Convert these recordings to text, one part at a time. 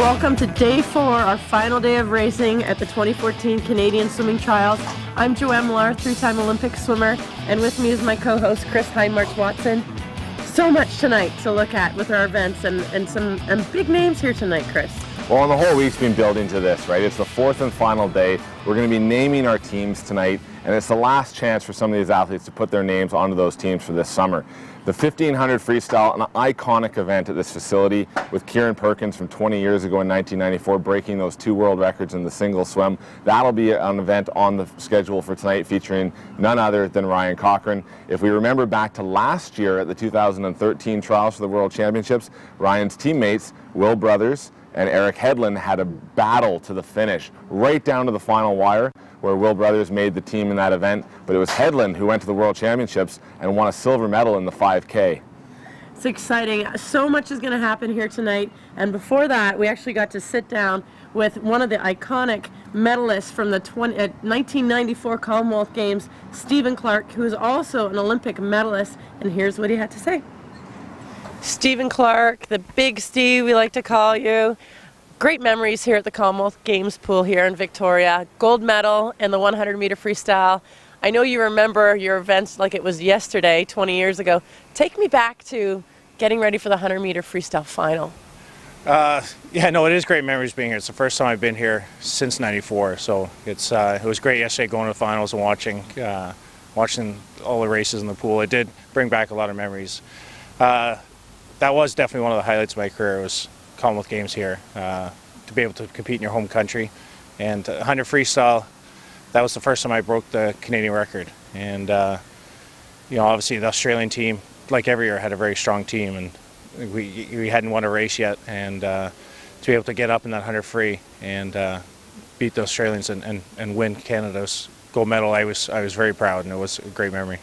Welcome to day 4, our final day of racing at the 2014 Canadian Swimming Trials. I'm Joanne Millar, 3-time Olympic swimmer, and with me is my co-host Chris Hindmarch-Watson. So much tonight to look at with our events and some big names here tonight, Chris. Well, the whole week's been building to this, right? It's the 4th and final day. We're going to be naming our teams tonight, and it's the last chance for some of these athletes to put their names onto those teams for this summer. The 1500 freestyle, an iconic event at this facility with Kieran Perkins from 20 years ago in 1994 breaking those 2 world records in the single swim. That'll be an event on the schedule for tonight featuring none other than Ryan Cochrane. If we remember back to last year at the 2013 trials for the World Championships, Ryan's teammates, Will Brothers and Eric Hedlund, had a battle to the finish, right down to the final wire, where Will Brothers made the team in that event, but it was Hedlund who went to the World Championships and won a silver medal in the 5K. It's exciting. So much is going to happen here tonight, and before that, we actually got to sit down with one of the iconic medalists from the 1994 Commonwealth Games, Stephen Clark, who is also an Olympic medalist, and here's what he had to say. Stephen Clark, the Big Steve we like to call you. Great memories here at the Commonwealth Games pool here in Victoria. Gold medal in the 100-meter freestyle. I know you remember your events like it was yesterday, 20 years ago. Take me back to getting ready for the 100-meter freestyle final. Yeah, no, it is great memories being here. It's the first time I've been here since '94, so it was great yesterday going to the finals and watching all the races in the pool. It did bring back a lot of memories. That was definitely one of the highlights of my career, was Commonwealth Games here, to be able to compete in your home country. And 100 freestyle, that was the first time I broke the Canadian record. And you know, obviously the Australian team, like every year, had a very strong team, and we hadn't won a race yet. And to be able to get up in that 100 free and beat the Australians and win Canada's gold medal, I was very proud, and it was a great memory.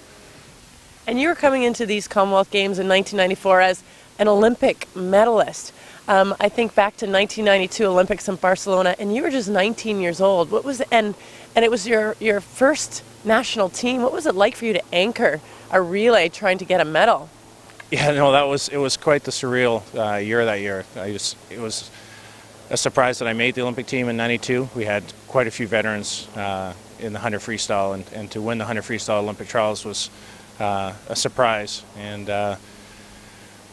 And you were coming into these Commonwealth Games in 1994 as an Olympic medalist. I think back to 1992 Olympics in Barcelona, and you were just 19 years old. What was and it was your first national team. What was it like for you to anchor a relay trying to get a medal? Yeah, no, it was quite the surreal year that year. It was a surprise that I made the Olympic team in '92. We had quite a few veterans in the 100 freestyle, and to win the 100 freestyle Olympic trials was a surprise. And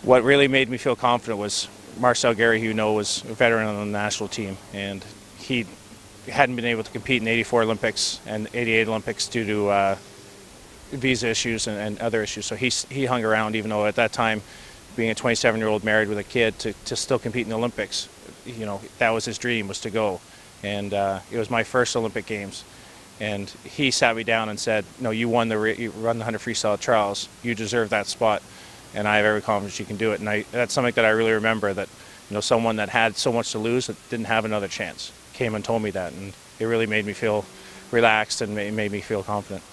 what really made me feel confident was Marcel Gary, who you know was a veteran on the national team, and he hadn't been able to compete in '84 Olympics and '88 Olympics due to visa issues and other issues. So he hung around, even though at that time, being a 27-year-old married with a kid, to still compete in the Olympics, you know, that was his dream, was to go. And it was my first Olympic Games. And he sat me down and said, "No, you run the 100 freestyle trials. You deserve that spot, and I have every confidence you can do it." And that's something that I really remember, that, you know, someone that had so much to lose, that didn't have another chance, came and told me that, and it really made me feel relaxed and made me feel confident.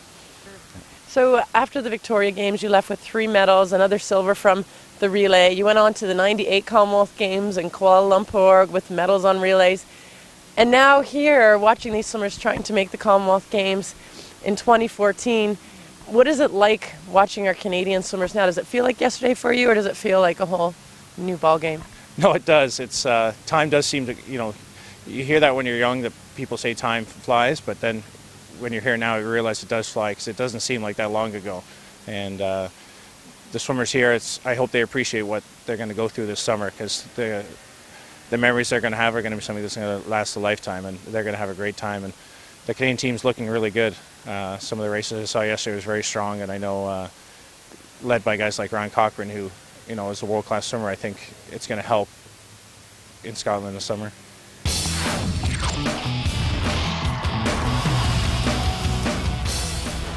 So after the Victoria Games, you left with 3 medals, another silver from the relay. You went on to the '98 Commonwealth Games in Kuala Lumpur with medals on relays. And now here, watching these swimmers trying to make the Commonwealth Games in 2014, what is it like watching our Canadian swimmers now? Does it feel like yesterday for you, or does it feel like a whole new ball game? No, it does. It's time does seem to, you know, you hear that when you're young, that people say time flies, but then when you're here now, you realize it does fly, because it doesn't seem like that long ago. And the swimmers here, I hope they appreciate what they're going to go through this summer, because the memories they're going to have are going to be something that's going to last a lifetime, and they're going to have a great time. And the Canadian team's looking really good. Some of the races I saw yesterday was very strong, and I know led by guys like Ryan Cochrane, who, you know, is a world-class swimmer. I think it's going to help in Scotland this summer.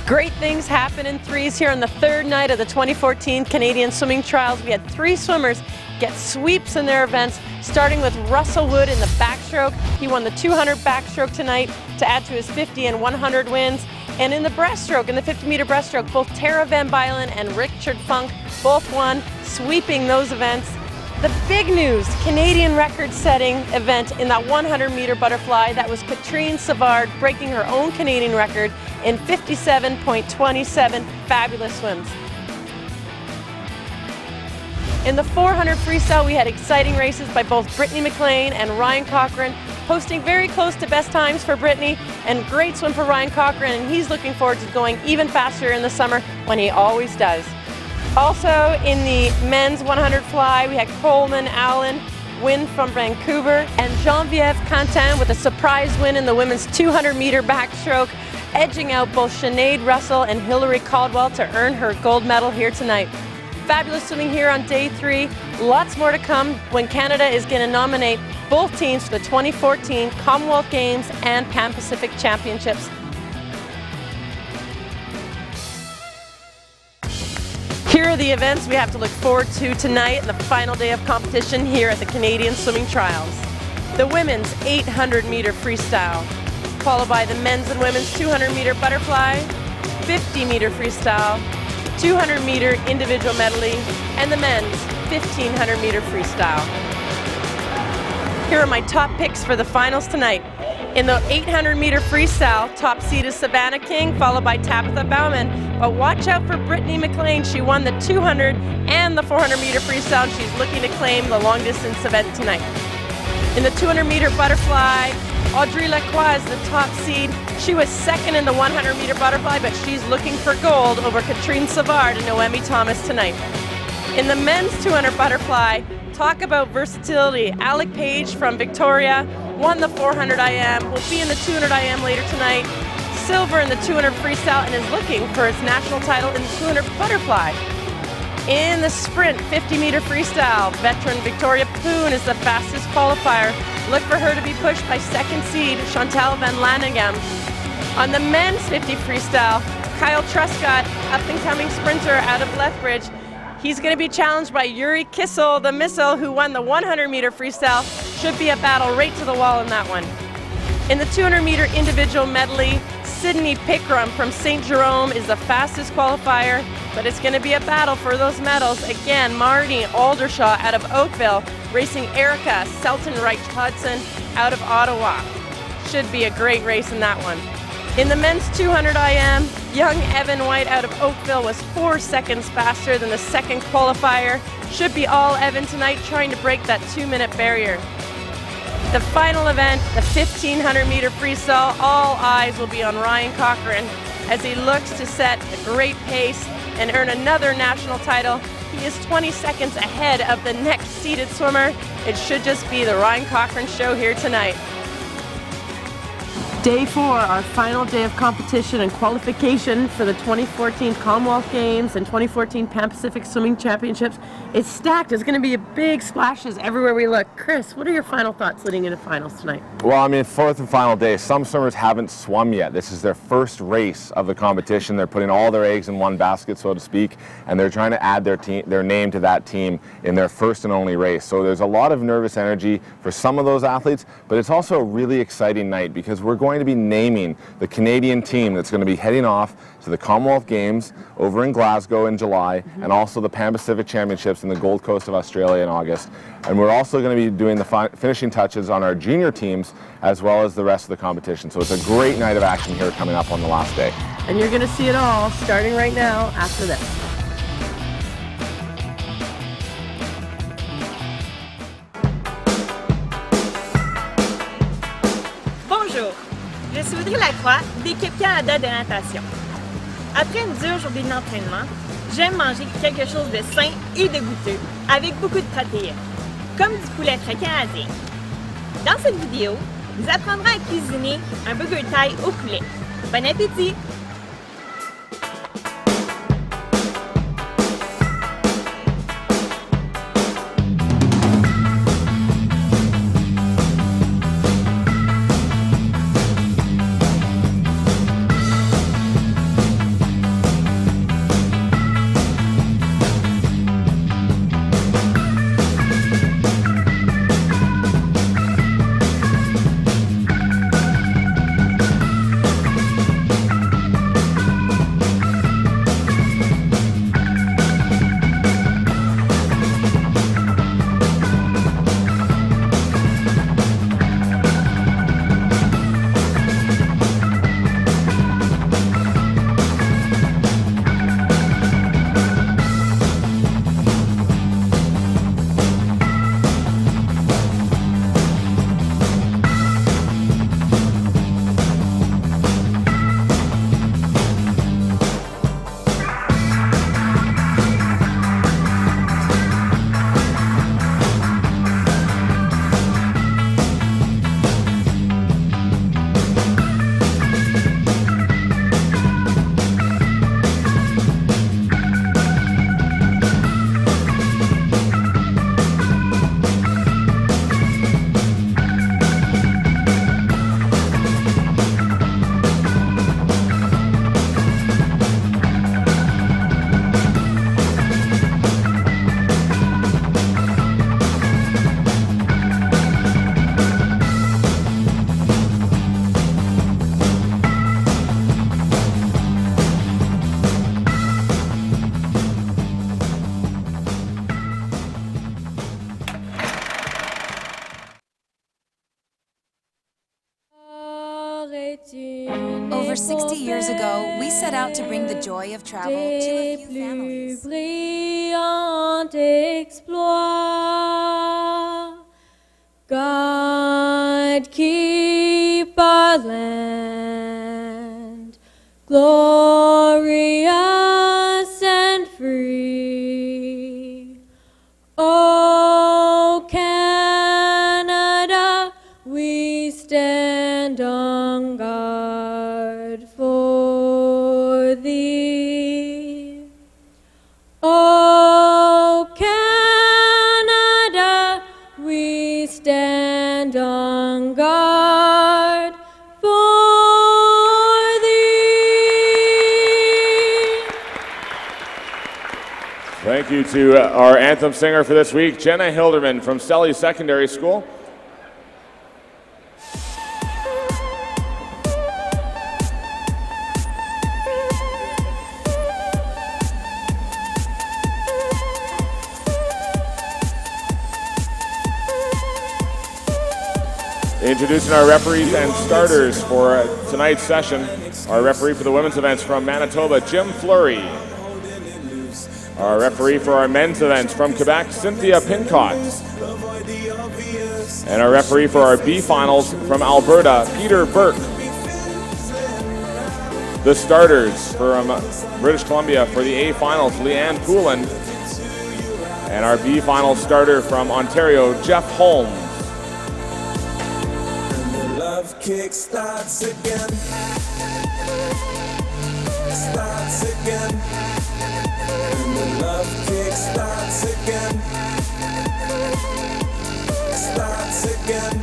Great things happen in threes here on the 3rd night of the 2014 Canadian Swimming Trials. We had 3 swimmers get sweeps in their events, starting with Russell Wood in the backstroke. He won the 200 backstroke tonight to add to his 50 and 100 wins. And in the breaststroke, in the 50-meter breaststroke, both Tara Van Bylen and Richard Funk both won, sweeping those events. The big news, Canadian record-setting event in that 100-meter butterfly, that was Katrine Savard breaking her own Canadian record in 57.27. Fabulous swims. In the 400 freestyle, we had exciting races by both Brittany McLean and Ryan Cochran, posting very close to best times for Brittany, and great swim for Ryan Cochran, and he's looking forward to going even faster in the summer when he always does. Also in the men's 100 fly, we had Coleman Allen win from Vancouver, and Geneviève Quentin with a surprise win in the women's 200 meter backstroke, edging out both Sinead Russell and Hillary Caldwell to earn her gold medal here tonight. Fabulous swimming here on day 3. Lots more to come when Canada is going to nominate both teams for the 2014 Commonwealth Games and Pan Pacific Championships. Here are the events we have to look forward to tonight and the final day of competition here at the Canadian Swimming Trials. The women's 800 meter freestyle, followed by the men's and women's 200 meter butterfly, 50 meter freestyle, 200 meter individual medley, and the men's 1500 meter freestyle. Here are my top picks for the finals tonight. In the 800 meter freestyle, top seed is Savannah King, followed by Tabitha Bauman. But watch out for Brittany McLean. She won the 200 and the 400 meter freestyle, and she's looking to claim the long distance event tonight. In the 200 meter butterfly, Audrey Lacroix is the top seed. She was second in the 100 meter butterfly, but she's looking for gold over Katrine Savard and Noemi Thomas tonight. In the men's 200 butterfly, talk about versatility. Alec Page from Victoria won the 400 IM, will be in the 200 IM later tonight. Silver in the 200 freestyle and is looking for its national title in the 200 butterfly. In the sprint 50 meter freestyle, veteran Victoria Poon is the fastest qualifier. Look for her to be pushed by second seed Chantal Van Lanegem. On the men's 50 freestyle, Kyle Truscott, up-and-coming sprinter out of Lethbridge. He's going to be challenged by Yuri Kissel, the missile, who won the 100 meter freestyle. Should be a battle right to the wall in that one. In the 200 meter individual medley, Sydney Pickram from St. Jerome is the fastest qualifier, but it's going to be a battle for those medals. Again, Marnie Aldershaw out of Oakville racing Erica Selton-Wright Hudson out of Ottawa. Should be a great race in that one. In the men's 200 IM, young Evan White out of Oakville was 4 seconds faster than the second qualifier. Should be all Evan tonight, trying to break that 2-minute barrier. The final event, the 1500 meter freestyle, all eyes will be on Ryan Cochran as he looks to set a great pace and earn another national title. He is 20 seconds ahead of the next seeded swimmer. It should just be the Ryan Cochran show here tonight. Day 4, our final day of competition and qualification for the 2014 Commonwealth Games and 2014 Pan Pacific Swimming Championships. It's stacked. It's going to be big splashes everywhere we look. Chris, what are your final thoughts leading into finals tonight? Well, I mean, 4th and final day. Some swimmers haven't swum yet. This is their first race of the competition. They're putting all their eggs in one basket, so to speak, and they're trying to add their name to that team in their first and only race. So there's a lot of nervous energy for some of those athletes, but it's also a really exciting night because we're going to be naming the Canadian team that's going to be heading off to the Commonwealth Games over in Glasgow in July, and also the Pan Pacific Championships in the Gold Coast of Australia in August. And we're also going to be doing the finishing touches on our junior teams as well as the rest of the competition. So it's a great night of action here coming up on the last day. And you're going to see it all starting right now after this. Bonjour, je suis Audrey Lacroix d'équipe Canada de natation. Après une dure journée d'entraînement, j'aime manger quelque chose de sain et de goûteux, avec beaucoup de protéines, comme du poulet frais canadien. Dans cette vidéo, vous apprendrez à cuisiner un burger Thai au poulet. Bon appétit! Over 60 years ago, we set out to bring the joy of travel to a few families. God keep our land glorious and free. Oh, Canada, we stand on guard for thee. Oh, Canada, we stand on guard for thee. Thank you to our anthem singer for this week, Jenna Hilderman from Selly Secondary School. Introducing our referees and starters for tonight's session. Our referee for the women's events from Manitoba, Jim Fleury. Our referee for our men's events from Quebec, Cynthia Pincott. And our referee for our B finals from Alberta, Peter Burke. The starters from British Columbia for the A finals, Leanne Poulin. And our B final starter from Ontario, Jeff Holmes. Kick starts again. Starts again. And the love kick starts again. Starts again.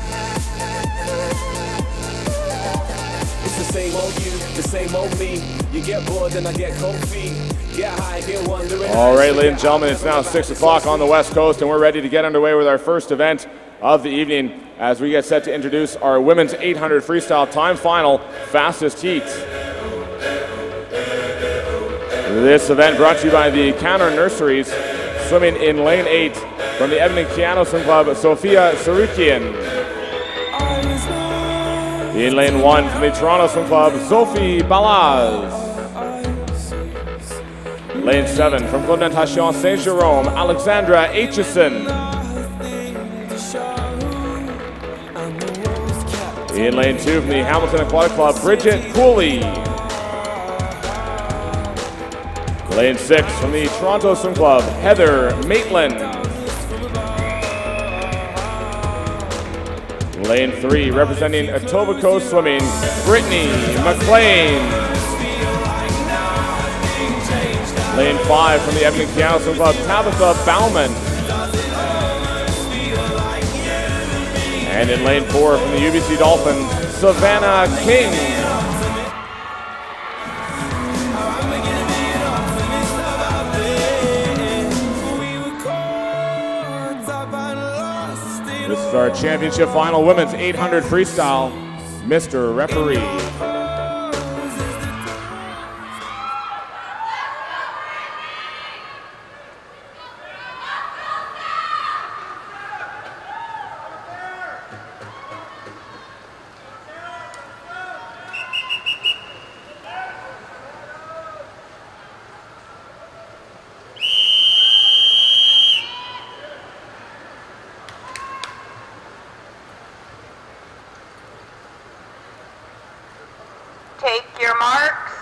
It's the same old you, the same old me. You get bored and I get cold feet. Get high, get wondering. All right, ladies and gentlemen, it's now 6 o'clock on the West Coast, and we're ready to get underway with our first event of the evening as we get set to introduce our women's 800 freestyle time final, fastest heat. This event brought to you by the Canner Nurseries, swimming in lane 8 from the Edmonton Keanu Swim Club, Sophia Sarukian. In lane 1 from the Toronto Swim Club, Sophie Balaz. Lane 7 from Club Natation Saint-Jérôme, Alexandra Aitchison. In lane 2 from the Hamilton Aquatic Club, Bridget Cooley. Lane 6 from the Toronto Swim Club, Heather Maitland. Lane 3 representing Etobicoke Swimming, Brittany McLean. Lane 5 from the Edmonton Keanu Swim Club, Tabitha Bauman. And in lane 4 from the UBC Dolphins, Savannah King. This is our championship final, women's 800 freestyle, Mr. Referee. Take your marks.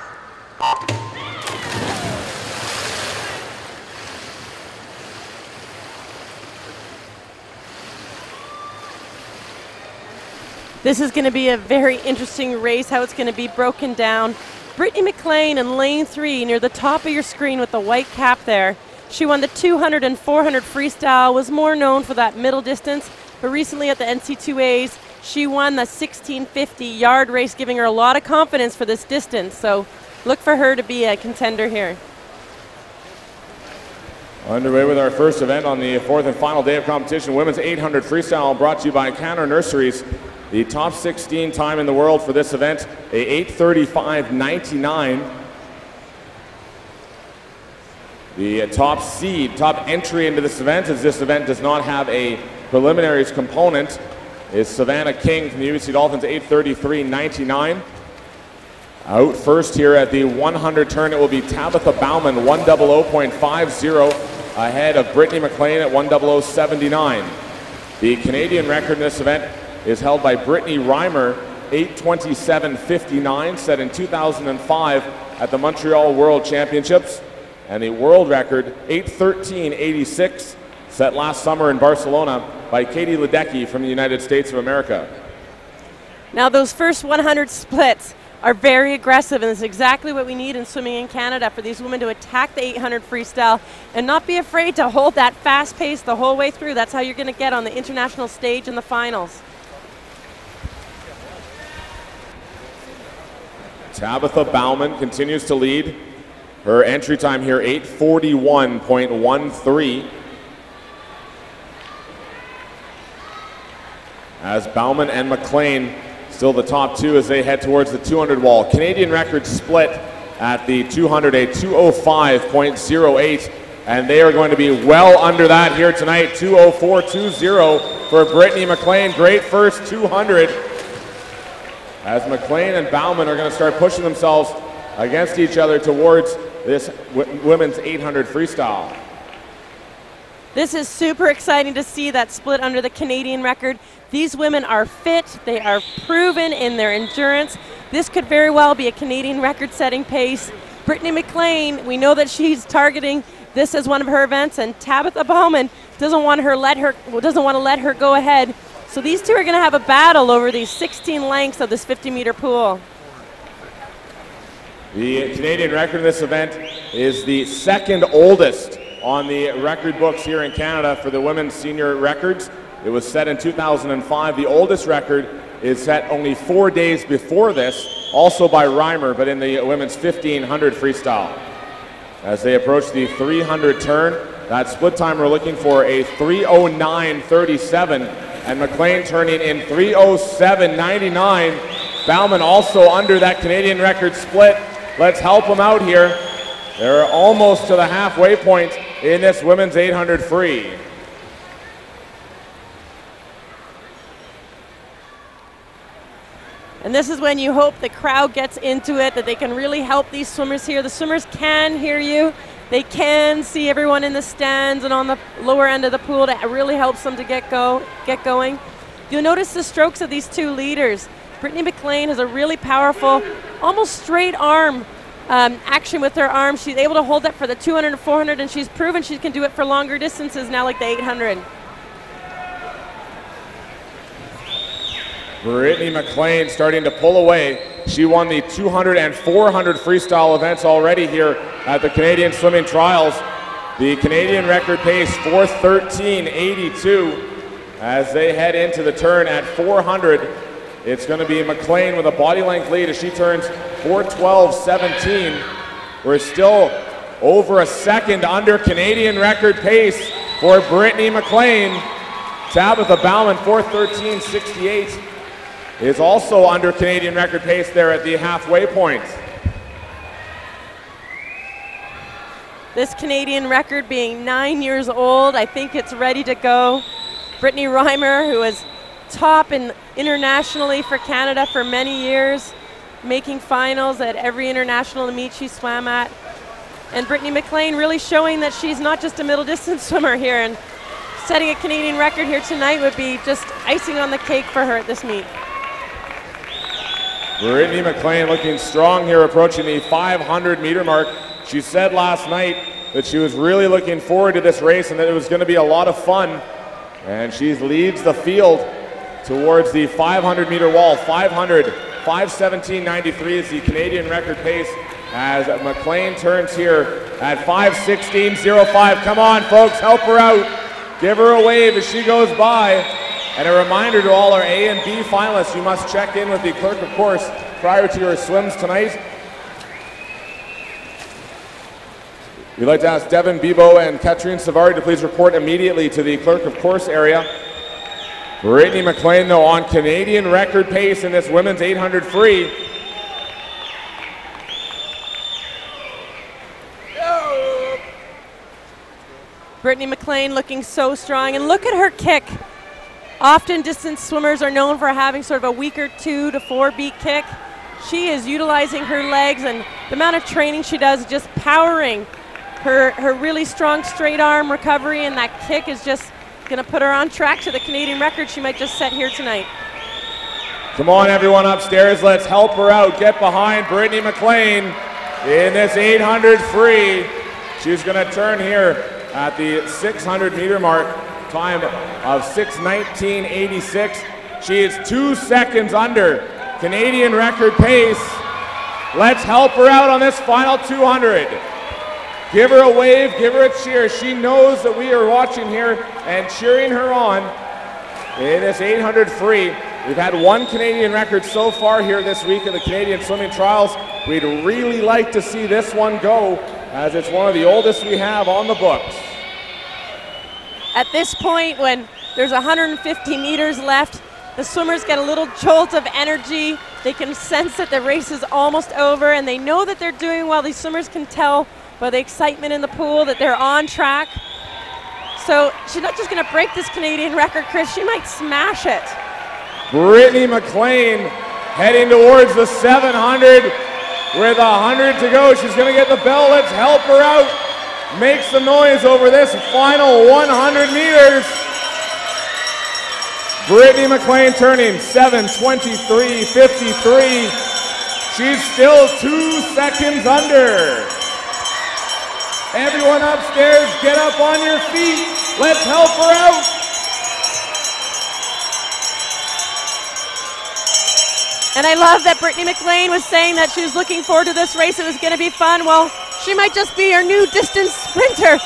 This is going to be a very interesting race, how it's going to be broken down. Brittany McLean in lane 3 near the top of your screen with the white cap there. She won the 200 and 400 freestyle, was more known for that middle distance, but recently at the NC2As, she won the 1650 yard race, giving her a lot of confidence for this distance. So look for her to be a contender here. Underway with our first event on the fourth and final day of competition, women's 800 freestyle, brought to you by Canner Nurseries. The top 16 time in the world for this event, a 8:35.99. The top seed, top entry into this event, as this event does not have a preliminaries component, is Savannah King from the UBC Dolphins, 8:33.99. Out first here at the 100 turn, it will be Tabitha Bauman, 100.50, ahead of Brittany McLean at 100.79. The Canadian record in this event is held by Brittany Reimer, 8:27.59, set in 2005 at the Montreal World Championships. And the world record, 8:13.86, set last summer in Barcelona by Katie Ledecky from the United States of America. Now those first 100 splits are very aggressive, and it's exactly what we need in swimming in Canada, for these women to attack the 800 freestyle and not be afraid to hold that fast pace the whole way through. That's how you're going to get on the international stage in the finals. Tabitha Bauman continues to lead. Her entry time here, 8:41.13. As Bauman and McLean still the top two as they head towards the 200 wall. Canadian record split at the 200, a 2:05.08, and they are going to be well under that here tonight. 2:04.20 for Brittany McLean. Great first 200. As McLean and Bauman are going to start pushing themselves against each other towards this women's 800 freestyle. This is super exciting to see that split under the Canadian record. These women are fit, they are proven in their endurance. This could very well be a Canadian record-setting pace. Brittany McLean, we know that she's targeting this as one of her events, and Tabitha Bauman doesn't want to let her go ahead. So these two are going to have a battle over these 16 lengths of this 50-meter pool. The Canadian record in this event is the second oldest on the record books here in Canada for the women's senior records. It was set in 2005. The oldest record is set only 4 days before this, also by Reimer, but in the women's 1500 freestyle. As they approach the 300 turn, that split time we're looking for a 3:09.37, and McLean turning in 3:07.99. Bauman also under that Canadian record split. Let's help them out here. They're almost to the halfway point in this women's 800 free. And this is when you hope the crowd gets into it, that they can really help these swimmers here. The swimmers can hear you. They can see everyone in the stands and on the lower end of the pool. That really helps them to get going. You'll notice the strokes of these two leaders. Brittany McLean has a really powerful, almost straight arm action with her arm. She's able to hold that for the 200 and 400, and she's proven she can do it for longer distances now, like the 800. Brittany McLean starting to pull away. She won the 200 and 400 freestyle events already here at the Canadian Swimming Trials. The Canadian record pace, 4:13.82. As they head into the turn at 400, it's going to be McLean with a body length lead as she turns 4:12.17. We're still over a second under Canadian record pace for Brittany McLean. Tabitha Bauman, 4:13.68. is also under Canadian record pace there at the halfway point. This Canadian record being 9 years old, I think it's ready to go. Brittany Reimer, who was top internationally for Canada for many years, making finals at every international meet she swam at. And Brittany McLean really showing that she's not just a middle distance swimmer here, and setting a Canadian record here tonight would be just icing on the cake for her at this meet. Brittany McLean looking strong here, approaching the 500-meter mark. She said last night that she was really looking forward to this race and that it was going to be a lot of fun. And she leads the field towards the 500-meter wall. 500, 5:17.93 is the Canadian record pace as McLean turns here at 5:16.05. Come on, folks, help her out. Give her a wave as she goes by. And a reminder to all our A and B finalists, you must check in with the clerk of course prior to your swims tonight. We'd like to ask Devin Bebo and Katrine Savard to please report immediately to the clerk of course area. Brittany McLean, though, on Canadian record pace in this women's 800 free. Brittany McLean looking so strong, and look at her kick. Often distance swimmers are known for having sort of a weaker 2 to 4 beat kick. She is utilizing her legs, and the amount of training she does, just powering her really strong straight arm recovery, and that kick is just going to put her on track to the Canadian record she might just set here tonight. Come on, everyone upstairs. Let's help her out. Get behind Brittany McLean in this 800 free. She's going to turn here at the 600-meter mark, time of 6:19.86. She is 2 seconds under Canadian record pace. Let's help her out on this final 200. Give her a wave, give her a cheer. She knows that we are watching here and cheering her on in this 800 free. We've had one Canadian record so far here this week at the Canadian Swimming Trials. We'd really like to see this one go, as it's one of the oldest we have on the books. At this point, when there's 150 meters left, the swimmers get a little jolt of energy. They can sense that the race is almost over, and they know that they're doing well. These swimmers can tell by the excitement in the pool that they're on track. So she's not just going to break this Canadian record, Chris. She might smash it. Brittany McLean heading towards the 700 with 100 to go. She's going to get the bell. Let's help her out. Make some noise over this final 100 meters. Brittany McLean turning 7:23.53. She's still 2 seconds under. Everyone upstairs, get up on your feet. Let's help her out. And I love that Brittany McLean was saying that she was looking forward to this race. It was going to be fun. Well, she might just be our new distance sprinter.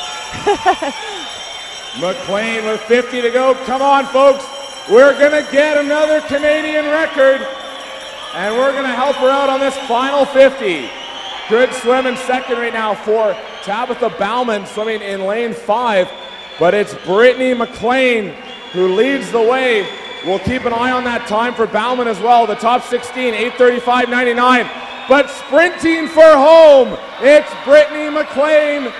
McLean with 50 to go. Come on, folks. We're going to get another Canadian record, and we're going to help her out on this final 50. Good swim in second right now for Tabitha Bauman, swimming in lane 5, but it's Brittany McLean who leads the way. We'll keep an eye on that time for Bauman as well. The top 16, 8:35.99. But sprinting for home, it's Brittany McLean.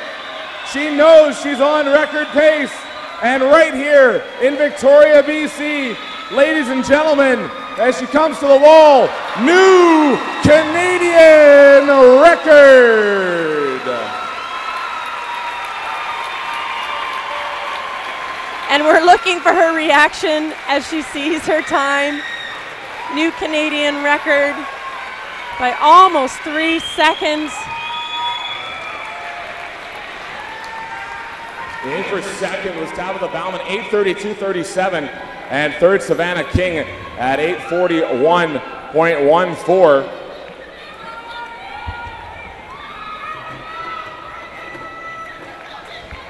She knows she's on record pace. And right here in Victoria, BC, ladies and gentlemen, as she comes to the wall, new Canadian record. And we're looking for her reaction as she sees her time. New Canadian record by almost 3 seconds. In for second was Tabitha Bauman, 8:32.37, and third Savannah King at 8:41.14.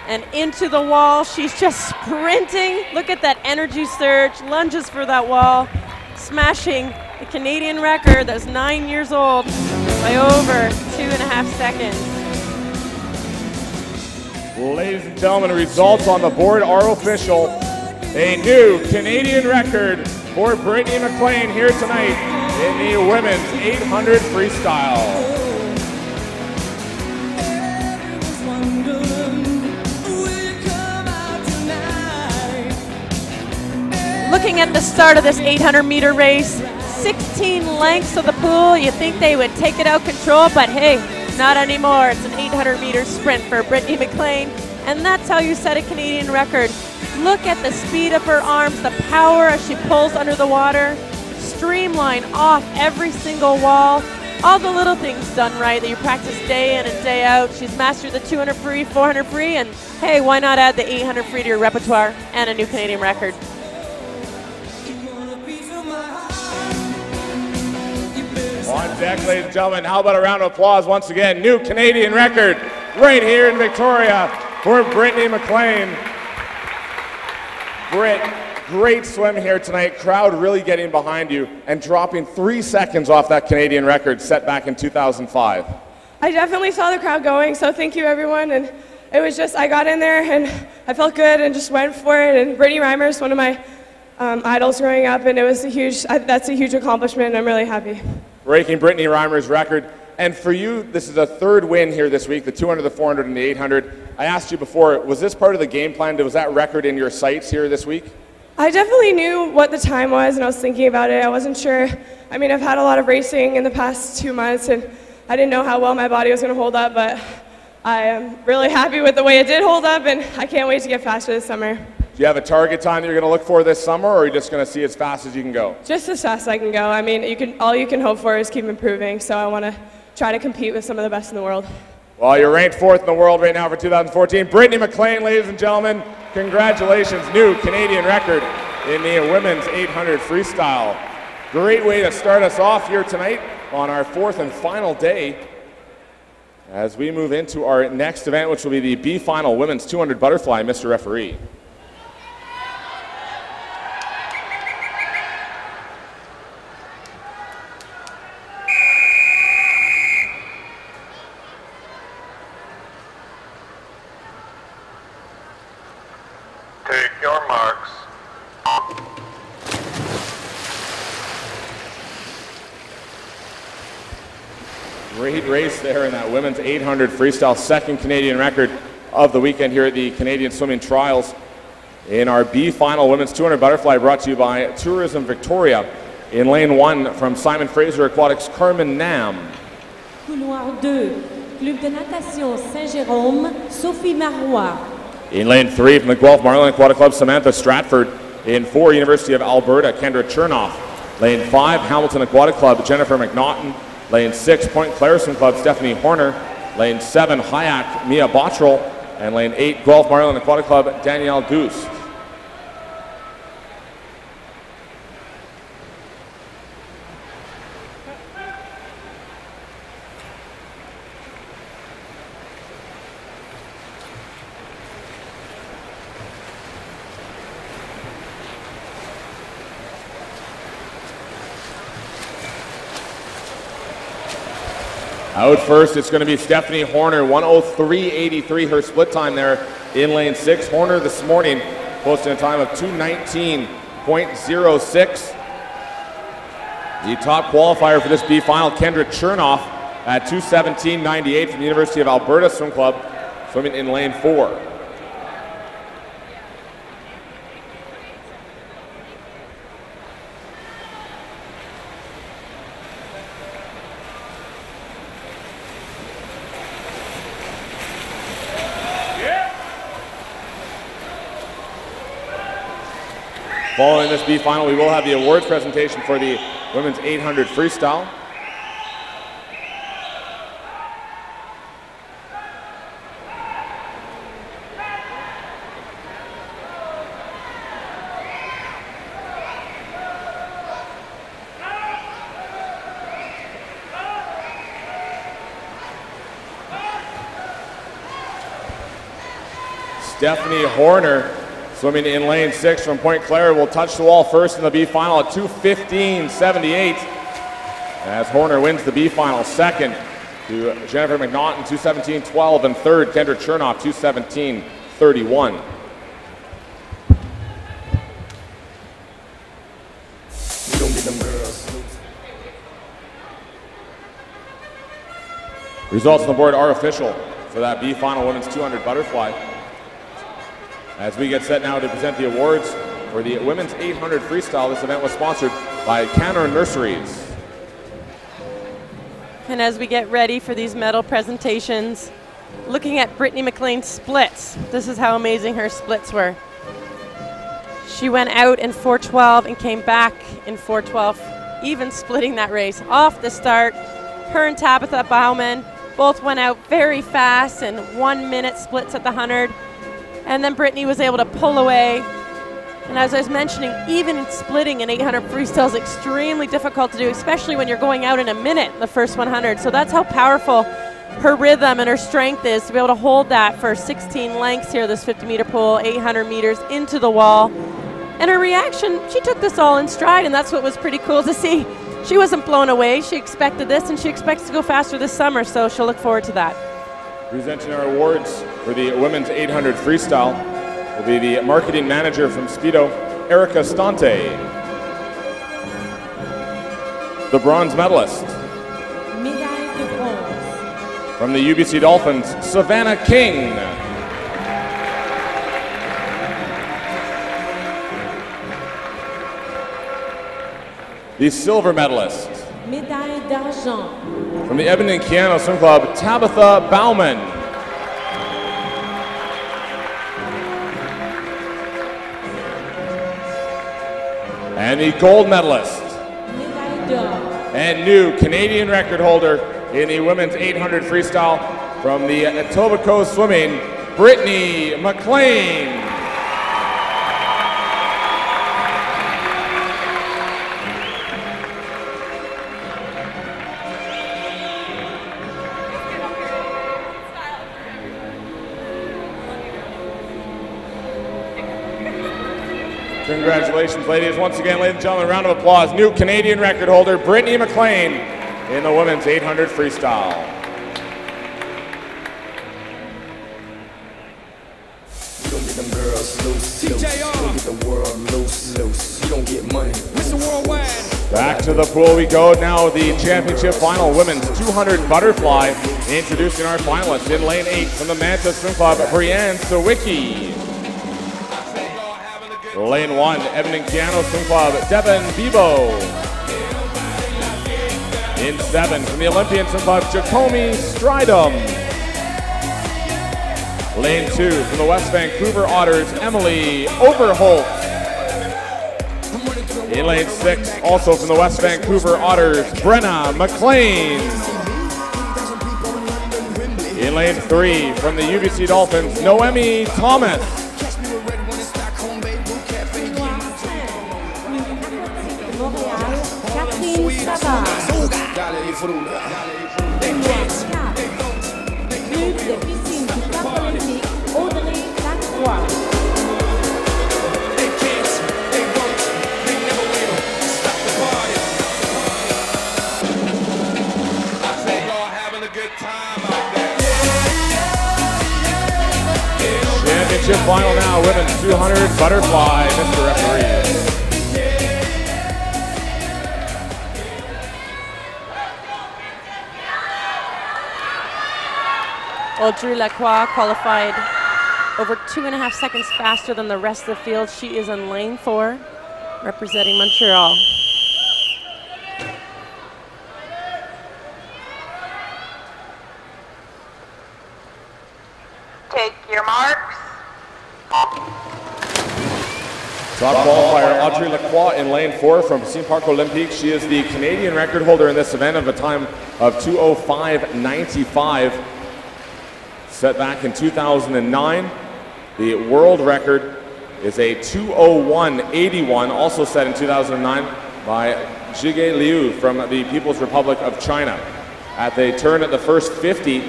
And into the wall, she's just sprinting. Look at that energy surge, lunges for that wall, smashing the Canadian record that's 9 years old by over 2.5 seconds. Ladies and gentlemen, results on the board are official. A new Canadian record for Brittany McLean here tonight in the women's 800 freestyle. Looking at the start of this 800-meter race, 16 lengths of the pool. You think they would take it out control, but hey, not anymore. It's an 800-meter sprint for Brittany McLean, and that's how you set a Canadian record. Look at the speed of her arms, the power as she pulls under the water, streamline off every single wall, all the little things done right that you practice day in and day out. She's mastered the 200 free, 400 free, and hey, why not add the 800 free to your repertoire and a new Canadian record. On deck, ladies and gentlemen, how about a round of applause once again? New Canadian record right here in Victoria for Brittany McLean. Britt, great swim here tonight. Crowd really getting behind you and dropping 3 seconds off that Canadian record set back in 2005. I definitely saw the crowd going, so thank you everyone. And it was just, I got in there and I felt good and just went for it. And Brittany Reimers, one of my idols growing up, and it was that's a huge accomplishment, and I'm really happy. Breaking Brittany Reimers' record. And for you, this is a third win here this week, the 200, the 400, and the 800. I asked you before, was this part of the game plan? Was that record in your sights here this week? I definitely knew what the time was, and I was thinking about it. I wasn't sure. I mean, I've had a lot of racing in the past 2 months, and I didn't know how well my body was going to hold up, but I am really happy with the way it did hold up, and I can't wait to get faster this summer. Do you have a target time that you're going to look for this summer, or are you just going to see as fast as you can go? Just as fast as I can go. I mean, all you can hope for is keep improving, so I want to try to compete with some of the best in the world. Well, you're ranked 4th in the world right now for 2014. Brittany McLean, ladies and gentlemen, congratulations, new Canadian record in the women's 800 freestyle. Great way to start us off here tonight on our 4th and final day as we move into our next event, which will be the B final women's 200 butterfly, Mr. Referee. Take your marks. Great race there in that women's 800 freestyle, second Canadian record of the weekend here at the Canadian Swimming Trials. In our B final women's 200 butterfly, brought to you by Tourism Victoria. In lane 1 from Simon Fraser Aquatics, Carmen Nam. Couloir 2, Club de Natation Saint-Jérôme, Sophie Marois. In lane 3 from the Guelph Marlin Aquatic Club, Samantha Stratford. In 4, University of Alberta, Kendra Chernoff. Lane 5, Hamilton Aquatic Club, Jennifer McNaughton. Lane 6, Point Claire Swim Club, Stephanie Horner. Lane 7, Hyack, Mia Bottrell. And lane 8, Guelph Marlin Aquatic Club, Danielle Goose. Out first, it's going to be Stephanie Horner, 1:03.83, her split time there in lane 6. Horner this morning posting a time of 2:19.06. The top qualifier for this B final, Kendra Chernoff, at 2:17.98 from the University of Alberta Swim Club, swimming in lane 4. Following this B final, we will have the awards presentation for the women's 800 freestyle. Stephanie Horner, swimming in lane 6 from Point Claire, will touch the wall first in the B final at 2:15.78. As Horner wins the B final. Second to Jennifer McNaughton, 2:17.12, and third Kendra Chernoff, 2:17.31. Results on the board are official for that B final women's 200 butterfly. As we get set now to present the awards for the women's 800 freestyle, this event was sponsored by Canner Nurseries. And as we get ready for these medal presentations, looking at Brittany McLean's splits, this is how amazing her splits were. She went out in 4:12 and came back in 4:12, even splitting that race. Off the start, her and Tabitha Bauman both went out very fast and 1 minute splits at the 100. And then Brittany was able to pull away. And as I was mentioning, even splitting an 800 freestyle is extremely difficult to do, especially when you're going out in a minute, the first 100. So that's how powerful her rhythm and her strength is to be able to hold that for 16 lengths here, this 50-meter pool, 800 meters into the wall. And her reaction, she took this all in stride, and that's what was pretty cool to see. She wasn't blown away. She expected this, and she expects to go faster this summer, so she'll look forward to that. Presenting our awards for the women's 800 freestyle will be the marketing manager from Speedo, Erica Stante. The bronze medalist Médaille de bronze. from the UBC Dolphins, Savannah King. the silver medalist. Médaille d'argent. From the Edmonton Keano Swim Club, Tabitha Bauman. And the gold medalist Médaille d'or. and new Canadian record holder in the women's 800 freestyle from the Etobicoke Swimming, Brittany McLean. Congratulations, ladies. Once again, ladies and gentlemen, round of applause. New Canadian record holder, Brittany McLean, in the women's 800 freestyle. You don't get them girls loose, loose. You don't get the world loose, loose. You don't get money. Mr. Worldwide. Back to the pool we go now. The championship final, women's 200 butterfly. Introducing our finalists in lane 8 from the Manta Swim Club, Brianne Sawicki. Lane 1, Edmonton Keano Swim Club, Devin Bebo. In 7 from the Olympian Swim Club, Jacomi Stridham. Lane 2 from the West Vancouver Otters, Emily Overholt. In lane 6, also from the West Vancouver Otters, Brenna McLean. In lane 3 from the UBC Dolphins, Noemi Thomas. Club de piscine du Parc olympique, Audrey Lacroix. Championship final now, women's 200 butterfly, Mr. Referee. Audrey Lacroix qualified over 2.5 seconds faster than the rest of the field. She is in lane 4, representing Montreal. Take your marks. Top qualifier, Audrey Lacroix in lane 4 from Piscine Park Olympique. She is the Canadian record holder in this event of a time of 2:05.95. Set back in 2009. The world record is a 2:01.81, also set in 2009 by Jige Liu from the People's Republic of China. At the turn at the first 50,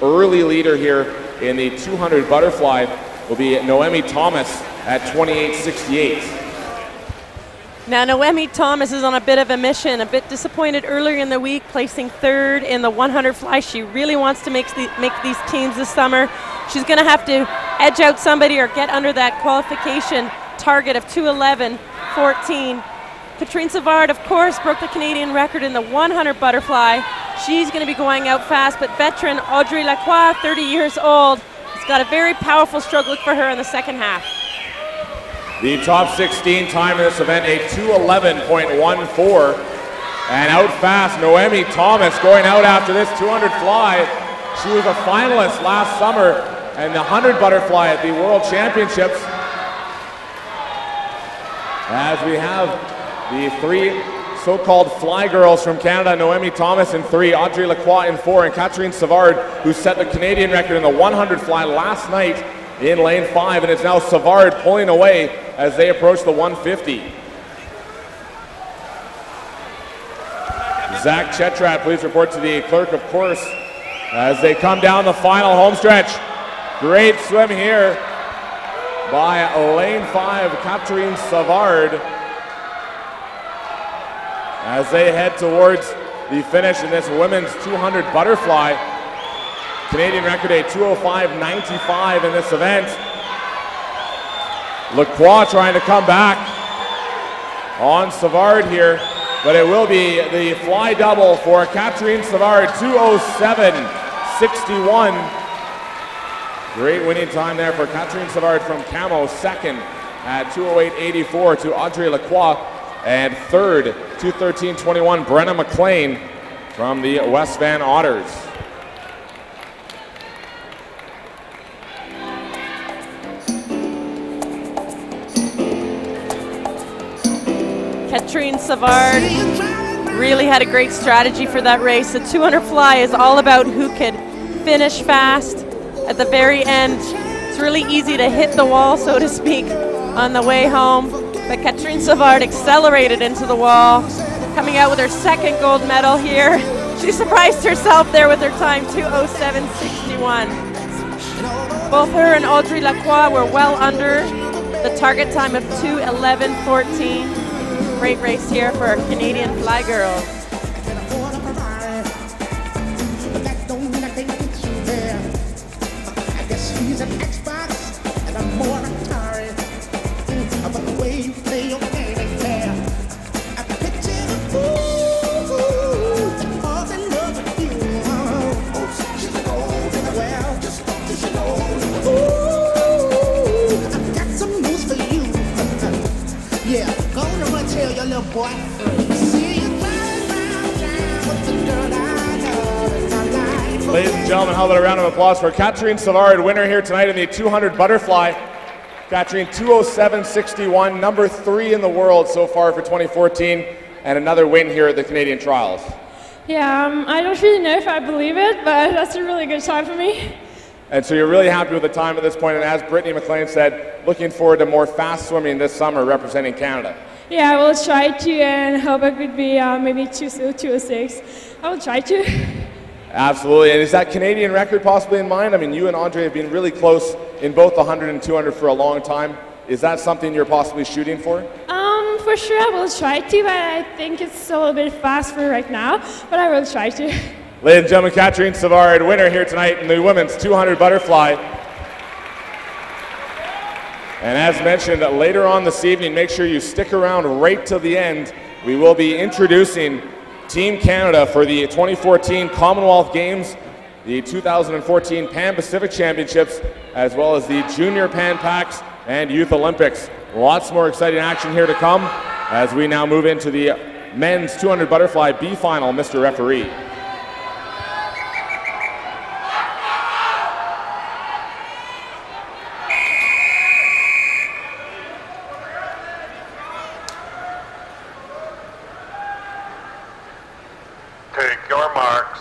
early leader here in the 200 butterfly will be Noemi Thomas at 28.68. Now Noemi Thomas is on a bit of a mission, a bit disappointed earlier in the week, placing 3rd in the 100 fly. She really wants to make these teams this summer. She's going to have to edge out somebody or get under that qualification target of 2:11.14. Katrine Savard, of course, broke the Canadian record in the 100 butterfly. She's going to be going out fast, but veteran Audrey Lacroix, 30 years old, has got a very powerful stroke look for her in the second half. The top 16 time in this event, a 2:11.14. And out fast, Noemi Thomas going out after this 200 fly. She was a finalist last summer in the 100 butterfly at the World Championships. As we have the 3 so-called fly girls from Canada, Noemi Thomas in 3, Audrey Lacroix in 4, and Katrine Savard, who set the Canadian record in the 100 fly last night in lane 5, and it's now Savard pulling away as they approach the 150. Zach Chetrat, please report to the clerk, of course, as they come down the final home stretch. Great swim here by lane 5, Katrine Savard, as they head towards the finish in this women's 200 butterfly. Canadian record, a 2:05.95 in this event. Lacroix trying to come back on Savard here, but it will be the fly double for Katrine Savard, 2:07.61. Great winning time there for Katrine Savard from Camo, second at 2:08.84 to Audrey Lacroix And third, 2:13.21, Brenna McLean from the West Van Otters. Katrine Savard really had a great strategy for that race. The 200 fly is all about who could finish fast at the very end. It's really easy to hit the wall, so to speak, on the way home. But Katrine Savard accelerated into the wall, coming out with her second gold medal here. She surprised herself there with her time, 2:07.61. Both her and Audrey Lacroix were well under the target time of 2:11.14. Great race here for our Canadian Fly Girls. Ladies and gentlemen, how about a round of applause for Katrine Savard, winner here tonight in the 200 butterfly. Katrine, 2:07.61, number 3 in the world so far for 2014, and another win here at the Canadian Trials. Yeah, I don't really know if I believe it, but that's a really good time for me. And so you're really happy with the time at this point, and as Brittany McLean said, looking forward to more fast swimming this summer representing Canada. Yeah, I will try to and hope I could be maybe 2:06. I will try to. Absolutely, and is that Canadian record possibly in mind? I mean, you and Andre have been really close in both the 100 and 200 for a long time. Is that something you're possibly shooting for? For sure I will try to, but I think it's a little bit fast for right now, but I will try to. Ladies and gentlemen, Katrine Savard, winner here tonight in the women's 200 butterfly. And as mentioned, later on this evening, make sure you stick around right till the end. We will be introducing Team Canada for the 2014 Commonwealth Games, the 2014 Pan Pacific Championships, as well as the Junior Pan Pacs and Youth Olympics. Lots more exciting action here to come as we now move into the men's 200 butterfly B final, Mr. Referee. Take your marks.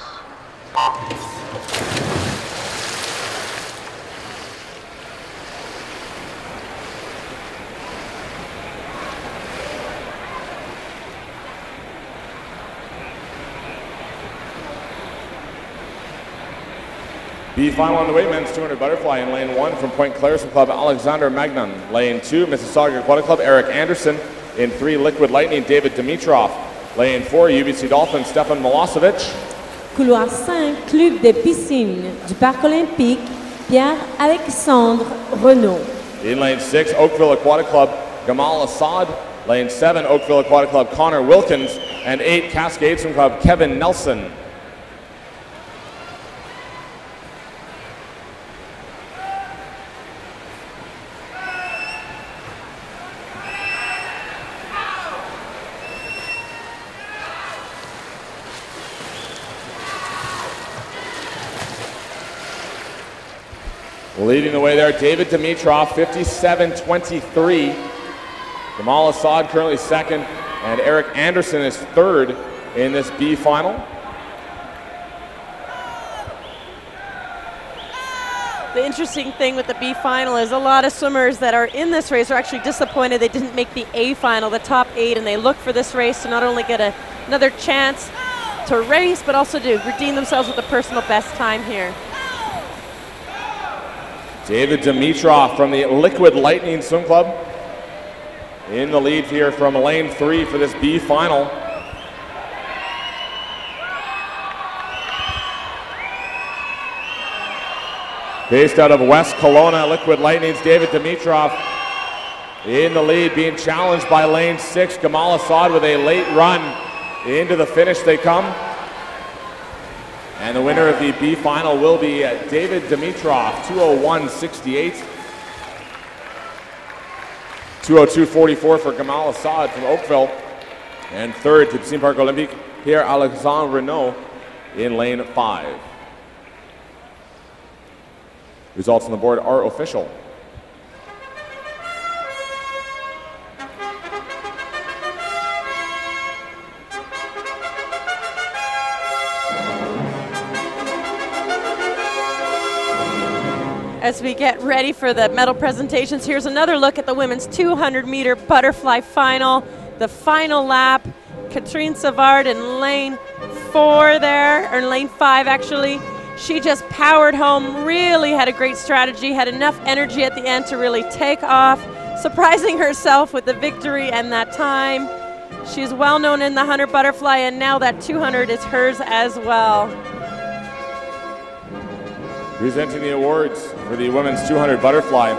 B final on the way, men's 200 butterfly in lane 1 from Point Claire Swim Club, Alexander Magnan. Lane 2, Mississauga Aquatic Club, Eric Anderson. In 3, Liquid Lightning, David Dimitrov. Lane 4, UBC Dolphins, Stefan Milosevic. Couloir 5, Club des Piscines du Parc Olympique, Pierre-Alexandre Renaud. In lane 6, Oakville Aquatic Club, Gamal Assad. Lane 7, Oakville Aquatic Club, Connor Wilkins. And 8, Cascade Swim Club, Kevin Nelson. Leading the way there, David Dimitrov, 57.23. Gamal Assad currently second, and Eric Anderson is third in this B final. The interesting thing with the B final is a lot of swimmers that are in this race are actually disappointed they didn't make the A final, the top 8, and they look for this race to not only get another chance to race, but also to redeem themselves with a personal best time here. David Dimitrov from the Liquid Lightning Swim Club in the lead here from lane 3 for this B final. Based out of West Kelowna, Liquid Lightning's David Dimitrov in the lead, being challenged by lane 6, Gamal Assad with a late run. Into the finish they come. And the winner of the B final will be David Dimitrov, 2:01.68. 2:02.44 for Gamal Assad from Oakville. And third to Piscine Park Olympique, Pierre-Alexandre Renault in lane 5. Results on the board are official. As we get ready for the medal presentations, here's another look at the women's 200-meter butterfly final. The final lap, Katrine Savard in lane 4 there, or lane 5 actually. She just powered home, really had a great strategy, had enough energy at the end to really take off, surprising herself with the victory and that time. She's well known in the 100 butterfly, and now that 200 is hers as well. Presenting the awards for the women's 200 butterfly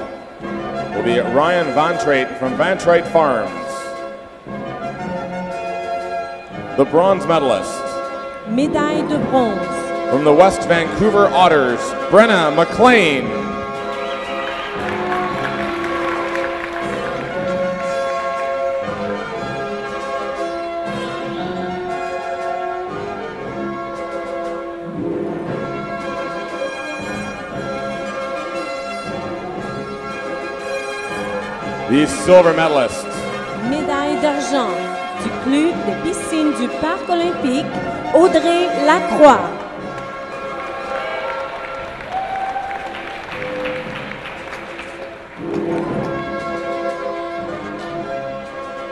will be Ryan Van Treit from Van Treit Farms. The bronze medalist. Médaille de bronze. From the West Vancouver Otters, Brenna McLean. The silver medalist. Médaille d'argent du Club de piscine du Parc Olympique, Audrey Lacroix.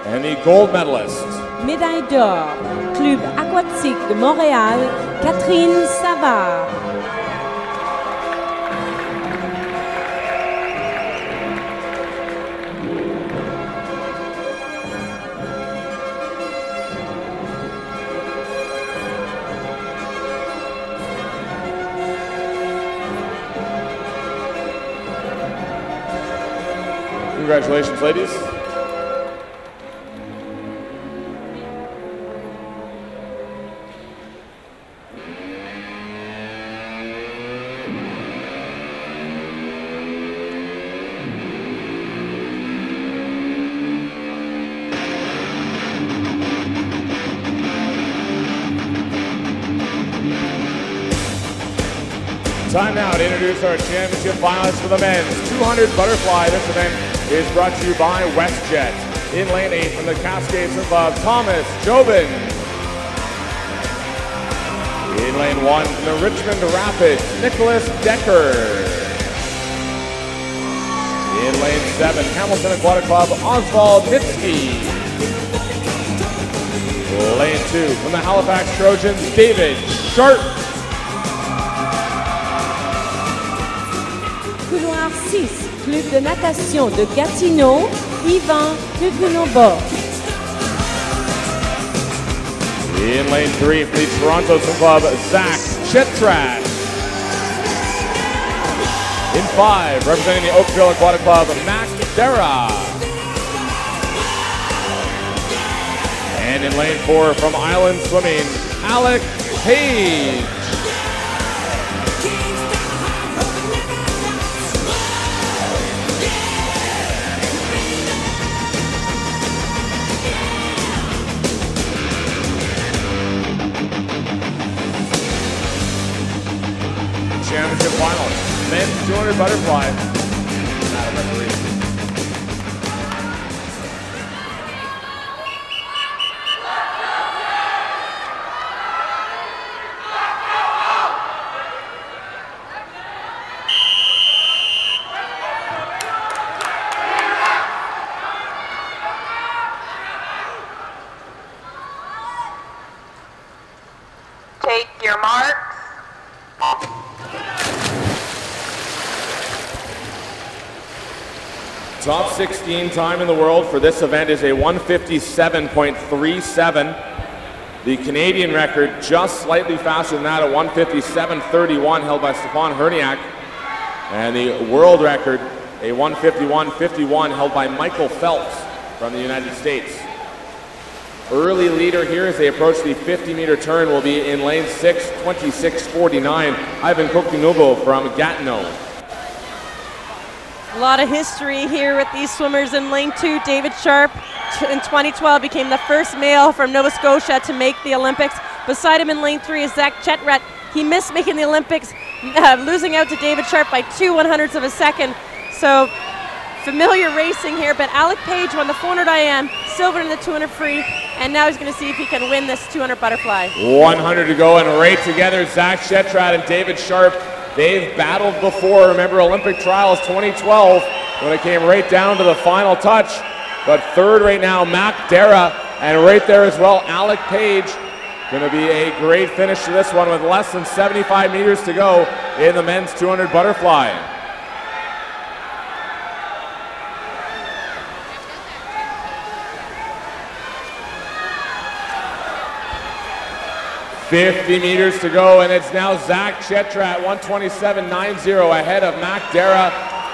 And the gold medalist. Médaille d'or, Club aquatique de Montréal, Catherine Savard. Congratulations, ladies. Time now to introduce our championship finalists for the men's 200 butterfly. This event is brought to you by WestJet. In lane 8 from the Cascades Club, Thomas Jobin. In lane 1 from the Richmond Rapids, Nicholas Decker. In lane 7, Hamilton Aquatic Club, Oswald Nitsky. Lane 2 from the Halifax Trojans, David Sharp. Couloir 6, Club de natation de Gatineau, Yvan Huguenot-Bord. In lane 3 for the Toronto Swim Club, Zach Chetrat. In 5, representing the Oakville Aquatic Club, Mac Dara. And in lane 4 from Island Swimming, Alec Page. Championship final, men's 200 butterfly. Not a referee. Take your marks. Top 16 time in the world for this event is a 157.37. The Canadian record just slightly faster than that, a 157.31 held by Stefan Herniak. And the world record, a 151.51 held by Michael Phelps from the United States. Early leader here as they approach the 50-meter turn will be in lane 6, 26.49, Ivan Kokinubo from Gatineau. A lot of history here with these swimmers in lane 2. David Sharp in 2012 became the first male from Nova Scotia to make the Olympics. Beside him in lane 3 is Zach Chetrat. He missed making the Olympics, losing out to David Sharp by 2/100ths of a second. So familiar racing here, but Alec Page won the 400 IM, silver in the 200 free, and now he's going to see if he can win this 200 butterfly. 100 to go, and right together, Zach Chetrat and David Sharp. They've battled before. Remember Olympic trials 2012 when it came right down to the final touch. But third right now, Mac Dara, and right there as well, Alec Page. Going to be a great finish to this one with less than 75 meters to go in the men's 200 butterfly. $50 meters to go, and it's now Zach Chetrat, 127.90 ahead of Mac Dara,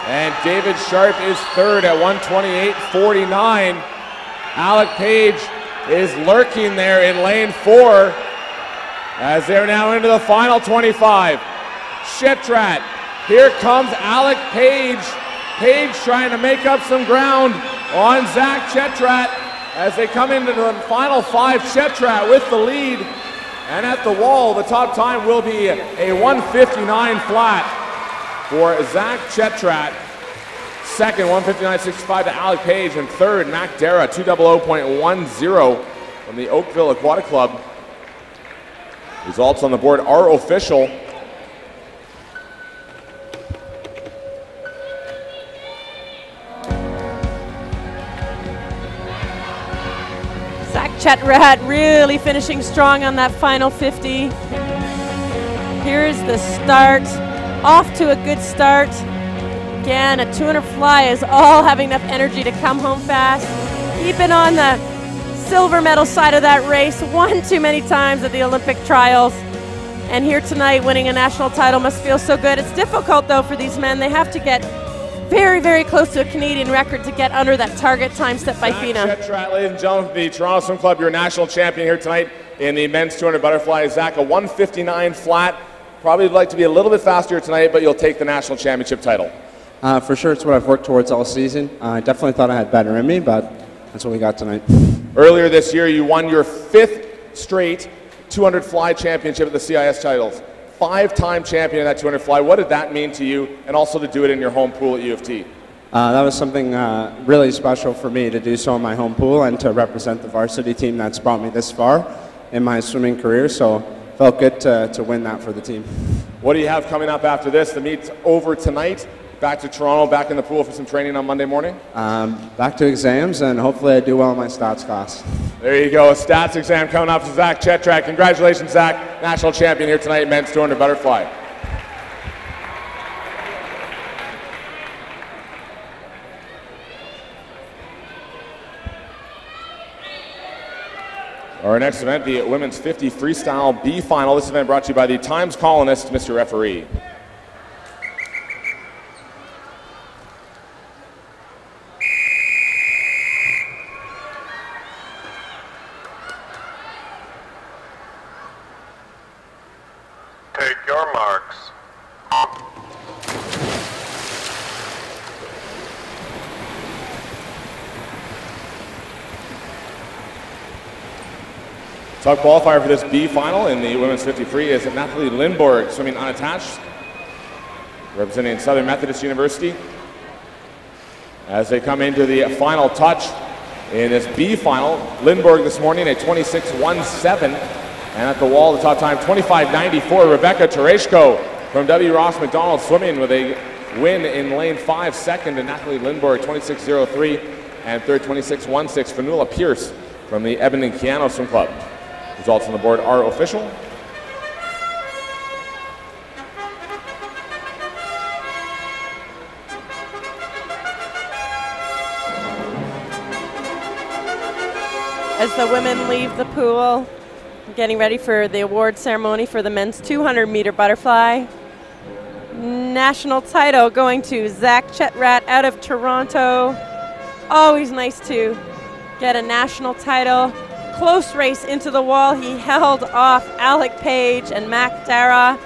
and David Sharp is third at 128.49. Alec Page is lurking there in lane 4 as they're now into the final 25. Chetrat, here comes Alec Page. Page trying to make up some ground on Zach Chetrat as they come into the final 5. Chetrat with the lead. And at the wall, the top time will be a 1:59 flat for Zach Chetrat. Second, 1:59.65 to Alec Page. And third, Mac Dara, 2:00.10 from the Oakville Aquatic Club. Results on the board are official. Chetrat really finishing strong on that final 50. Here's the start. Off to a good start. Again, a 200 fly is all having enough energy to come home fast. Keeping on the silver medal side of that race one too many times at the Olympic trials. And here tonight winning a national title must feel so good. It's difficult though for these men. They have to get very, very close to a Canadian record to get under that target time set by FINA. Chetrat, ladies and gentlemen, the Toronto Swim Club, your national champion here tonight in the men's 200 butterfly. Zach, a 1:59 flat. Probably would like to be a little bit faster tonight, but you'll take the national championship title. For sure, it's what I've worked towards all season. I definitely thought I had better in me, but that's what we got tonight. Earlier this year, you won your 5th straight 200 fly championship at the CIS titles. 5-time champion in that 200 fly. What did that mean to you, and also to do it in your home pool at U of T? That was something really special for me to do so in my home pool and to represent the varsity team that's brought me this far in my swimming career. So felt good to win that for the team. What do you have coming up after this? The meet's over tonight. Back to Toronto, back in the pool for some training on Monday morning? Back to exams, and hopefully I do well in my stats class. There you go, a stats exam coming up for Zach Chetrat. Congratulations, Zach, national champion here tonight, men's 200 butterfly. Our next event, the women's 50 freestyle B final. This event brought to you by the Times Colonist, Mr. Referee. Take your marks. Top qualifier for this B final in the women's 50 free is Nathalie Lindborg, swimming unattached, representing Southern Methodist University. As they come into the final touch in this B final, Lindborg this morning a 26.17, and at the wall the top time 25.94. Rebecca Tereshko from W. Ross McDonald swimming with a win in lane 5. Second to Nathalie Lindborg, 26.03, and third 26.16 for Nuala Pierce from the Edmonton Keano Swim Club. Results on the board are official. As the women leave the pool, getting ready for the award ceremony for the men's 200-meter butterfly. National title going to Zach Chetrat out of Toronto. Always nice to get a national title. Close race into the wall. He held off Alec Page and Mac Dara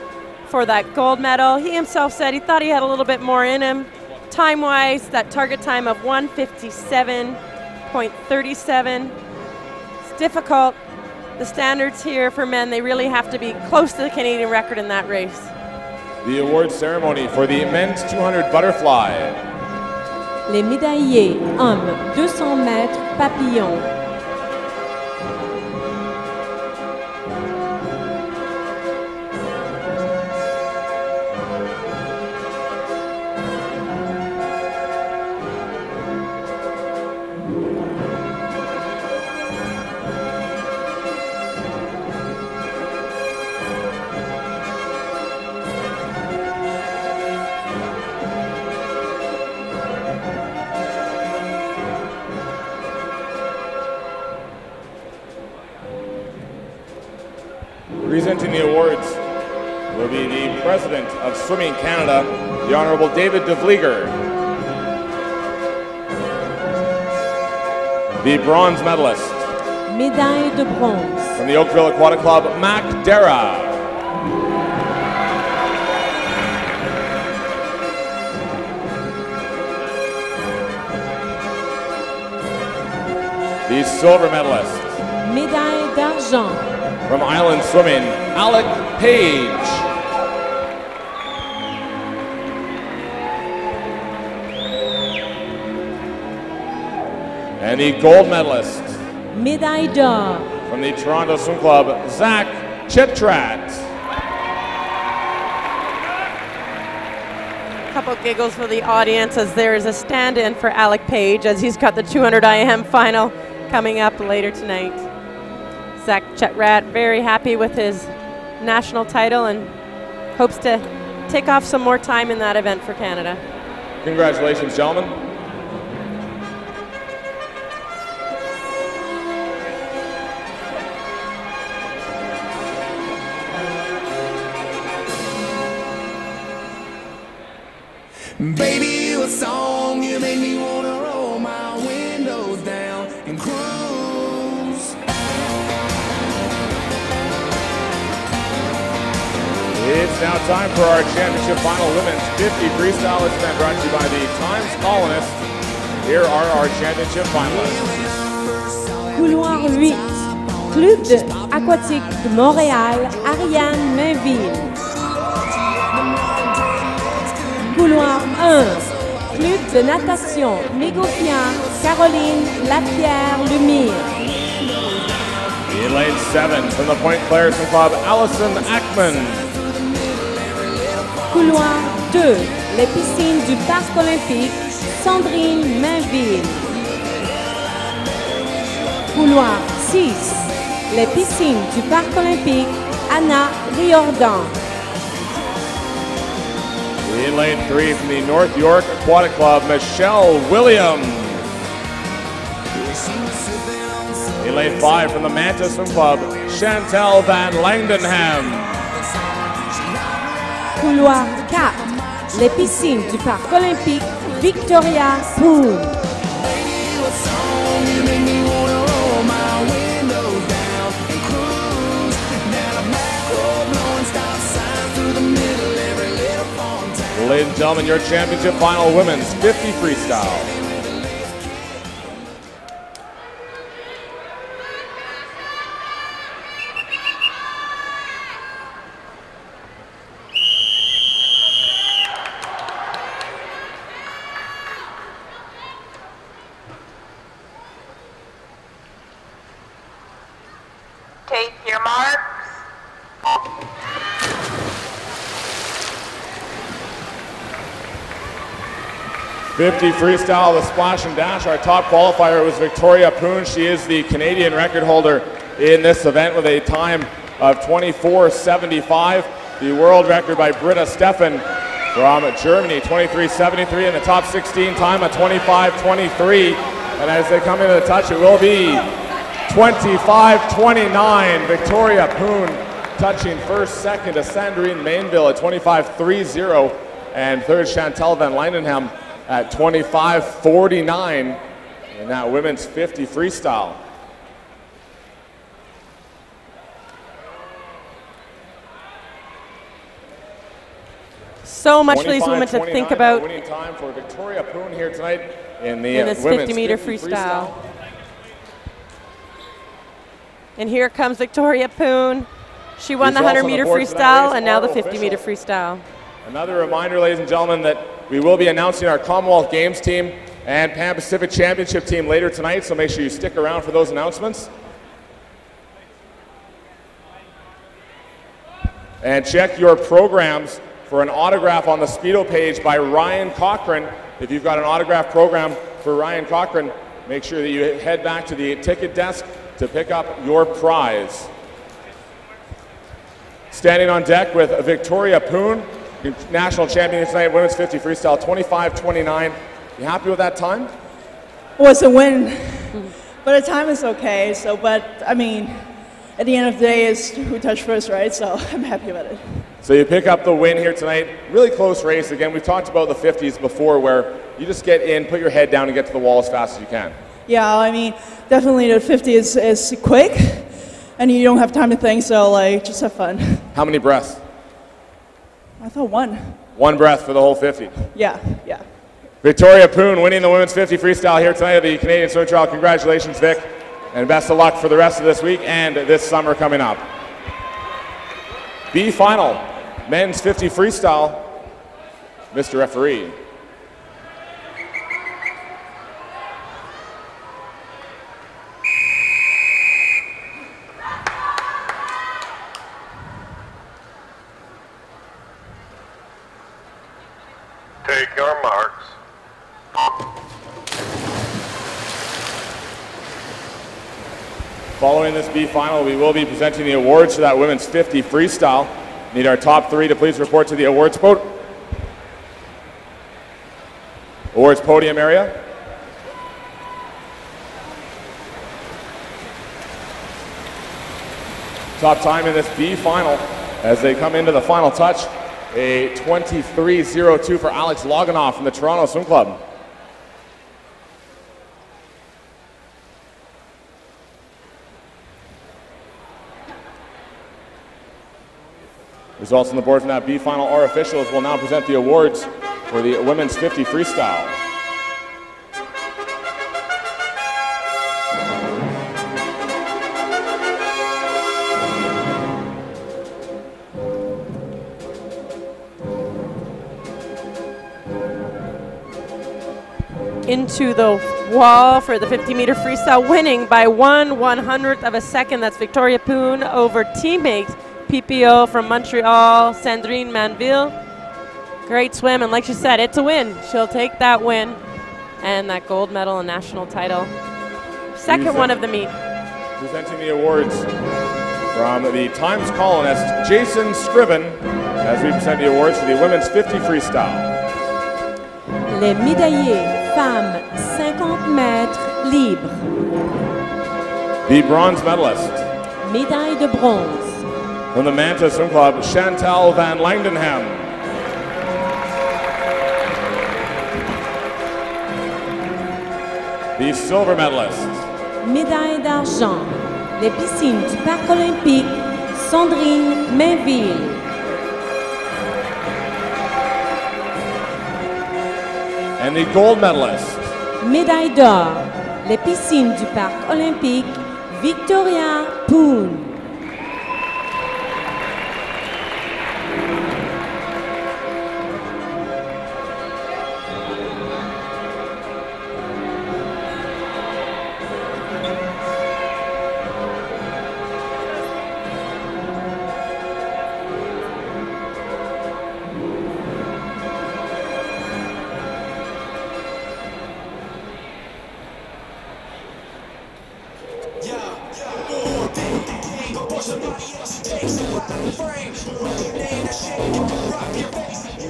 for that gold medal. He himself said he thought he had a little bit more in him. Time-wise, that target time of 1:57. 1:37. It's difficult. The standards here for men, they really have to be close to the Canadian record in that race. The award ceremony for the men's 200 butterfly. Les médaillés hommes 200 mètres papillon. Presenting the awards will be the President of Swimming Canada, the Honourable David de Vlieger. The bronze medalist. Médaille de bronze. From the Oakville Aquatic Club, Mac Dara. The silver medalist. Médaille d'argent. From Island Swimming, Alec Page. And the gold medalist. Médaille d'or. From the Toronto Swim Club, Zach Chitrat. Couple giggles for the audience as there is a stand-in for Alec Page as he's got the 200 IM final coming up later tonight. Zach Chitrat very happy with his national title and hopes to take off some more time in that event for Canada. Congratulations, gentlemen. Baby, you a song, you make me wanna roll my windows down and cruise. It's now time for our championship final women's 50 freestyle. It's been brought to you by the Times Colonist. Here are our championship finalists. Couloir 8, Club aquatique de Montréal, Ariane Mainville. Couloir 1, Club de natation Négociant, Caroline Lapierre-Lemire. In lane 7 from the Point Claire Swim Club, Allison Ackman. Couloir 2, les piscines du Parc Olympique, Sandrine Mainville. Couloir 6, les piscines du Parc Olympique, Anna Riordan. In lane 3 from the North York Aquatic Club, Michelle Williams. In lane 5 from the Manta Swim Club, Chantel Van Langdenham. Couloir 4, les piscines du Parc Olympique, Victoria Poon. Ladies and gentlemen, your championship final women's 50 freestyle. Take your marks. 50 freestyle, the splash and dash. Our top qualifier was Victoria Poon. She is the Canadian record holder in this event with a time of 24:75. The world record by Britta Steffen from Germany, 23:73, and the top 16 time of 25:23. And as they come into the touch, it will be 25:29. Victoria Poon touching first, second to Sandrine Mainville at 25:30, and third Chantel Van Landenham at 25:49 in that women's 50 freestyle. So much for these women to think about. Winning time for Victoria Poon here tonight in this women's 50-meter freestyle. And here comes Victoria Poon. She won the 100-meter freestyle and now the 50-meter freestyle. Another reminder, ladies and gentlemen, that we will be announcing our Commonwealth Games team and Pan Pacific Championship team later tonight, so make sure you stick around for those announcements. And check your programs for an autograph on the Speedo page by Ryan Cochran. If you've got an autograph program for Ryan Cochran, make sure that you head back to the ticket desk to pick up your prize. Standing on deck with Victoria Poon, national champion tonight, women's 50 freestyle, 25:29. You happy with that time? Well, it's a win, but the time is okay. So, but I mean, at the end of the day, it's who touched first, right? So I'm happy about it. So you pick up the win here tonight. Really close race. Again, we've talked about the 50s before, where you just get in, put your head down, and get to the wall as fast as you can. Yeah, I mean, definitely the 50 is quick, and you don't have time to think. So like, just have fun. How many breaths? I thought one. One breath for the whole 50. Yeah. Victoria Poon winning the women's 50 freestyle here tonight at the Canadian Swim Trial. Congratulations, Vic, and best of luck for the rest of this week and this summer coming up. B final, men's 50 freestyle. Mr. Referee. Take your marks. Following this B final, we will be presenting the awards for that women's 50 freestyle. Need our top three to please report to the awards podium area. Top time in this B final as they come into the final touch. A 23:02 for Alex Loganoff from the Toronto Swim Club. Results on the board from that B final. Our officials will now present the awards for the women's 50 freestyle. Into the wall for the 50-meter freestyle, winning by 1/100th of a second. That's Victoria Poon over teammate PPO from Montreal, Sandrine Manville. Great swim, and like she said, it's a win. She'll take that win and that gold medal and national title. Second one of the meet. Presenting the awards from the Times columnist, Jason Scriven, as we present the awards for the women's 50 freestyle. Les médaillés femmes 50 mètres libre. The bronze medalist. Médaille de bronze. From the Manta Swim Club, Chantal Van Langdenham. The silver medalist. Médaille d'argent. Les piscines du Parc Olympique, Sandrine Mainville. And the gold medalist. Médaille d'or. Les piscines du Parc Olympique, Victoria Poon.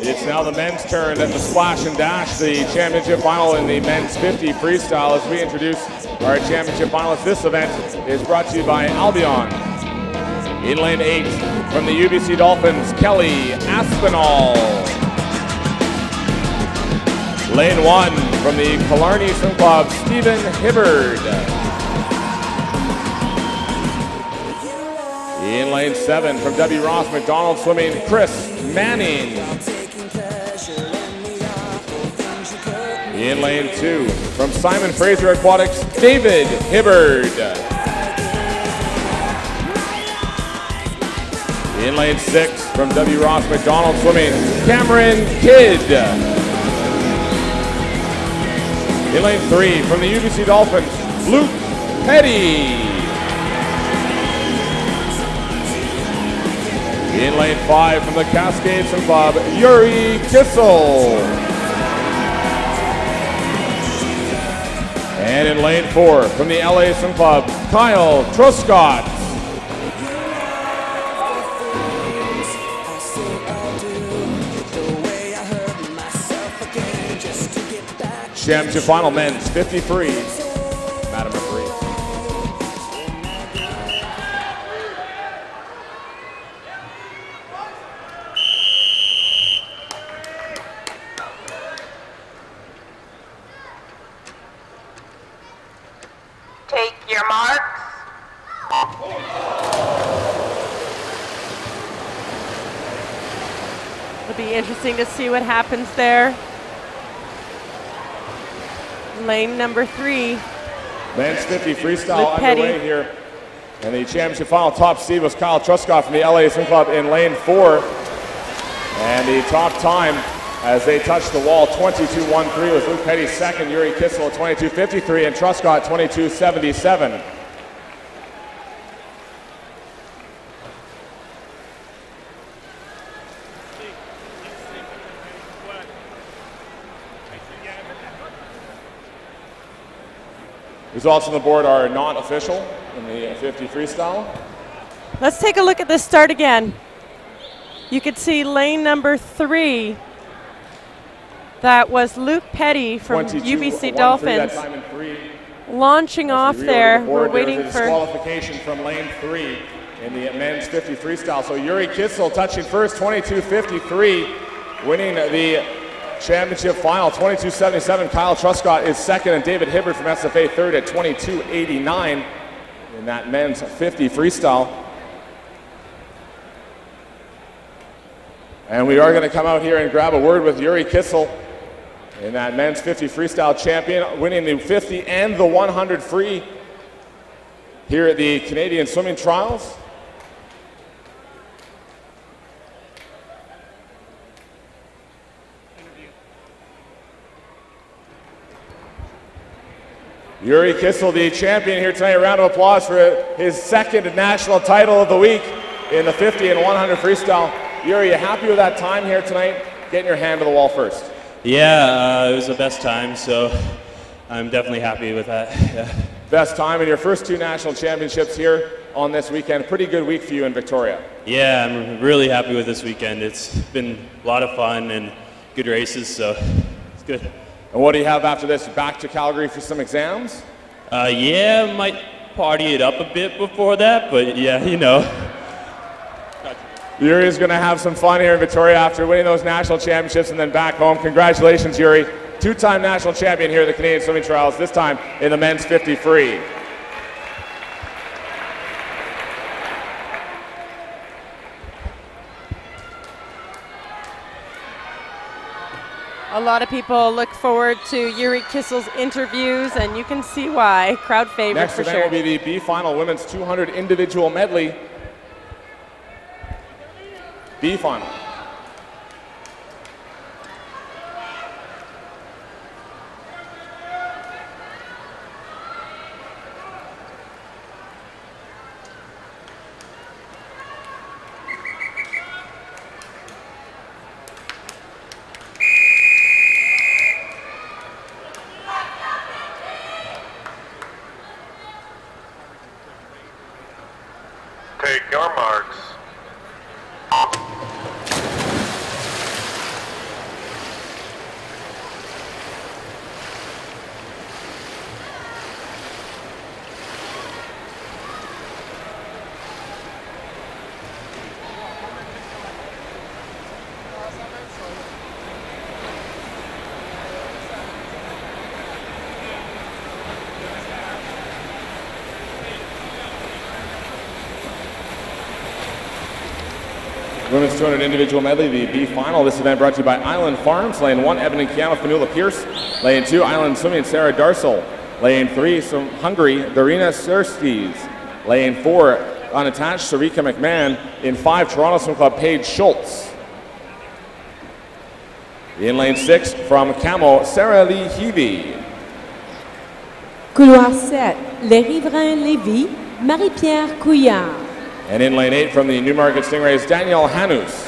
It's now the men's turn at the Splash and Dash, the championship final in the men's 50 freestyle. As we introduce our championship finalists, this event is brought to you by Albion. In lane 8, from the UBC Dolphins, Kelly Aspinall. Lane 1, from the Killarney Swim Club, Stephen Hibbard. In lane 7, from W. Ross McDonald Swimming, Chris Manning. In lane 2, from Simon Fraser Aquatics, David Hibbard. In lane 6 from W. Ross McDonald Swimming, Cameron Kidd. In lane 3 from the UBC Dolphins, Luke Petty. In lane 5 from the Cascade Swim Club, Yuri Kissel. And in lane 4 from the LA Swim Club, Kyle Truscott. Championship final men's 50 free. Madam referee. Take your marks. It'll be interesting to see what happens there. Lane number 3. Men's 50 freestyle underway here. And the championship final top seed was Kyle Truscott from the LA Swim Club in lane 4. And the top time as they touched the wall, 22.13 was Luke Petty's second, Yuri Kissel 22.53, and Truscott 22.77. Results on the board are not official in the 50 freestyle. Let's take a look at this start again. You could see lane number 3. That was Luke Petty from UBC Dolphins. Launching off there. We're waiting for disqualification from lane 3 in the men's 50 freestyle. So Yuri Kissel touching first, 22.53, winning the championship final, 22.77. Kyle Truscott is second, and David Hibbert from SFA third at 22.89 in that men's 50 freestyle. And we are going to come out here and grab a word with Yuri Kissel in that men's 50 freestyle champion, winning the 50 and the 100 free here at the Canadian Swimming Trials. Yuri Kissel, the champion here tonight. A round of applause for his second national title of the week in the 50 and 100 freestyle. Yuri, you happy with that time here tonight? Getting your hand to the wall first. Yeah, it was the best time, so I'm definitely happy with that. Yeah. Best time in your first 2 national championships here on this weekend. Pretty good week for you in Victoria. Yeah, I'm really happy with this weekend. It's been a lot of fun and good races, so it's good. And what do you have after this? Back to Calgary for some exams? Yeah, might party it up a bit before that, but yeah, you know. Yuri is going to have some fun here in Victoria after winning those national championships and then back home. Congratulations, Yuri. 2-time national champion here at the Canadian Swimming Trials, this time in the men's 50 free. a lot of people look forward to Yuri Kissel's interviews, and you can see why. Crowd favorite Next for event sure. will be the B final women's 200 individual medley. B final. Take your marks. Women's 200 individual medley, the B final. This event brought to you by Island Farms. Lane 1, Evan and Kiana Fanula Pierce. Lane 2, Island Swimming, Sarah Darsel. Lane 3, from Hungary, Darina Surstes. Lane 4, unattached, Sarika McMahon. In 5, Toronto Swim Club, Paige Schultz. In lane 6, from Camo, Sarah Lee Heavey. Couloir 7, Les Riverains Lévis, Marie-Pierre Couillard. And in lane 8, from the Newmarket Stingrays, Danielle Hanus.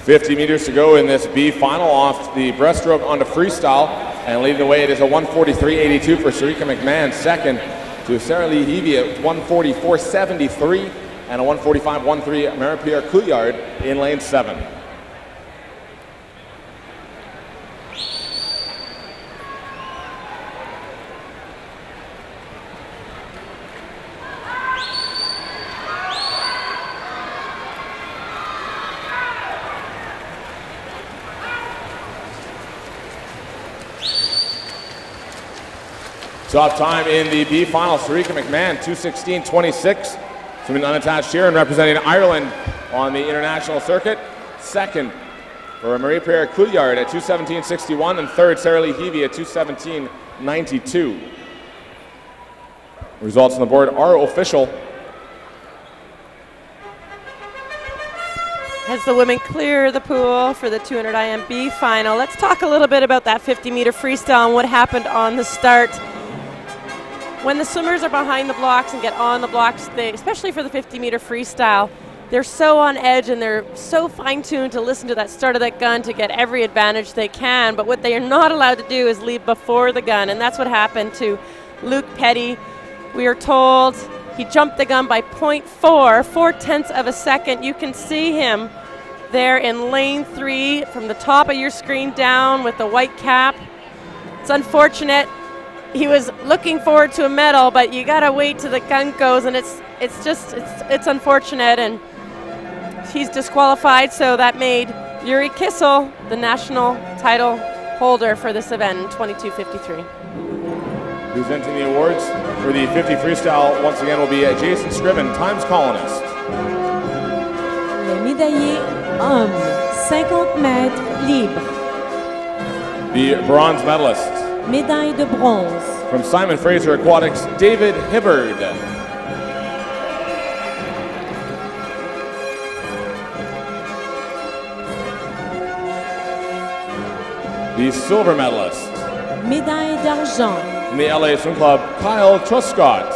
.50 meters to go in this B final off the breaststroke onto freestyle, and leading the way it is a 1:43.82 for Sarika McMahon. Second to Sarah Lee Heavey at 1:44.73 and a 1:45.13 Marie-Pierre Couillard in lane 7. Top time in the B final, Sarika McMahon, 2:16.26. Swimming unattached here and representing Ireland on the international circuit. Second for Marie-Pierre Couillard at 2:17.61, and third, Sarah Lee Heavey at 2:17.92. Results on the board are official. As the women clear the pool for the 200 IMB final, let's talk a little bit about that 50-meter freestyle and what happened on the start. When the swimmers are behind the blocks and get on the blocks, especially for the 50-meter freestyle, they're so on edge and they're so fine-tuned to listen to that start of that gun to get every advantage they can. But what they are not allowed to do is leave before the gun, and that's what happened to Luke Petty. We are told he jumped the gun by 0.4, 4/10 of a second. You can see him there in lane 3 from the top of your screen down with the white cap. It's unfortunate. He was looking forward to a medal, but you gotta wait till the gun goes, and it's unfortunate, and he's disqualified. So that made Yuri Kissel the national title holder for this event in 22:53. Presenting the awards for the 50 freestyle once again will be Jason Scriven, Times columnist. Les médaillés hommes, 50 mètres libre. The bronze medalist. Médaille de bronze. From Simon Fraser Aquatics, David Hibbard. The silver medalist. Médaille d'argent. From the LA Swim Club, Kyle Truscott.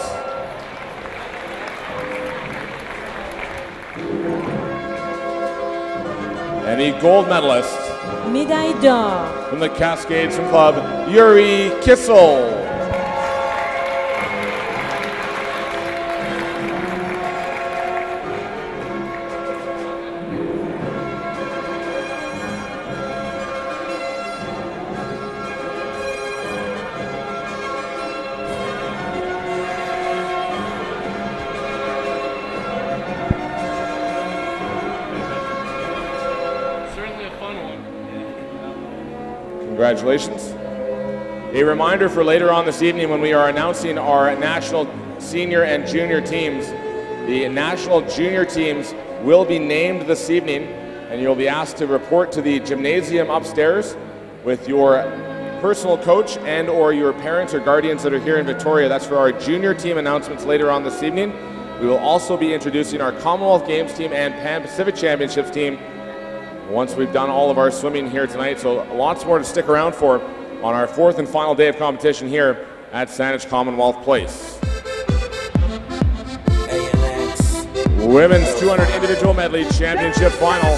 And the gold medalist. Médaille d'or. From the Cascade Swim Club, Yuri Kissel. Congratulations. A reminder for later on this evening when we are announcing our national senior and junior teams. The national junior teams will be named this evening, and you'll be asked to report to the gymnasium upstairs with your personal coach and or your parents or guardians that are here in Victoria. That's for our junior team announcements later on this evening. We will also be introducing our Commonwealth Games team and Pan Pacific Championships team once we've done all of our swimming here tonight. So lots more to stick around for on our 4th and final day of competition here at Saanich Commonwealth Place. Women's 200 individual medley championship final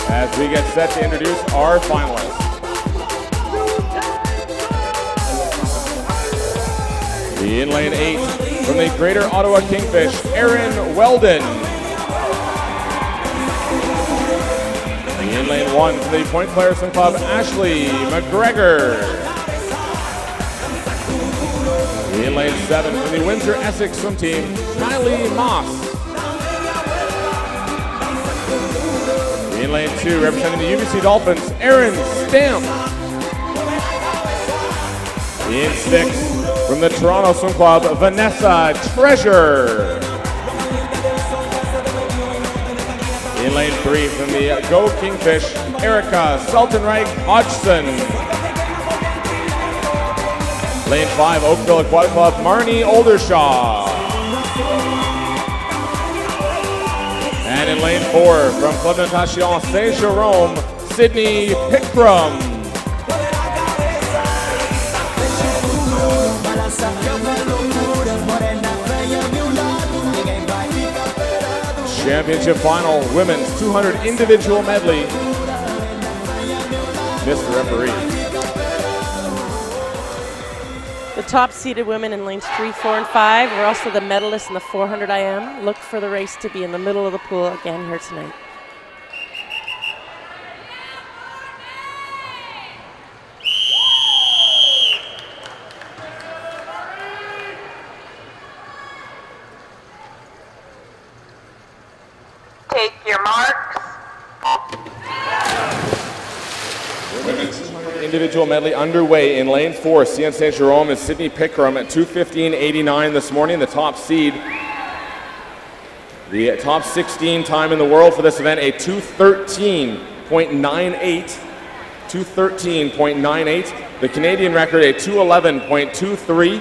as we get set to introduce our finalists. The in lane 8 from the Greater Ottawa Kingfish, Erin Weldon. In lane 1 for the Point Players Swim Club, Ashley McGregor. In lane 7 for the Windsor Essex Swim Team, Kylie Moss. In lane 2, representing the UBC Dolphins, Erin Stamp. In 6, from the Toronto Swim Club, Vanessa Treasure. In lane 3, from the Go Kingfish, Erica Seltenreich Hodgson. Lane 5, Oakville Aquatic Club, Marnie Oldershaw. And in lane 4, from Club Natation Saint-Jérôme, Sydney Pickram. Championship final, women's 200 individual medley. Mr. Referee. The top-seeded women in lanes 3, 4, and 5 were also the medalists in the 400 IM. Look for the race to be in the middle of the pool again here tonight. Take your marks. Individual medley underway in lane 4. CN Saint-Jérôme is Sydney Pickram at 2:15.89 this morning, the top seed. The top 16 time in the world for this event, a 2:13.98. 2:13.98. The Canadian record, a 2:11.23,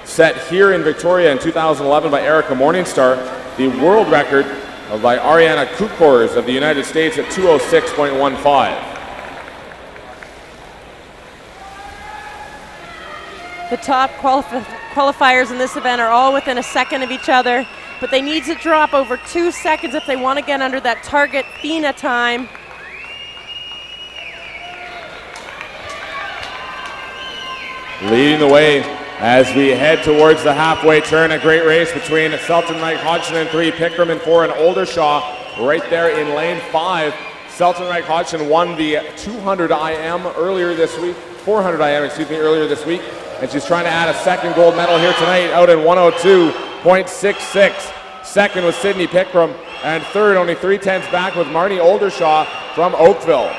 set here in Victoria in 2011 by Erica Morningstar. The world record by Ariana Kukors of the United States at 2:06.15. The top qualifiers in this event are all within a second of each other, but they need to drop over 2 seconds if they want to get under that target FINA time. Leading the way as we head towards the halfway turn, a great race between Seltenreich Hodgson in 3, Pickram in 4, and Oldershaw right there in lane 5. Seltenreich Hodgson won the 200 IM earlier this week, 400 IM, excuse me, earlier this week. And she's trying to add a second gold medal here tonight out in 1:02.66. Second was Sydney Pickram, and third, only 3/10 back, with Marnie Oldershaw from Oakville.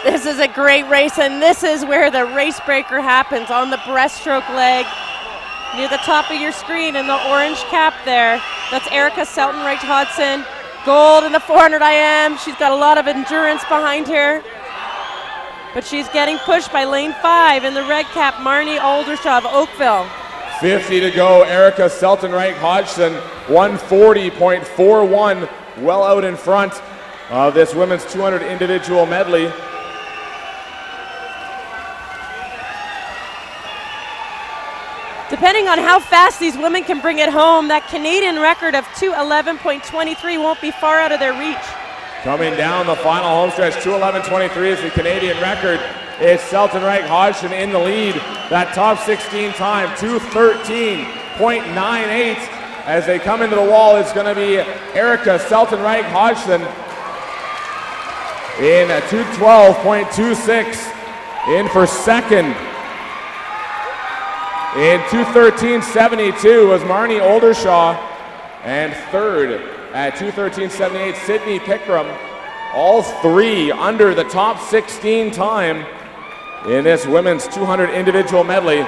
This is a great race, and this is where the race breaker happens, on the breaststroke leg. Near the top of your screen in the orange cap there. That's Erica Seltenreich Hodgson. Gold in the 400 IM. She's got a lot of endurance behind her. But she's getting pushed by lane 5 in the red cap, Marnie Oldershaw of Oakville. 50 to go, Erica Seltenreich Hodgson, 1:40.41, well out in front of this women's 200 individual medley. Depending on how fast these women can bring it home, that Canadian record of 2:11.23 won't be far out of their reach. Coming down the final home stretch, 2:11.23 is the Canadian record. It's Seltenreich Hodgson in the lead. That top 16 time, 2:13.98. As they come into the wall, it's going to be Erica Seltenreich Hodgson in 2:12.26 in for second. In 2:13.72 was Marnie Oldershaw, and third at 2:13.78, Sydney Pickram. All three under the top 16 time in this women's 200 individual medley.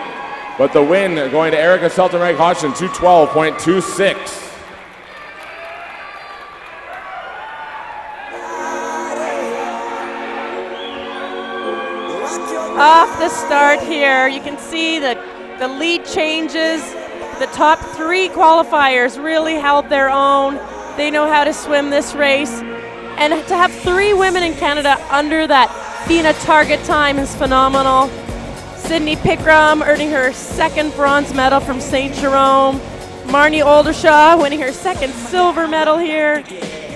But the win going to Erica Seltenreich Hodgson, 2:12.26. Off the start here, you can see that the lead changes. The top 3 qualifiers really held their own. They know how to swim this race. And to have 3 women in Canada under that FINA target time is phenomenal. Sydney Pickram earning her second bronze medal from St. Jerome. Marnie Oldershaw winning her second silver medal here.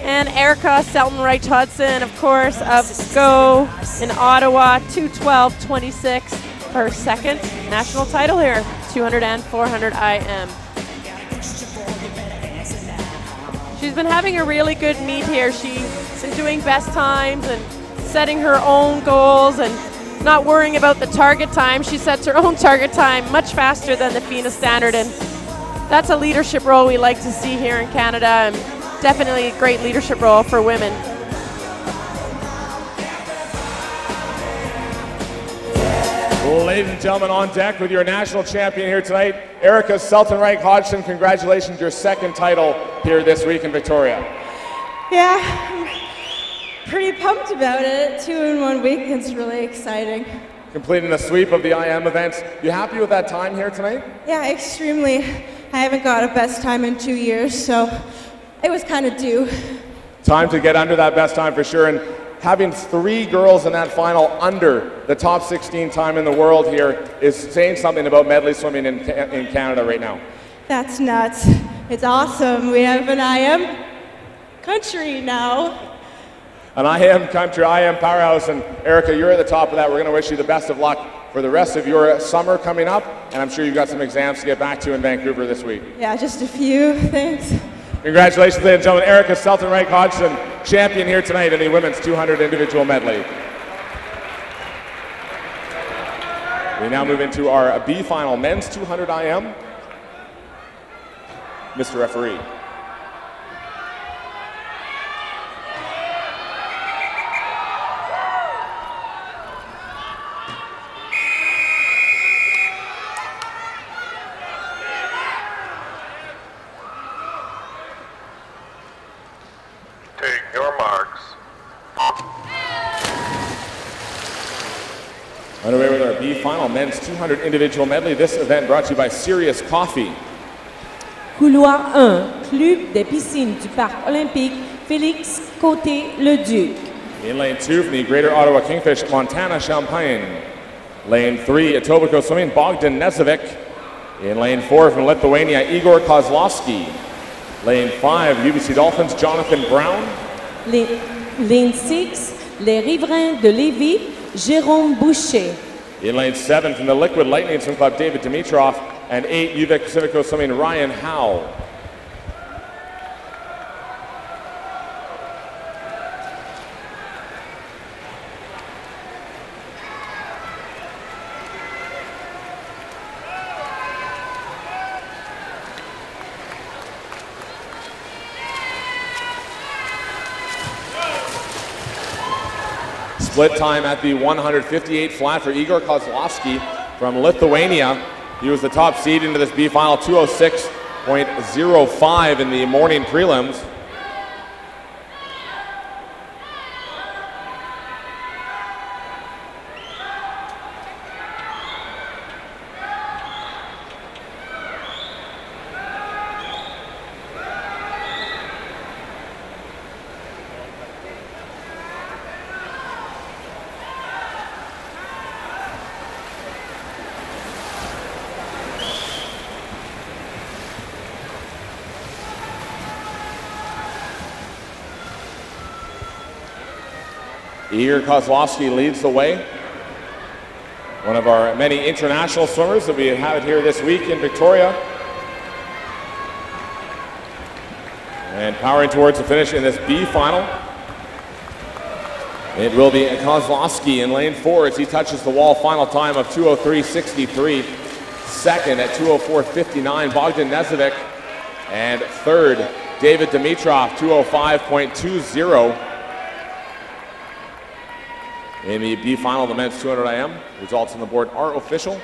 And Erica Seltenreich Hodgson, of course, of GO in Ottawa, 2:12.26, her second national title here, 200 and 400 IM. She's been having a really good meet here. She's been doing best times and setting her own goals and not worrying about the target time. She sets her own target time much faster than the FINA standard, and that's a leadership role we like to see here in Canada, and definitely a great leadership role for women. Ladies and gentlemen, on deck with your national champion here tonight, Erica Seltenreich Hodgson. Congratulations, your second title here this week in Victoria. Yeah, I'm pretty pumped about it. 2 in 1 week, it's really exciting. Completing the sweep of the IM events. You happy with that time here tonight? Yeah, extremely. I haven't got a best time in 2 years, so it was kind of due. Time to get under that best time for sure, and having 3 girls in that final under the top 16 time in the world here is saying something about medley swimming in Canada right now. That's nuts. It's awesome. We have an IM country now. An IM country, IM powerhouse, and Erica, you're at the top of that. We're going to wish you the best of luck for the rest of your summer coming up, and I'm sure you've got some exams to get back to in Vancouver this week. Yeah, just a few. Thanks. Congratulations, ladies and gentlemen. Erica Seltenreich Hodgson, champion here tonight in the women's 200 individual medley. We now move into our B final, men's 200 IM. Mr. Referee. Take your marks. Underway with our B final, men's 200 individual medley. This event brought to you by Serious Coffee. Couloir 1, Club des Piscines du Parc Olympique, Félix Côté-Leduc. In lane 2 from the Greater Ottawa Kingfish, Montana Champagne. Lane 3, Etobicoke Swimming, Bogdan Nezovic. In lane 4 from Lithuania, Igor Kozlovsky. Lane 5, UBC Dolphins, Jonathan Brown. Lane 6, les Riverains de Lévis, Jérôme Boucher. In lane 7 from the Liquid Lightning Swim Club, David Dimitrov. And 8, UVic Pacifico Swimming, Ryan Howe. Split time at the 158 flat for Igor Kozlovsky from Lithuania. He was the top seed into this B final, 206.05 in the morning prelims. Igor Kozlovsky leads the way. One of our many international swimmers that we have here this week in Victoria. And powering towards the finish in this B final. It will be Kozlovsky in lane 4 as he touches the wall. Final time of 2:03.63. Second at 2:04.59, Bogdan Nezovic. And third, David Dimitrov, 2:05.20. In the B final of the men's 200 IM, results on the board are official.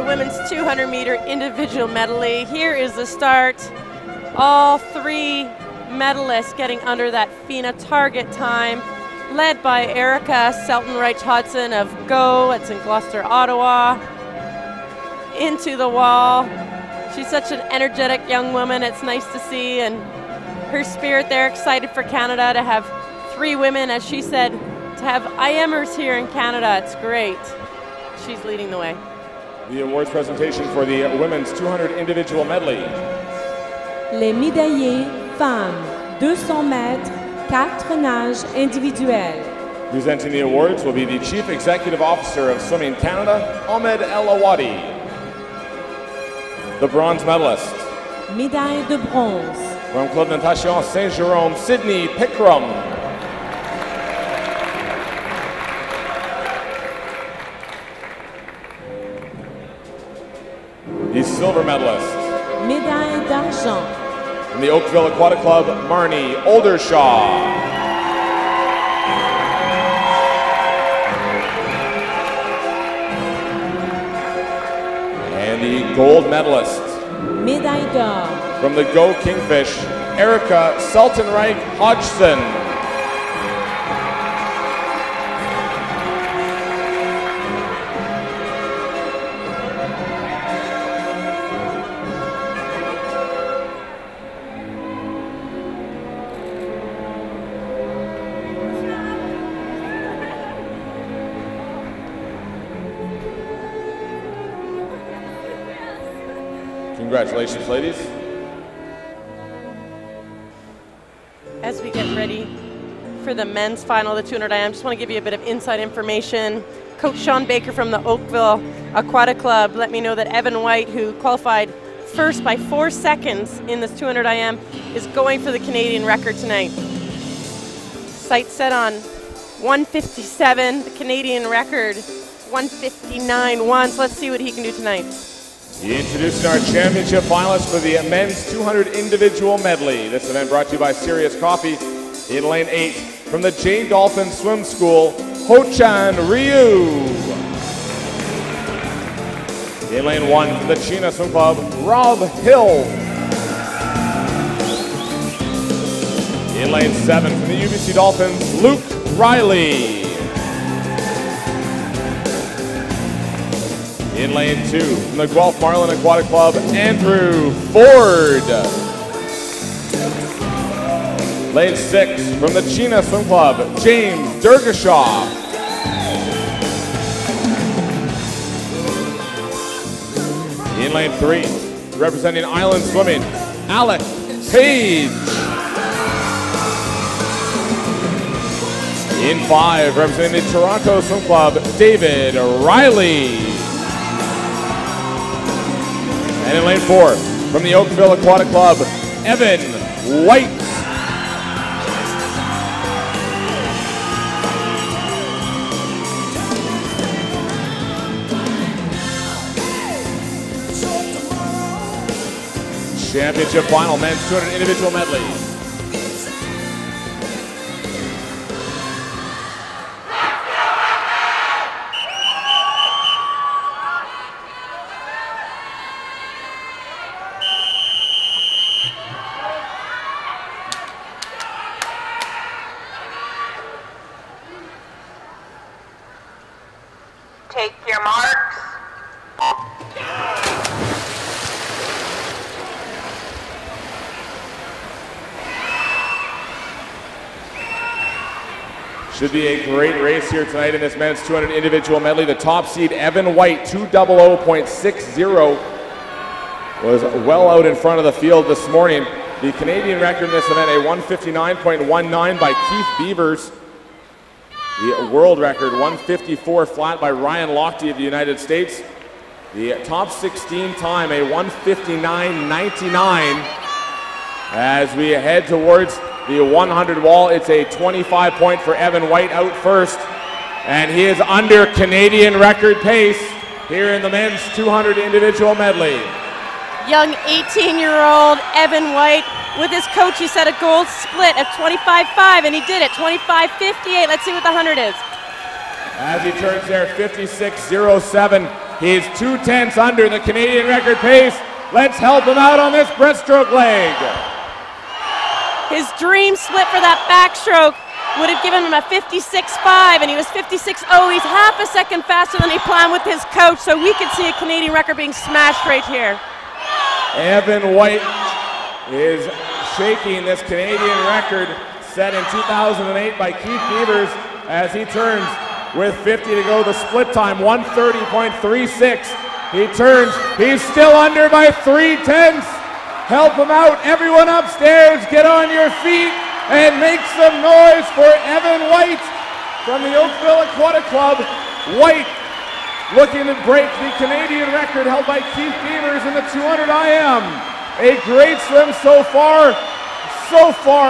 Women's 200-meter individual medley. Here is the start. All 3 medalists getting under that FINA target time, led by Erica Seltenreich Hodgson of Go. It's in Gloucester, Ottawa. Into the wall. She's such an energetic young woman. It's nice to see, and her spirit there, excited for Canada to have 3 women, as she said, to have IMers here in Canada. It's great. She's leading the way. The awards presentation for the women's 200 individual medley. Les médaillés femmes, 200 mètres, 4 nages individuelles. Presenting the awards will be the Chief Executive Officer of Swimming Canada, Ahmed El Awadi. The bronze medalist. Médaille de bronze. From Club Natation Saint-Jérôme, Sydney Pickram. The silver medalist. Médaille d'argent. From the Oakville Aquatic Club, Marnie Oldershaw. And the gold medalist. Médaille d'or. From the Go Kingfish, Erica Sultanreich Hodgson. Congratulations, ladies. As we get ready for the men's final, the 200 IM, just want to give you a bit of inside information. Coach Sean Baker from the Oakville Aquatic Club let me know that Evan White, who qualified first by 4 seconds in this 200 IM, is going for the Canadian record tonight. Sight set on 157, the Canadian record 159.1. So let's see what he can do tonight. Introducing our championship finalists for the men's 200 individual medley. This event brought to you by Serious Coffee. In lane 8, from the Jane Dolphin Swim School, Ho-chan Ryu. In lane 1, from the China Swim Club, Rob Hill. In lane 7, from the UBC Dolphins, Luke Riley. In lane 2, from the Guelph Marlin Aquatic Club, Andrew Ford. Lane 6, from the China Swim Club, James Dergashaw. In lane 3, representing Island Swimming, Alec Page. In 5, representing the Toronto Swim Club, David Riley. And in lane 4, from the Oakville Aquatic Club, Evan White. Championship final, men's 200 individual medley. Take your marks. Should be a great race here tonight in this men's 200 individual medley. The top seed, Evan White, 2:00.60, was well out in front of the field this morning. The Canadian record in this event, a 1:59.19 by Keith Beavers. The world record, 1:54 flat by Ryan Lochte of the United States. The top 16 time, a 1:59.99. As we head towards the 100 wall, it's a 25 point for Evan White out first. And he is under Canadian record pace here in the men's 200 individual medley. Young 18-year-old Evan White with his coach. He set a gold split at 25.5, and he did it, 25.58. Let's see what the 100 is. As he turns there, 56.07. He's 2/10 under the Canadian record pace. Let's help him out on this breaststroke leg. His dream split for that backstroke would have given him a 56.5, and he was 56.0. He's half a second faster than he planned with his coach, so we could see a Canadian record being smashed right here. Evan White is shaking this Canadian record set in 2008 by Keith Beavers as he turns with 50 to go. The split time, 1:30.36. He turns, he's still under by 3/10. Help him out, everyone upstairs, get on your feet and make some noise for Evan White from the Oakville Aquatic Club. White looking to break the Canadian record held by Keith Beavers in the 200 IM. A great swim so far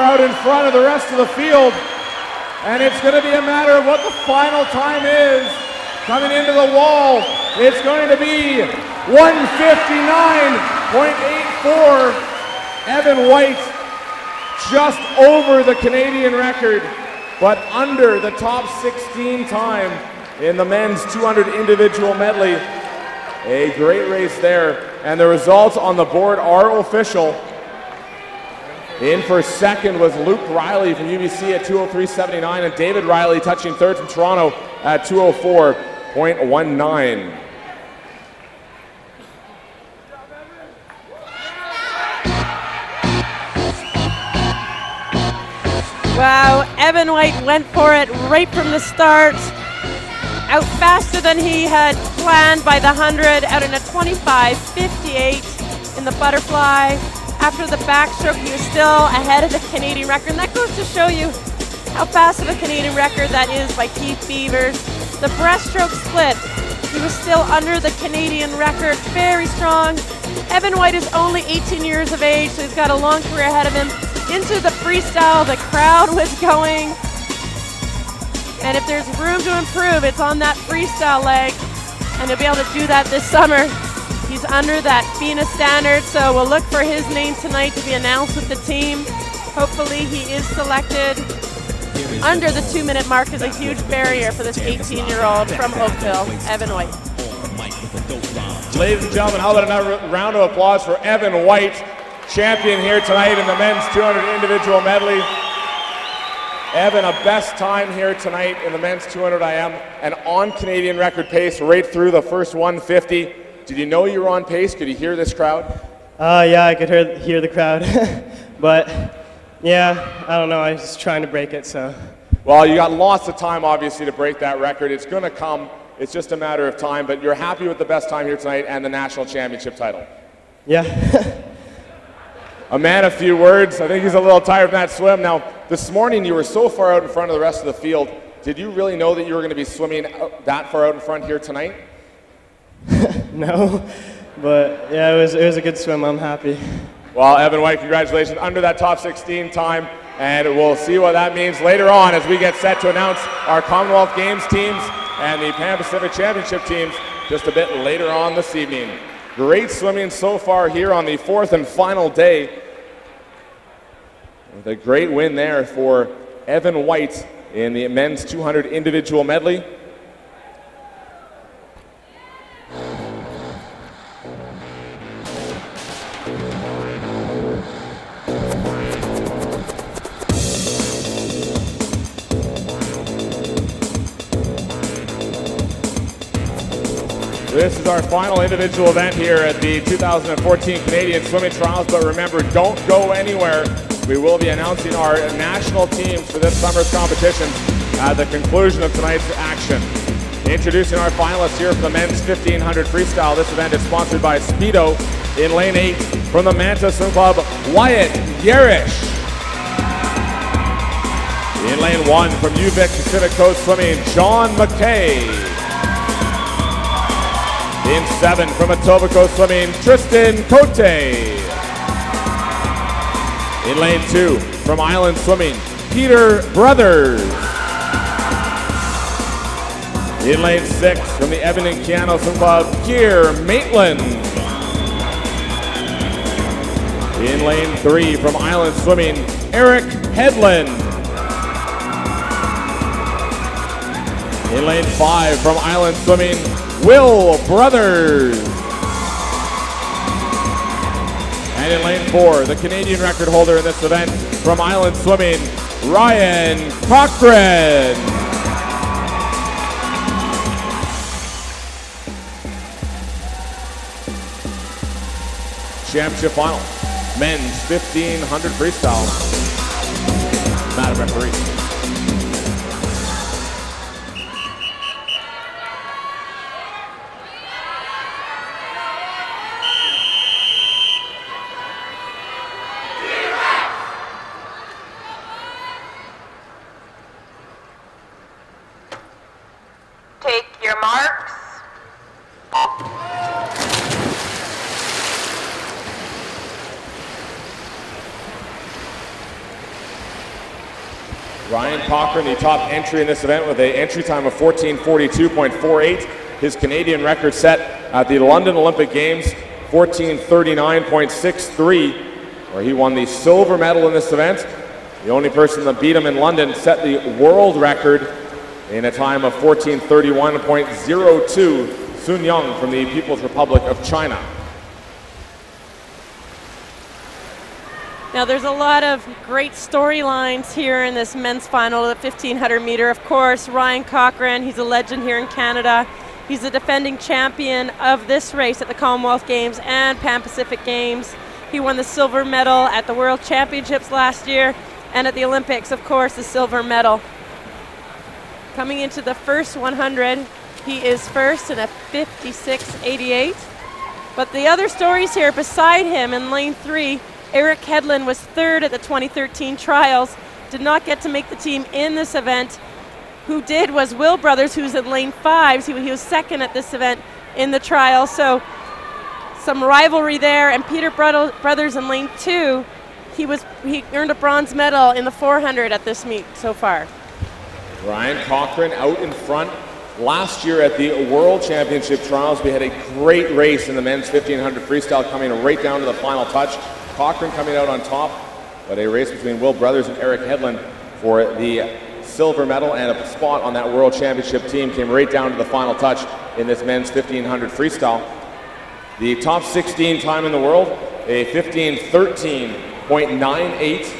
out in front of the rest of the field. And it's going to be a matter of what the final time is. Coming into the wall, it's going to be 1:59.84. Evan White just over the Canadian record, but under the top 16 time in the men's 200 individual medley. A great race there, and the results on the board are official. In for second was Luke Riley from UBC at 2:03.79, and David Riley touching third from Toronto at 2:04.19. Wow, Evan White went for it right from the start. Out faster than he had planned by the 100, out in a 25:58 in the butterfly. After the backstroke, he was still ahead of the Canadian record, and that goes to show you how fast of a Canadian record that is by Keith Beavers. The breaststroke split, he was still under the Canadian record, very strong. Evan White is only 18 years of age, so he's got a long career ahead of him. Into the freestyle, the crowd was going. And if there's room to improve, it's on that freestyle leg. And he'll be able to do that this summer. He's under that FINA standard, so we'll look for his name tonight to be announced with the team. Hopefully he is selected. Under the 2-minute mark is a huge barrier for this 18-year-old from Oakville, Evan White. Ladies and gentlemen, how about another round of applause for Evan White, champion here tonight in the men's 200 individual medley. Evan, a best time here tonight in the men's 200 IM and on Canadian record pace right through the first 150. Did you know you were on pace? Could you hear this crowd? Yeah, I could hear the crowd. But yeah, I don't know, I was just trying to break it, so. Well, you got lots of time, obviously, to break that record. It's going to come. It's just a matter of time. But you're happy with the best time here tonight and the national championship title? Yeah. A man of few words. I think he's a little tired from that swim. Now, this morning you were so far out in front of the rest of the field. Did you really know that you were going to be swimming that far out in front here tonight? No, but yeah, it was a good swim. I'm happy. Well, Evan White, congratulations under that top 16 time, and we'll see what that means later on as we get set to announce our Commonwealth Games teams and the Pan Pacific Championship teams just a bit later on this evening. Great swimming so far here on the fourth and final day. With a great win there for Evan White in the men's 200 individual medley. This is our final individual event here at the 2014 Canadian Swimming Trials, but remember, don't go anywhere. We will be announcing our national teams for this summer's competition at the conclusion of tonight's action. Introducing our finalists here for the men's 1500 freestyle. This event is sponsored by Speedo. In lane 8 from the Manta Swim Club, Wyatt Yerish. In lane 1 from UVic Pacific Coast Swimming, John McKay. In 7 from Etobicoke Swimming, Tristan Cote. In lane 2 from Island Swimming, Peter Brothers. In lane 6 from the Evan and Keano Swim Club, Keir Maitland. In lane 3 from Island Swimming, Eric Headland. In lane 5 from Island Swimming, Will Brothers. And in lane 4, the Canadian record holder in this event from Island Swimming, Ryan Cochran. Championship final. men's 1500 freestyle. Madam referee. Take your marks. Ryan Cochran, the top entry in this event with an entry time of 14:42.48. His Canadian record set at the London Olympic Games, 14:39.63, where he won the silver medal in this event. The only person that beat him in London set the world record in a time of 14:31.02, Sun Young from the People's Republic of China. Now there's a lot of great storylines here in this men's final of the 1500 meter. Of course, Ryan Cochran, he's a legend here in Canada. He's the defending champion of this race at the Commonwealth Games and Pan Pacific Games. He won the silver medal at the World Championships last year, and at the Olympics, of course, the silver medal. Coming into the first 100, he is first in a 56.88. But the other stories here beside him in lane 3, Eric Hedlund was third at the 2013 trials, did not get to make the team in this event. Who did was Will Brothers, who's in lane 5. He was second at this event in the trial. So some rivalry there. And Peter Brothers in lane 2, he earned a bronze medal in the 400 at this meet so far. Ryan Cochran out in front. Last year at the World Championship Trials, we had a great race in the men's 1500 freestyle coming right down to the final touch. Cochran coming out on top, but a race between Will Brothers and Eric Hedlund for the silver medal and a spot on that World Championship team came right down to the final touch in this men's 1500 freestyle. The top 16 time in the world, a 15:13.98.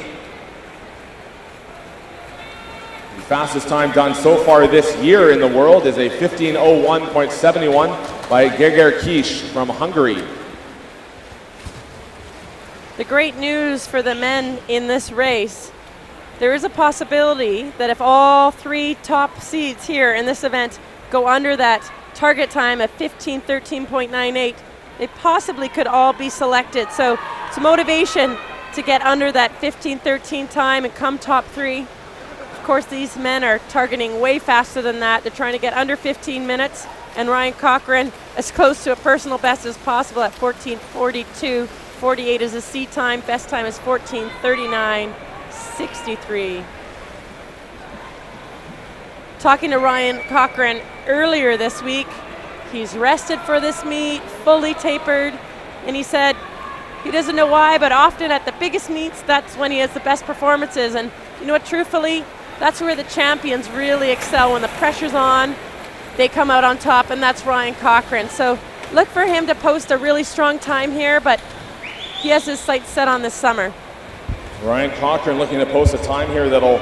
The fastest time done so far this year in the world is a 15:01.71 by Gerger Kish from Hungary. The great news for the men in this race, there is a possibility that if all 3 top seeds here in this event go under that target time of 15:13.98, they possibly could all be selected. So it's a motivation to get under that 15:13 time and come top 3. Of course, these men are targeting way faster than that. They're trying to get under 15 minutes, and Ryan Cochran as close to a personal best as possible at 14:42.48 is his seed time. Best time is 14:39.63. Talking to Ryan Cochran earlier this week, he's rested for this meet, fully tapered, and he said he doesn't know why, but often at the biggest meets, that's when he has the best performances. And you know what, truthfully, that's where the champions really excel. When the pressure's on, they come out on top, and that's Ryan Cochran. So look for him to post a really strong time here, but he has his sights set on this summer. Ryan Cochran looking to post a time here that'll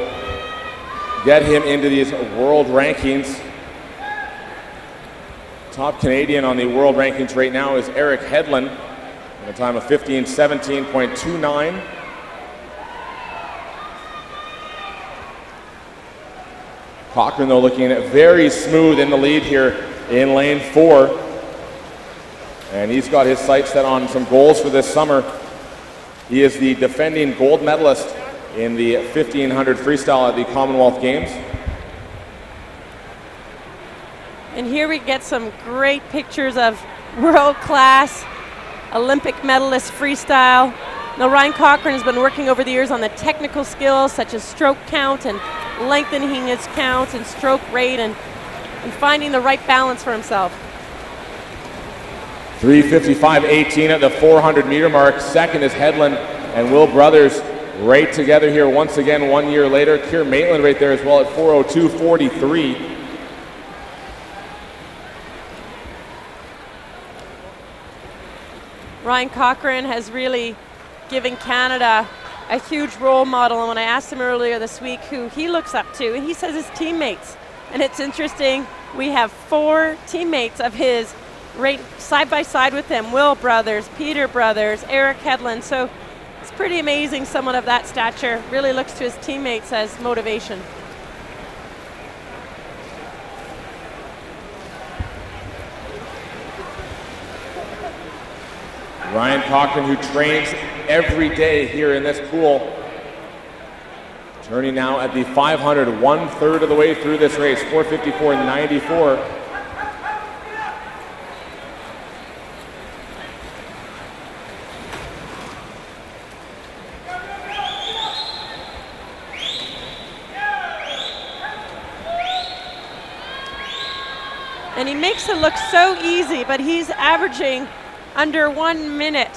get him into these world rankings. Top Canadian on the world rankings right now is Eric Hedlund, at a time of 15:17.29. Cochran, though, looking very smooth in the lead here in lane 4. And he's got his sights set on some goals for this summer. He is the defending gold medalist in the 1500 freestyle at the Commonwealth Games. And here we get some great pictures of world-class Olympic medalist freestyle. Now, Ryan Cochran has been working over the years on the technical skills such as stroke count and lengthening his count and stroke rate and finding the right balance for himself. 3:55.18 at the 400 meter mark. Second is Hedlund and Will Brothers right together here once again 1 year later. Keir Maitland right there as well at 4:02.43. Ryan Cochran has really given Canada a huge role model, and when I asked him earlier this week who he looks up to, he says his teammates. And it's interesting, we have 4 teammates of his right side by side with him: Will Brothers, Peter Brothers, Eric Hedlund. So It's pretty amazing someone of that stature really looks to his teammates as motivation. Ryan Cochrane, who trains every day here in this pool, turning now at the 500, 1/3 of the way through this race, 4:54.94. And he makes it look so easy, but he's averaging under 1 minute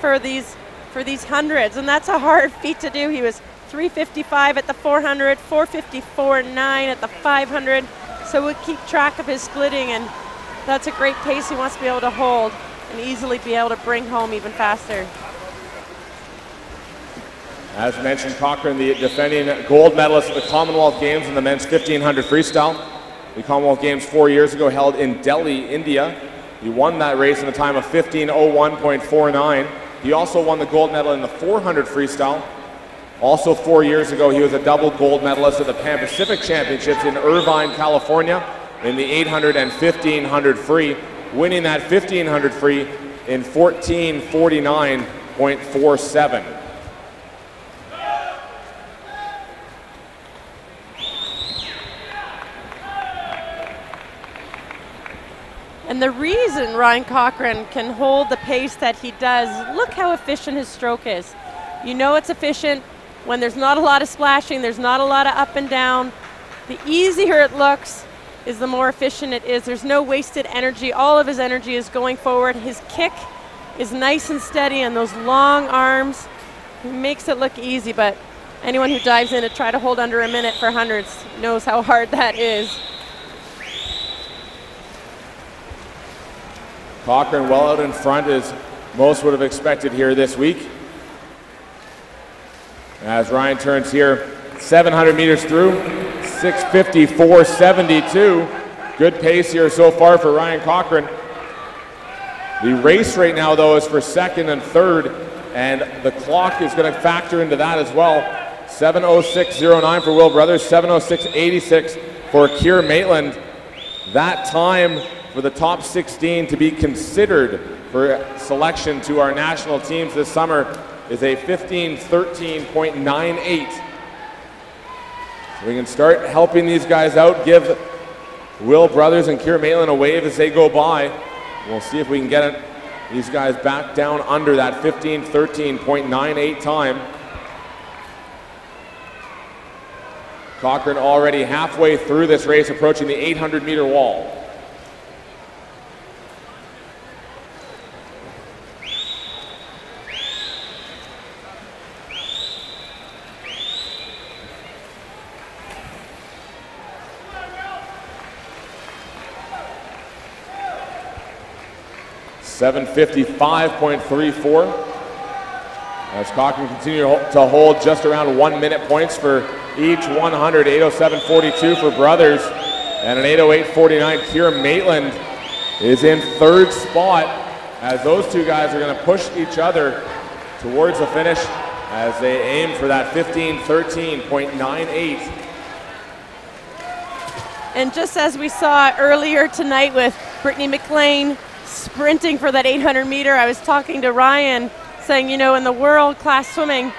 for these hundreds, and that's a hard feat to do. He was 3:55 at the 400, 4:54.9 at the 500. So we'll keep track of his splitting, and that's a great pace he wants to be able to hold and easily be able to bring home even faster. As mentioned, Cochrane, the defending gold medalist at the Commonwealth Games in the men's 1500 freestyle. The Commonwealth Games 4 years ago held in Delhi, India. He won that race in a time of 15:01.49. He also won the gold medal in the 400 freestyle. Also 4 years ago, he was a double gold medalist at the Pan Pacific Championships in Irvine, California in the 800 and 1500 free, winning that 1500 free in 14:49.47. And the reason Ryan Cochrane can hold the pace that he does, look how efficient his stroke is. You know it's efficient when there's not a lot of splashing, there's not a lot of up and down. The easier it looks is the more efficient it is. There's no wasted energy. All of his energy is going forward. His kick is nice and steady, and those long arms, he makes it look easy, but anyone who dives in to try to hold under a minute for hundreds knows how hard that is. Cochrane well out in front, as most would have expected here this week. As Ryan turns here, 700 meters through, 6:54.72. Good pace here so far for Ryan Cochrane. The race right now, though, is for second and third, and the clock is going to factor into that as well. 7:06.09 for Will Brothers, 7:06.86 for Keir Maitland. That time for the top 16 to be considered for selection to our national teams this summer is a 15:13.98. So we can start helping these guys out, give Will Brothers and Keir Maitland a wave as they go by. We'll see if we can get these guys back down under that 15:13.98 time. Cochrane already halfway through this race, approaching the 800-meter wall. $7:55.34. As Cochrane continues to hold just around 1 minute points for each 100, 8:07.42 for Brothers, and an 8:08.49. Keir Maitland is in third spot, as those two guys are going to push each other towards the finish as they aim for that 15:13.98. And just as we saw earlier tonight with Brittany McLean sprinting for that 800 meter, I was talking to Ryan saying, you know, in the world-class swimming,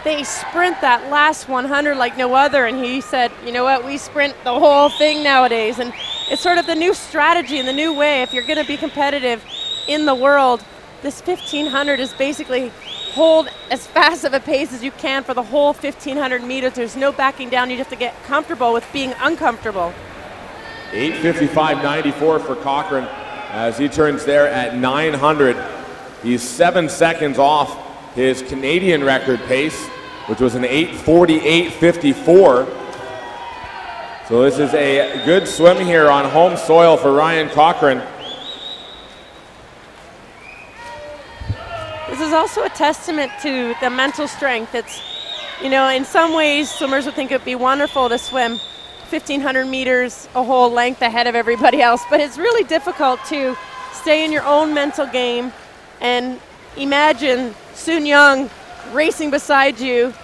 they sprint that last 100 like no other, and he said, you know what, we sprint the whole thing nowadays. And it's sort of the new strategy and the new way. If you're going to be competitive in the world, this 1500 is basically hold as fast of a pace as you can for the whole 1500 meters. There's no backing down. You have to get comfortable with being uncomfortable. 8:55.94 for Cochrane as he turns there at 900. He's 7 seconds off his Canadian record pace, which was an 8:48.54. So this is a good swim here on home soil for Ryan Cochrane. This is also a testament to the mental strength. It's, you know, in some ways swimmers would think it would be wonderful to swim 1,500 meters a whole length ahead of everybody else, but it's really difficult to stay in your own mental game and imagine Soon Young racing beside you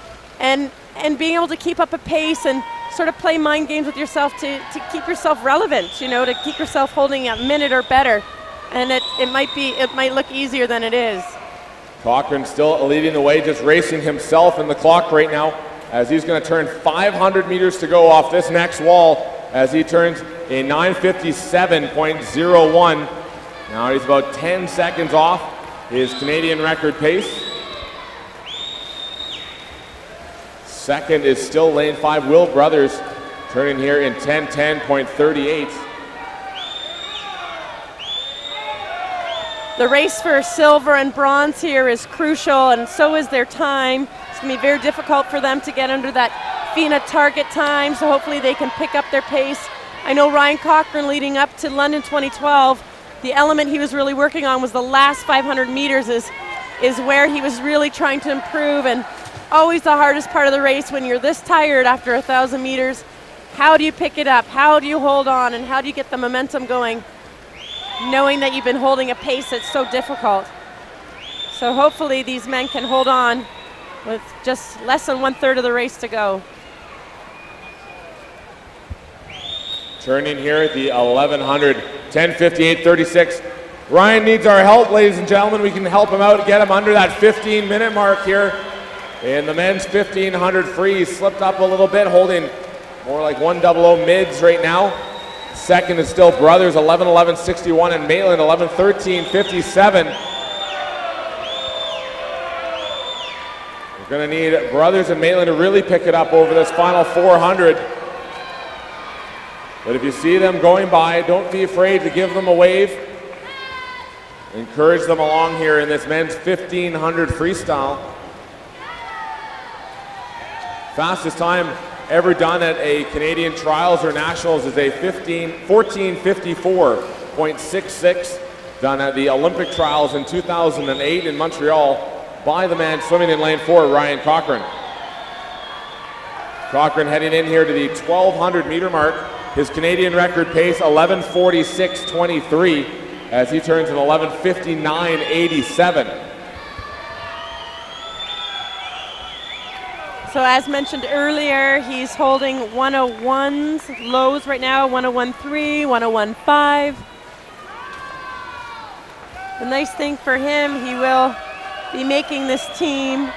and being able to keep up a pace and sort of play mind games with yourself to keep yourself relevant, you know, to keep yourself holding a minute or better. And it might look easier than it is. Cochran still leading the way, just racing himself in the clock right now as he's going to turn 500 meters to go off this next wall as he turns a 9:57.01. Now he's about 10 seconds off his Canadian record pace. Second is still lane 5, Will Brothers, turning here in 10:10.38. The race for silver and bronze here is crucial, and so is their time. It's going to be very difficult for them to get under that FINA target time, so hopefully they can pick up their pace. I know Ryan Cochran leading up to London 2012, the element he was really working on was the last 500 meters is where he was really trying to improve, and always the hardest part of the race when you're this tired after 1,000 meters. How do you pick it up? How do you hold on? And how do you get the momentum going, knowing that you've been holding a pace that's so difficult? So hopefully these men can hold on with just less than 1/3 of the race to go. Turning here at the 1100, 10:58.36. Ryan needs our help, ladies and gentlemen. We can help him out, get him under that 15-minute mark here. In the men's 1500 free, he slipped up a little bit, holding more like 1:00 mids right now. Second is still Brothers, 11:11.61, and Maitland, 11:13.57. We're going to need Brothers and Maitland to really pick it up over this final 400. But if you see them going by, don't be afraid to give them a wave. Encourage them along here in this men's 1500 freestyle. Fastest time ever done at a Canadian Trials or Nationals is a 14:54.66, done at the Olympic Trials in 2008 in Montreal by the man swimming in lane 4, Ryan Cochran. Cochran heading in here to the 1,200 meter mark. His Canadian record pace, 11:46.23, as he turns an 11:59.87. So as mentioned earlier, he's holding 101's lows right now, 101.3, 101.5. The nice thing for him, he will be making this team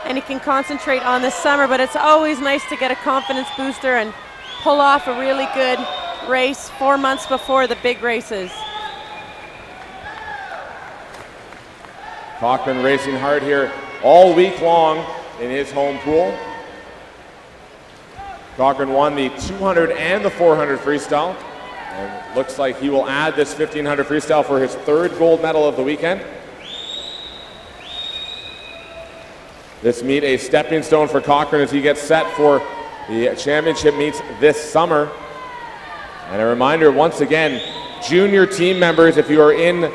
and he can concentrate on this summer, but it's always nice to get a confidence booster and pull off a really good race 4 months before the big races. Cochran racing hard here all week long in his home pool. Cochran won the 200 and the 400 freestyle, and looks like he will add this 1500 freestyle for his 3rd gold medal of the weekend. This meet a stepping stone for Cochran as he gets set for the championship meets this summer. And a reminder once again, junior team members, if you are in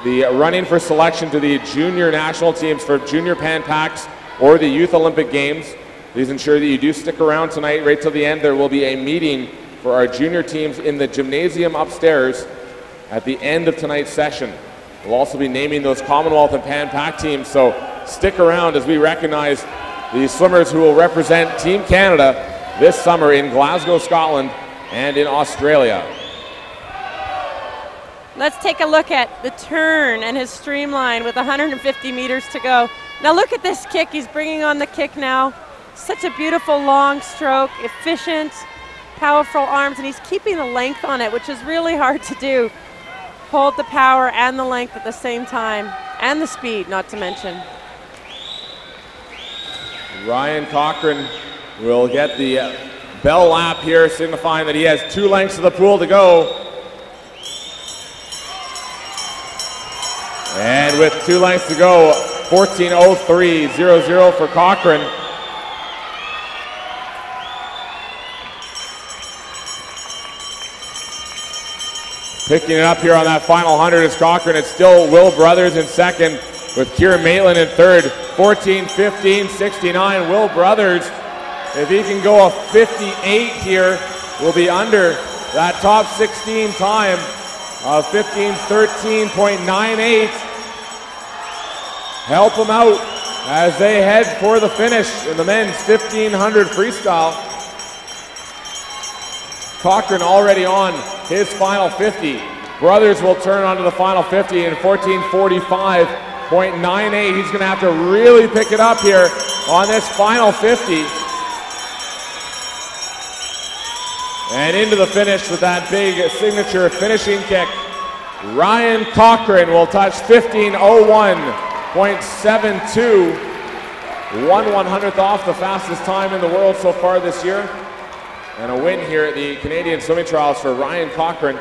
the running for selection to the junior national teams for Junior Pan Pacs or the Youth Olympic Games, please ensure that you do stick around tonight right till the end. There will be a meeting for our junior teams in the gymnasium upstairs at the end of tonight's session. We'll also be naming those Commonwealth and Pan Pac teams, so stick around as we recognize the swimmers who will represent Team Canada this summer in Glasgow, Scotland and in Australia. Let's take a look at the turn and his streamline with 150 meters to go. Now look at this kick, he's bringing on the kick now. Such a beautiful long stroke, efficient, powerful arms, and he's keeping the length on it, which is really hard to do. Hold the power and the length at the same time, and the speed, not to mention. Ryan Cochran will get the bell lap here, signifying that he has 2 lengths of the pool to go. And with 2 lengths to go, 14:03.00 for Cochran. Picking it up here on that final 100 is Cochran. It's still Will Brothers in second with Kieran Maitland in third. 14:15.69. Will Brothers, if he can go a 58 here, will be under that top 16 time of 15:13.98. help them out as they head for the finish in the men's 1500 freestyle. Cochran already on his final 50. Brothers will turn onto the final 50 in 14:45.98. He's going to have to really pick it up here on this final 50. And into the finish with that big signature finishing kick. Ryan Cochran will touch 15:01.72. 1/100th off the fastest time in the world so far this year. And a win here at the Canadian Swimming Trials for Ryan Cochran.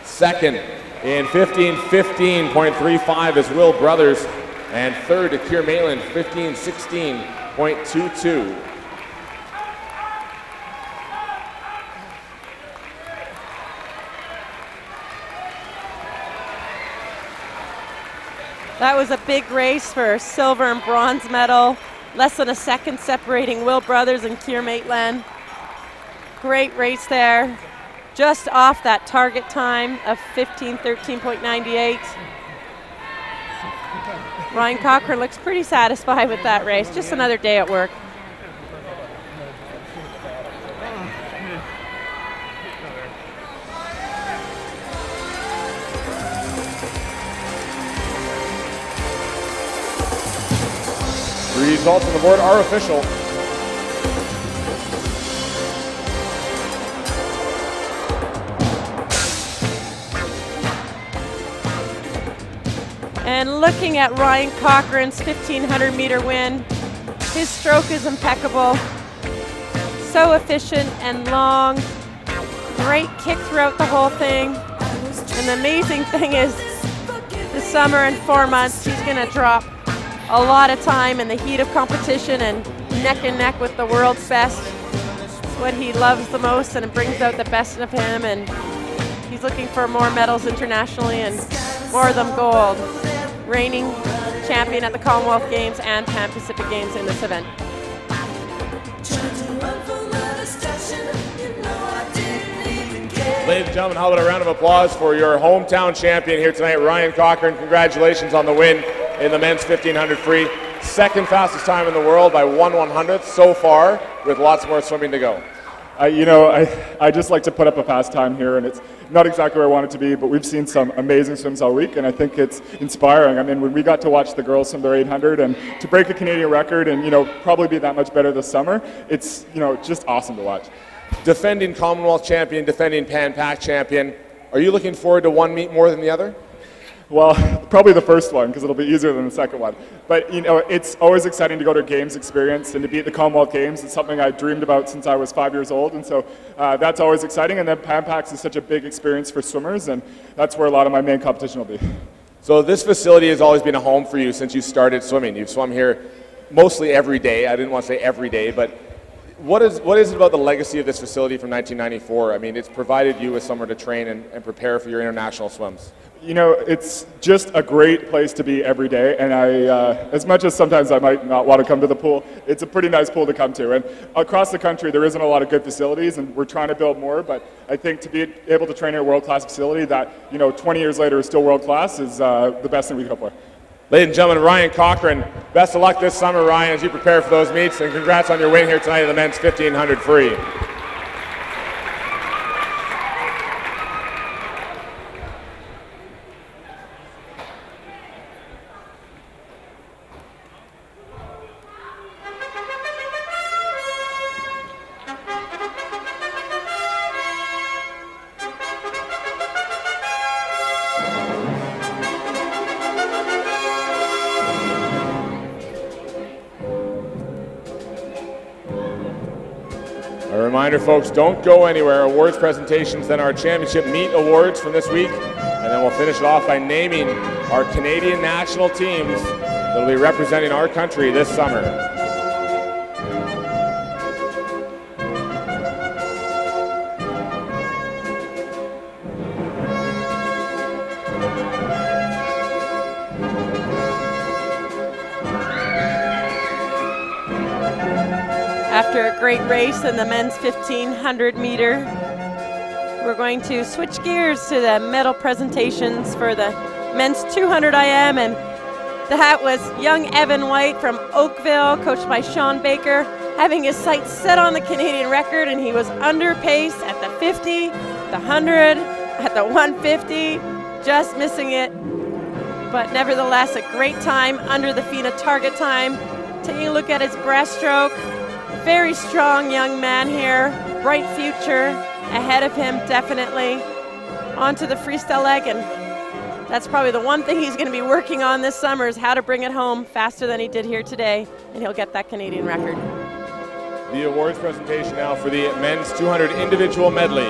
Second in 15:15.35 is Will Brothers. And third to Keir Maitland, 15:16.22. That was a big race for silver and bronze medal. Less than a second separating Will Brothers and Keir Maitland. Great race there. Just off that target time of 15:13.98. Ryan Cochran looks pretty satisfied with that race. Just another day at work. Results on the board are official. And looking at Ryan Cochran's 1500 meter win, his stroke is impeccable. So efficient and long. Great kick throughout the whole thing. And the amazing thing is, this summer in 4 months, he's gonna drop a lot of time in the heat of competition and neck with the world's best. It's what he loves the most, and it brings out the best of him, and he's looking for more medals internationally and more of them gold. Reigning champion at the Commonwealth Games and Pan Pacific Games in this event. Ladies and gentlemen, how about a round of applause for your hometown champion here tonight, Ryan Cochran. Congratulations on the win in the men's 1500 free. Second fastest time in the world by 1/100th so far, with lots more swimming to go. I just like to put up a fast time here, and it's not exactly where I want it to be, but we've seen some amazing swims all week, and I think it's inspiring. I mean, when we got to watch the girls swim their 800 and to break a Canadian record and, probably be that much better this summer, it's, just awesome to watch. Defending Commonwealth champion, defending Pan Pac champion. Are you looking forward to one meet more than the other? Well, probably the first one, because it'll be easier than the second one. But, it's always exciting to go to a Games experience and to be at the Commonwealth Games. It's something I dreamed about since I was 5 years old, and so that's always exciting. And then Pan Pacs is such a big experience for swimmers, and that's where a lot of my main competition will be. So this facility has always been a home for you since you started swimming. You've swum here mostly every day. I didn't want to say every day, but what is it about the legacy of this facility from 1994? I mean, it's provided you with somewhere to train and prepare for your international swims. It's just a great place to be every day, and as much as sometimes I might not want to come to the pool, it's a pretty nice pool to come to. And across the country, there isn't a lot of good facilities, and we're trying to build more, but I think to be able to train at a world-class facility that, 20 years later is still world-class is the best thing we could hope for. Ladies and gentlemen, Ryan Cochran, best of luck this summer, Ryan, as you prepare for those meets, and congrats on your win here tonight in the men's 1500 free. A reminder, folks, don't go anywhere. Awards presentations, then our championship meet awards from this week, and then we'll finish it off by naming our Canadian national teams that will be representing our country this summer. After a great race in the men's 1500 meter, we're going to switch gears to the medal presentations for the men's 200 IM and That was young Evan White from Oakville, coached by Sean Baker, having his sights set on the Canadian record, and he was under pace at the 50, the 100, at the 150, just missing it. But nevertheless, a great time under the FINA target time. Taking a look at his breaststroke, very strong young man here, bright future ahead of him, definitely. Onto the freestyle leg, and that's probably the one thing he's going to be working on this summer is how to bring it home faster than he did here today, and he'll get that Canadian record. The awards presentation now for the men's 200 individual medley.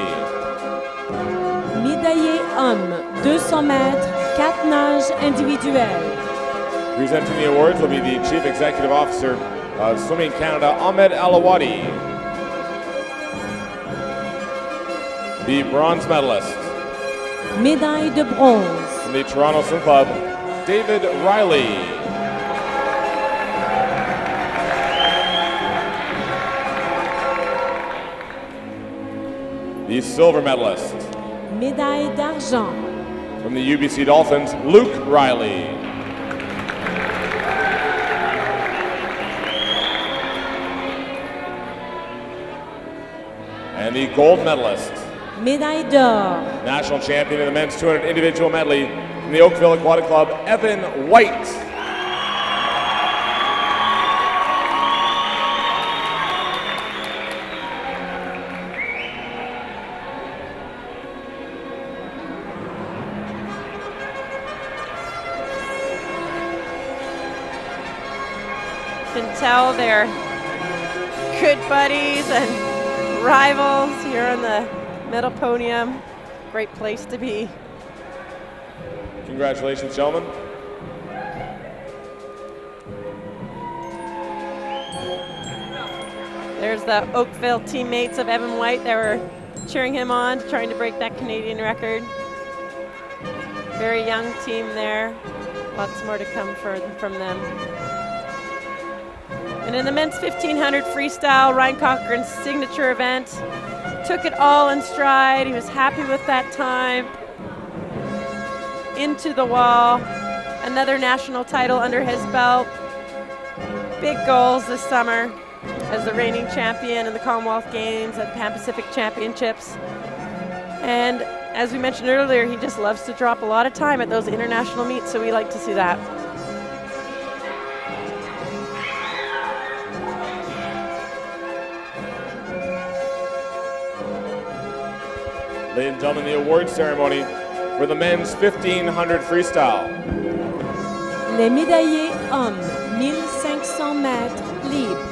Médaillé homme, 200 mètres, 4 nages individuelles. Presenting the awards will be the Chief Executive Officer of Swimming Canada, Ahmed Alawadi. The bronze medalist. Médaille de bronze. From the Toronto Swim Club, David Riley. The silver medalist. Médaille d'argent. From the UBC Dolphins, Luke Riley. And the gold medalist. Médaille d'or. National champion in the men's 200 individual medley from the Oakville Aquatic Club, Evan White. Can tell they're good buddies and rivals here on the medal podium. Great place to be. Congratulations, gentlemen. There's the Oakville teammates of Evan White that were cheering him on, trying to break that Canadian record. Very young team there. Lots more to come from them. And in the men's 1500 freestyle, Ryan Cochran's signature event, took it all in stride. He was happy with that time. Into the wall. Another national title under his belt. Big goals this summer as the reigning champion in the Commonwealth Games and Pan Pacific Championships. And as we mentioned earlier, he just loves to drop a lot of time at those international meets, so we like to see that. Ladies and gentlemen, the award ceremony for the men's 1500 freestyle. Les médaillés hommes, 1500 mètres libre.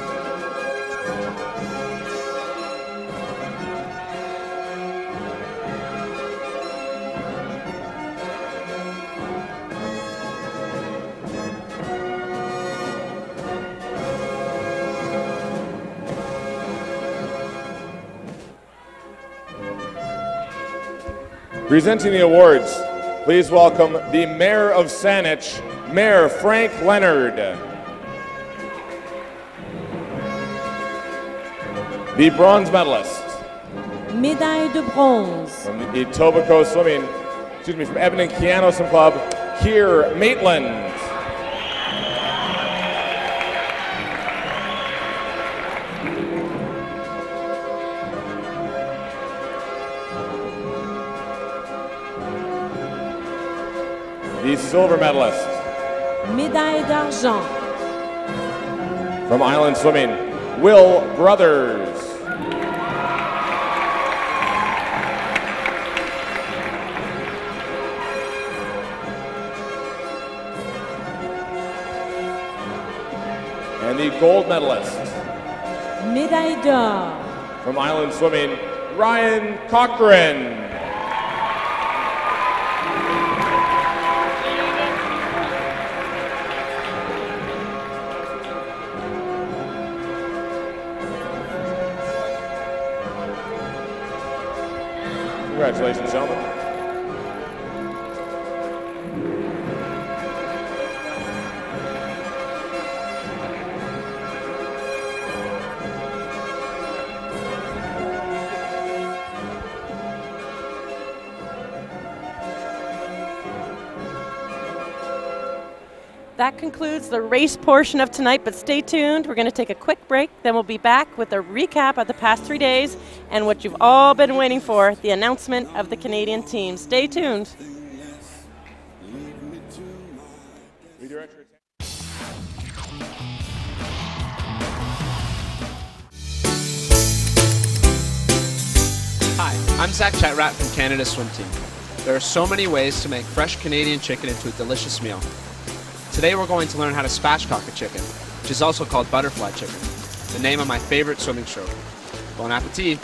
Presenting the awards, please welcome the Mayor of Saanich, Mayor Frank Leonard. The bronze medalist. Médaille de bronze. From the Etobicoke Swimming, from Edmonton Keano Swim Club, Keir Maitland. The silver medalist. Médaille d'argent. From Island Swimming, Will Brothers. And the gold medalist. Médaille d'or. From Island Swimming, Ryan Cochran. Congratulations, gentlemen. That concludes the race portion of tonight, but stay tuned. We're going to take a quick break, then we'll be back with a recap of the past 3 days and what you've all been waiting for, the announcement of the Canadian team. Stay tuned. Hi, I'm Zach Chatrat from Canada Swim Team. There are so many ways to make fresh Canadian chicken into a delicious meal. Today we're going to learn how to spatchcock a chicken, which is also called butterfly chicken, the name of my favorite swimming stroke. Bon appetit!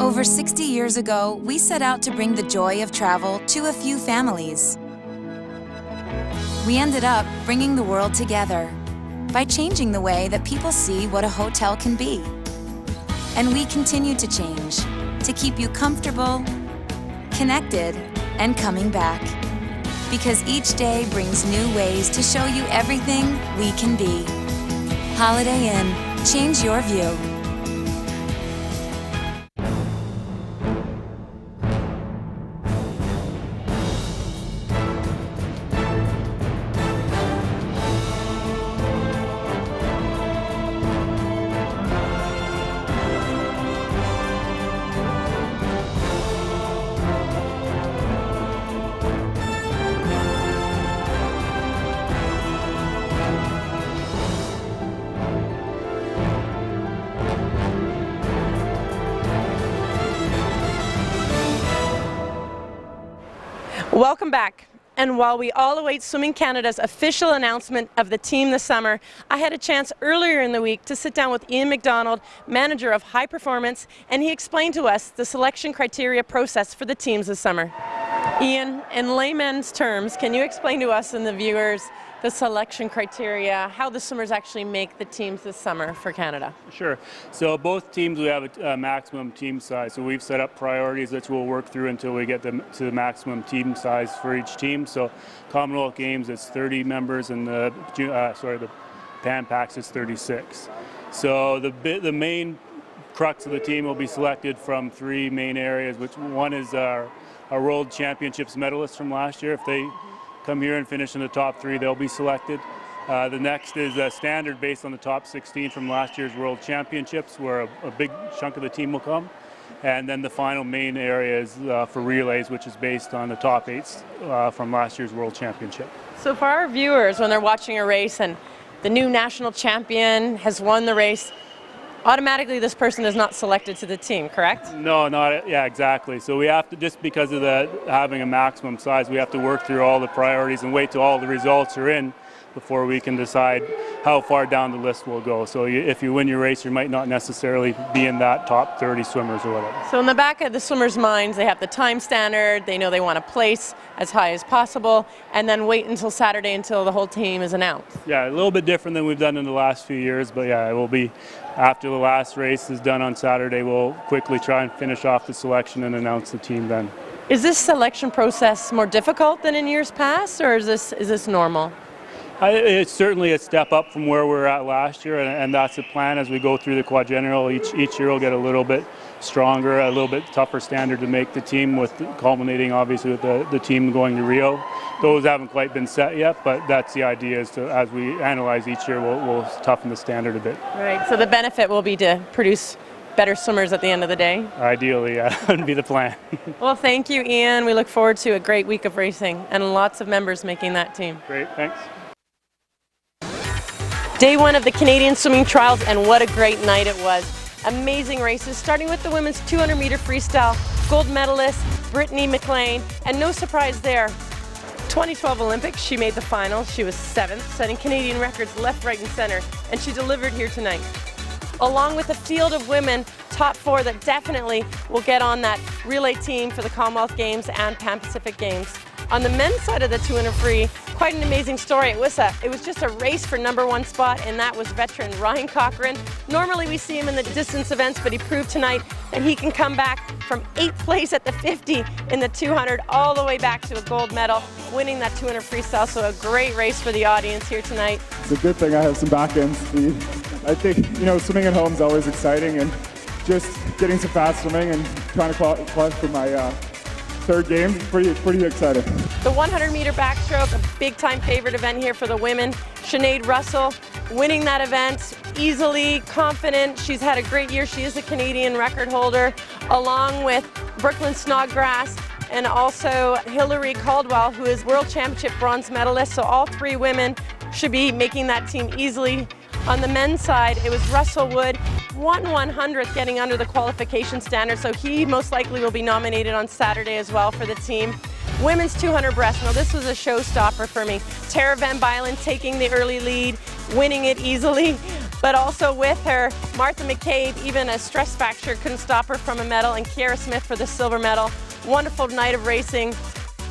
Over 60 years ago, we set out to bring the joy of travel to a few families. We ended up bringing the world together by changing the way that people see what a hotel can be. And we continue to change to keep you comfortable, connected, and coming back. Because each day brings new ways to show you everything we can be. Holiday Inn, change your view. Welcome back. And while we all await Swimming Canada's official announcement of the team this summer, I had a chance earlier in the week to sit down with Ian McDonald, manager of High Performance, and he explained to us the selection criteria process for the teams this summer. Ian, in layman's terms, can you explain to us and the viewers the selection criteria, how the swimmers actually make the teams this summer for Canada? Sure. So both teams, we have a maximum team size. So we've set up priorities which we'll work through until we get them to the maximum team size for each team. So Commonwealth Games, it's 30 members, and the Pan Pacs is 36. So the main crux of the team will be selected from three main areas, which one is our World Championships medalists from last year. If they come here and finish in the top three, they'll be selected. The next is a standard based on the top 16 from last year's World Championships, where a big chunk of the team will come. And then the final main area is for relays, which is based on the top 8s from last year's World Championship. So for our viewers, when they're watching a race and the new national champion has won the race, automatically this person is not selected to the team, correct? No, not, yeah, exactly. So we have to, just because of having a maximum size, we have to work through all the priorities and wait till all the results are in before we can decide how far down the list we'll go. So if you win your race, you might not necessarily be in that top 30 swimmers or whatever. So in the back of the swimmers' minds, they have the time standard, they know they want to place as high as possible, and then wait until Saturday until the whole team is announced. Yeah, a little bit different than we've done in the last few years, but yeah, it will be after the last race is done on Saturday, we'll quickly try and finish off the selection and announce the team then. Is this selection process more difficult than in years past, or is this normal? It's certainly a step up from where we were at last year, and that's the plan as we go through the quad general. Each year will get a little bit stronger, a little bit tougher standard to make the team, with culminating obviously with the team going to Rio. Those haven't quite been set yet, but that's the idea, is to, as we analyze each year, we'll toughen the standard a bit. Right, so the benefit will be to produce better swimmers at the end of the day? Ideally, yeah, that would be the plan. Well, thank you, Ian. We look forward to a great week of racing and lots of members making that team. Great, thanks. Day one of the Canadian Swimming Trials, and what a great night it was. Amazing races, starting with the women's 200-meter freestyle, gold medalist Brittany McLean, and no surprise there, 2012 Olympics, she made the final. She was 7th, setting Canadian records left, right, and center, and she delivered here tonight. Along with a field of women, top 4 that definitely will get on that relay team for the Commonwealth Games and Pan Pacific Games. On the men's side of the 200 free, quite an amazing story. It was just a race for #1 spot, and that was veteran Ryan Cochran. Normally we see him in the distance events, but he proved tonight that he can come back from 8th place at the 50 in the 200 all the way back to a gold medal, winning that 200 freestyle. So a great race for the audience here tonight. It's a good thing I have some back end speed. I think, swimming at home is always exciting, and just getting some fast swimming and trying to qualify for my third game, pretty excited. The 100-meter backstroke, a big-time favorite event here for the women. Sinead Russell winning that event easily, confident. She's had a great year. She is a Canadian record holder, along with Brooklyn Snodgrass and also Hillary Caldwell, who is World Championship bronze medalist. So all 3 women should be making that team easily. On the men's side, it was Russell Wood, 1/100th getting under the qualification standard, so he most likely will be nominated on Saturday as well for the team. Women's 200 breast, now this was a showstopper for me. Tara Van Bylen taking the early lead, winning it easily, but also with her, Martha McCabe, even a stress fracture couldn't stop her from a medal, and Kiara Smith for the silver medal. Wonderful night of racing.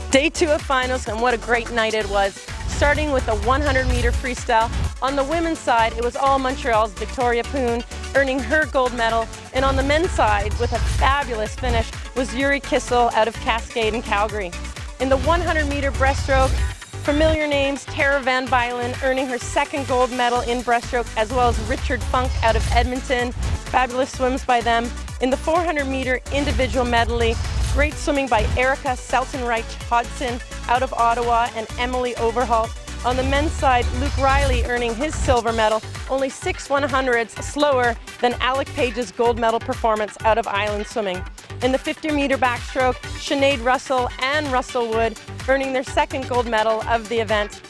Day 2 of finals, and what a great night it was. Starting with the 100-meter freestyle. On the women's side, it was all Montreal's Victoria Poon earning her gold medal. And on the men's side, with a fabulous finish, was Yuri Kissel out of Cascade in Calgary. In the 100-meter breaststroke, familiar names, Tara Van Bylen earning her 2nd gold medal in breaststroke, as well as Richard Funk out of Edmonton. Fabulous swims by them. In the 400-meter individual medley, great swimming by Erica Seltenreich Hodson out of Ottawa and Emily Overholt. On the men's side, Luke Riley earning his silver medal, only 6/100ths slower than Alec Page's gold medal performance out of Island Swimming. In the 50-meter backstroke, Sinead Russell and Russell Wood earning their 2nd gold medal of the event.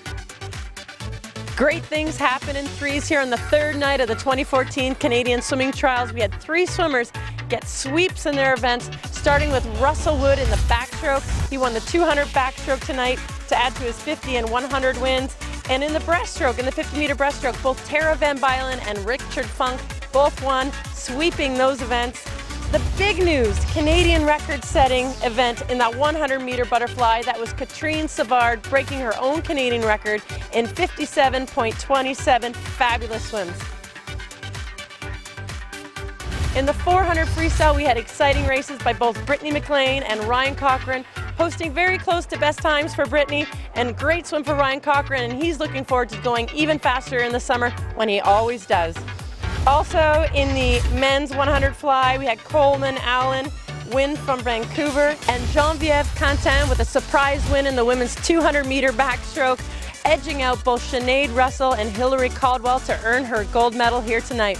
Great things happen in threes here on the 3rd night of the 2014 Canadian Swimming Trials. We had 3 swimmers get sweeps in their events, starting with Russell Wood in the backstroke. He won the 200 backstroke tonight to add to his 50 and 100 wins. And in the breaststroke, in the 50-meter breaststroke, both Tara Van Bylen and Richard Funk both won, sweeping those events. The big news, Canadian record-setting event in that 100-meter butterfly, that was Katrine Savard breaking her own Canadian record in 57.27 fabulous swims. In the 400 freestyle, we had exciting races by both Brittany McLean and Ryan Cochran, posting very close to best times for Brittany, and great swim for Ryan Cochran, and he's looking forward to going even faster in the summer, when he always does. Also in the men's 100 fly, we had Coleman Allen win from Vancouver, and Geneviève Quentin with a surprise win in the women's 200-meter backstroke, edging out both Sinead Russell and Hillary Caldwell to earn her gold medal here tonight.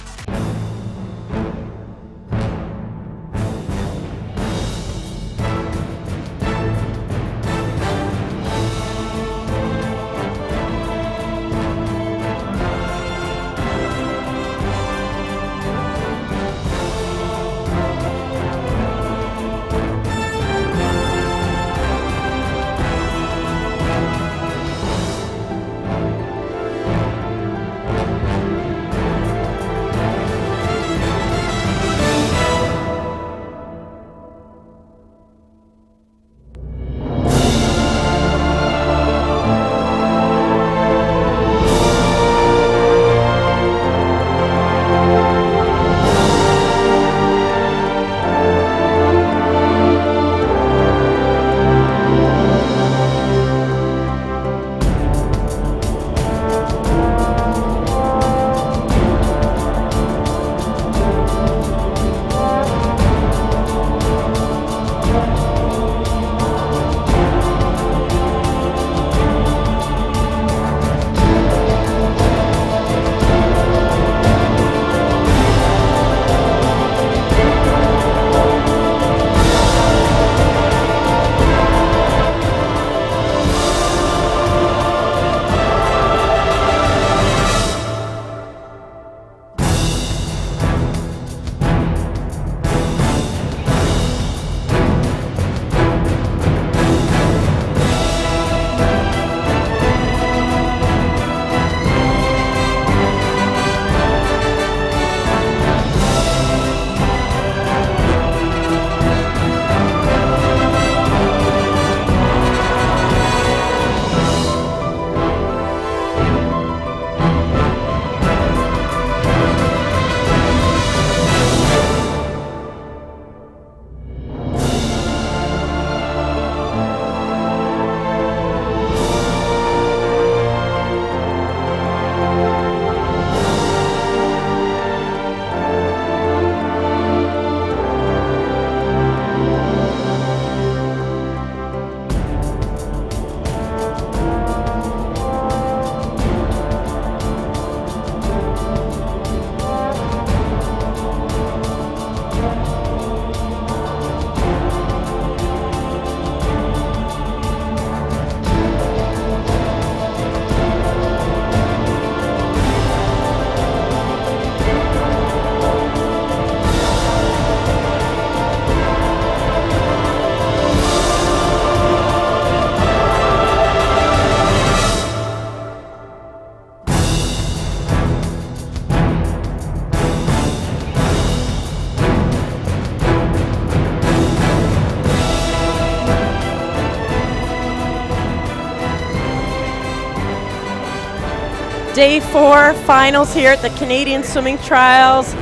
Day 4 finals here at the Canadian Swimming Trials.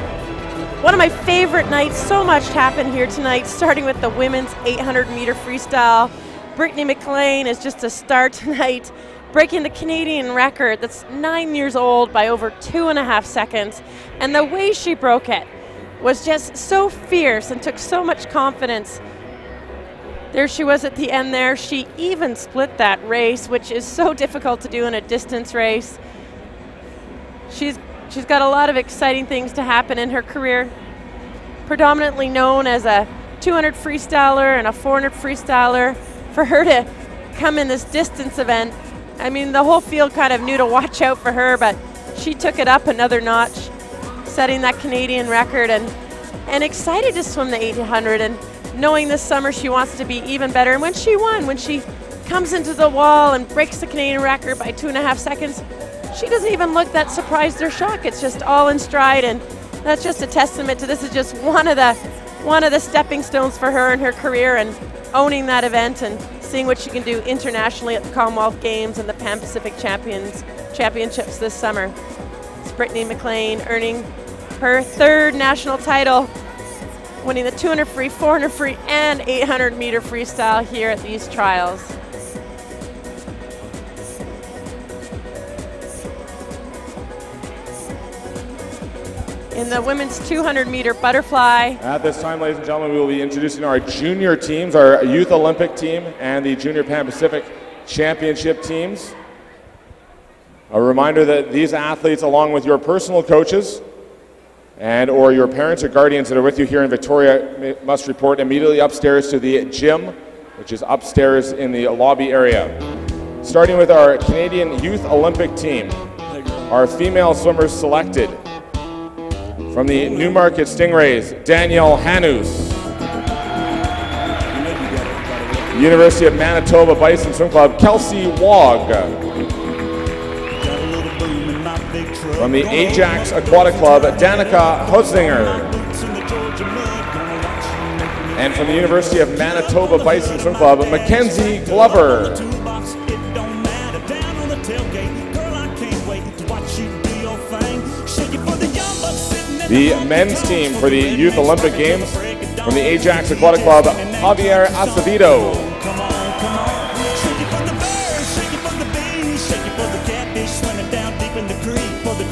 One of my favorite nights. So much happened here tonight, starting with the women's 800-meter freestyle. Brittany McLean is just a star tonight, breaking the Canadian record that's 9 years old by over 2.5 seconds. And the way she broke it was just so fierce and took so much confidence. There she was at the end there. She even split that race, which is so difficult to do in a distance race. She's got a lot of exciting things to happen in her career. Predominantly known as a 200 freestyler and a 400 freestyler. For her to come in this distance event, I mean, the whole field kind of knew to watch out for her, but she took it up another notch, setting that Canadian record, and excited to swim the 800, and knowing this summer she wants to be even better. And when she won, when she comes into the wall and breaks the Canadian record by 2.5 seconds, she doesn't even look that surprised or shocked. It's just all in stride, and that's just a testament to this is just one of the stepping stones for her in her career, and owning that event and seeing what she can do internationally at the Commonwealth Games and the Pan Pacific Championships this summer. It's Brittany McLean earning her 3rd national title, winning the 200 free, 400 free, and 800-meter freestyle here at these trials. In the women's 200-meter butterfly. At this time, ladies and gentlemen, we will be introducing our junior teams, our Youth Olympic team and the Junior Pan Pacific Championship teams. A reminder that these athletes, along with your personal coaches and or your parents or guardians that are with you here in Victoria, must report immediately upstairs to the gym, which is upstairs in the lobby area. Starting with our Canadian Youth Olympic team, our female swimmers selected. From the Newmarket Stingrays, Danielle Hanus. University of Manitoba Bison Swim Club, Kelsey Wog. From the Ajax Aquatic Club, Danica Hutzinger. And from the University of Manitoba Bison Swim Club, Mackenzie Glover. The men's team for the Youth Olympic Games, from the Ajax Aquatic Club, Javier Acevedo.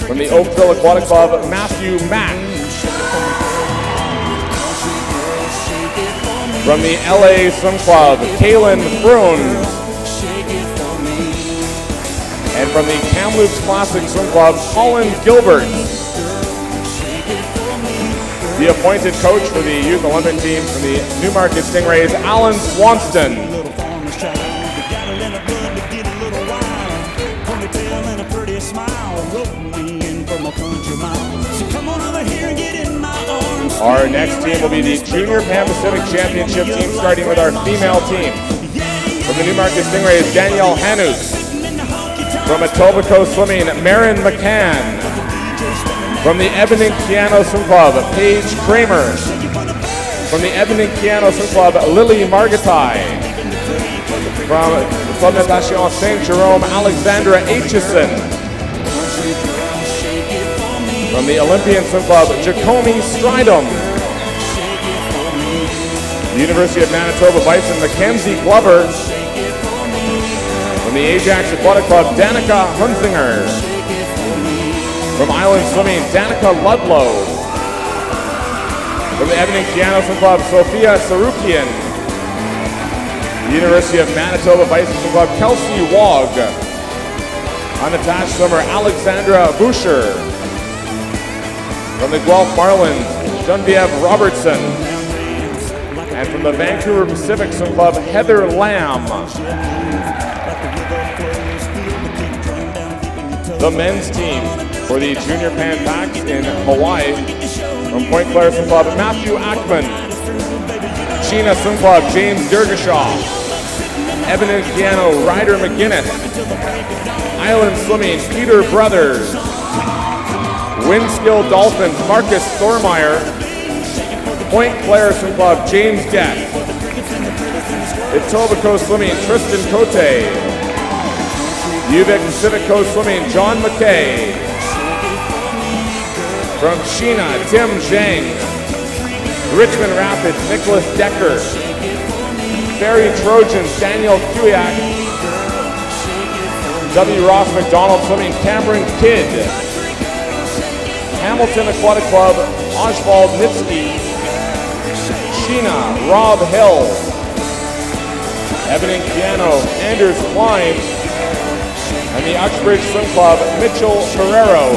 From the Oakville Aquatic Club, Matthew Mack. From the LA Swim Club, Kaylin Bruns. And from the Kamloops Classic Swim Club, Colin Gilbert. The appointed coach for the Youth Olympic team from the Newmarket Stingrays, Alan Swanston. Our next team will be the Junior Pan Pacific Championship team, starting with our female team. From the Newmarket Stingrays, Danielle Hanus. From Etobicoke Swimming, Marin McCann. From the Ebony-Kiano Swim Club, Paige Kramer. From the Ebony-Kiano Swim Club, Lily Margatai. From Club Natation Saint Jerome, Alexandra Aitchison. From the Olympian Swim Club, Jacomie Stridham. The University of Manitoba Bison, Mackenzie Glover. From the Ajax Aquatic Club, Danica Hunzinger. From Island Swimming, Danica Ludlow. From the Ebony-Kiano Swim Club, Sophia Sarukian. The University of Manitoba Bison Swim Club, Kelsey Wog. Unattached swimmer, Alexandra Boucher. From the Guelph Marlins, Genevieve Robertson. And from the Vancouver Pacific Swim Club, Heather Lamb. The men's team for the Junior Pan Pac in Hawaii, from Point Claire Swim Club, Matthew Ackman. Sheena Swim Club, James Dergashaw. Ebony-Kiano, Ryder McGuinness. Island Swimming, Peter Brothers. Windskill Dolphins, Marcus Thormeyer. Point Claire Swim Club, James Guest. Etobicoke Swimming, Tristan Cote. UVic Pacific Coast Swimming, John McKay. From Sheena, Tim Zhang. Richmond Rapids, Nicholas Decker. Ferry Trojans, Daniel Kuyak. W. Ross McDonald Swimming, Cameron Kidd. Hamilton Aquatic Club, Oswald Nitsky. Sheena, Rob Hill. Evan Piano, Anders Klein. And the Uxbridge Swim Club, Mitchell Ferrero.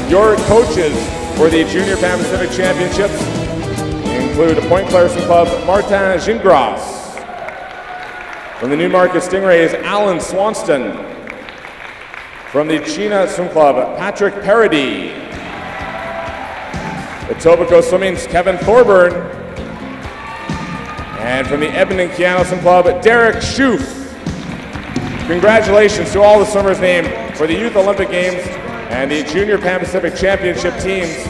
Your coaches for the Junior Pan Pacific Championships include Point Claire Swim Club, Martin Gingras. From the Newmarket Stingrays, Alan Swanston. From the Chena Swim Club, Patrick Parody. Etobicoke Swimming's Kevin Thorburn. And from the Edmonton Kiano Swim Club, Derek Schoof. Congratulations to all the swimmers named for the Youth Olympic Games and the Junior Pan Pacific Championship teams.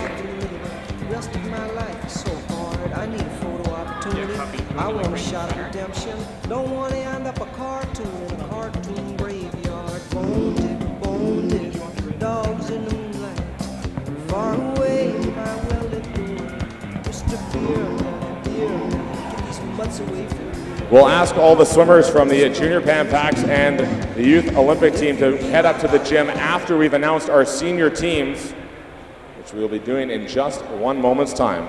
I want a shot of redemption. Don't want to end up a cartoon in a cartoon graveyard. Bone digger, dogs in the moonlight. Far away, my well-lit door. Just a beer, get these mutts away from me. We'll ask all the swimmers from the Junior Pan Pacs and the Youth Olympic team to head up to the gym after we've announced our senior teams, which we will be doing in just one moment's time.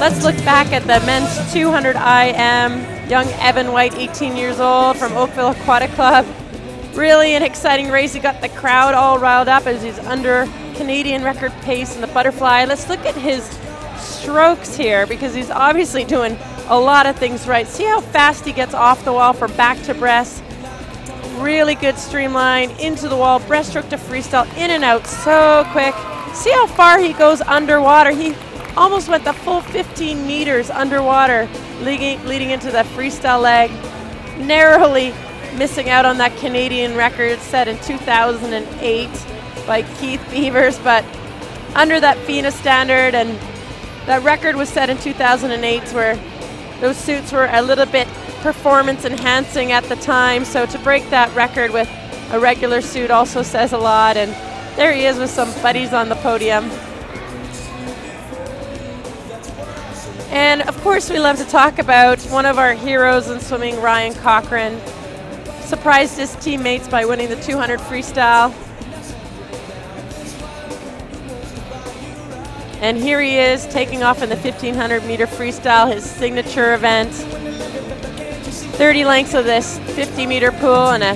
Let's look back at the men's 200 IM. Young Evan White, 18 years old, from Oakville Aquatic Club. Really an exciting race. He got the crowd all riled up as he's under Canadian record pace in the butterfly. Let's look at his strokes here because he's obviously doing a lot of things right. See how fast he gets off the wall for back to breast. Really good streamline into the wall, breaststroke to freestyle, in and out so quick. See how far he goes underwater. He almost went the full 15 meters underwater, leading into the freestyle leg. Narrowly missing out on that Canadian record set in 2008 by Keith Beavers, but under that FINA standard, and that record was set in 2008 where those suits were a little bit performance enhancing at the time, so to break that record with a regular suit also says a lot. And there he is with some buddies on the podium. And of course we love to talk about one of our heroes in swimming, Ryan Cochran. Surprised his teammates by winning the 200 freestyle. And here he is taking off in the 1500 meter freestyle, his signature event. 30 lengths of this 50 meter pool and a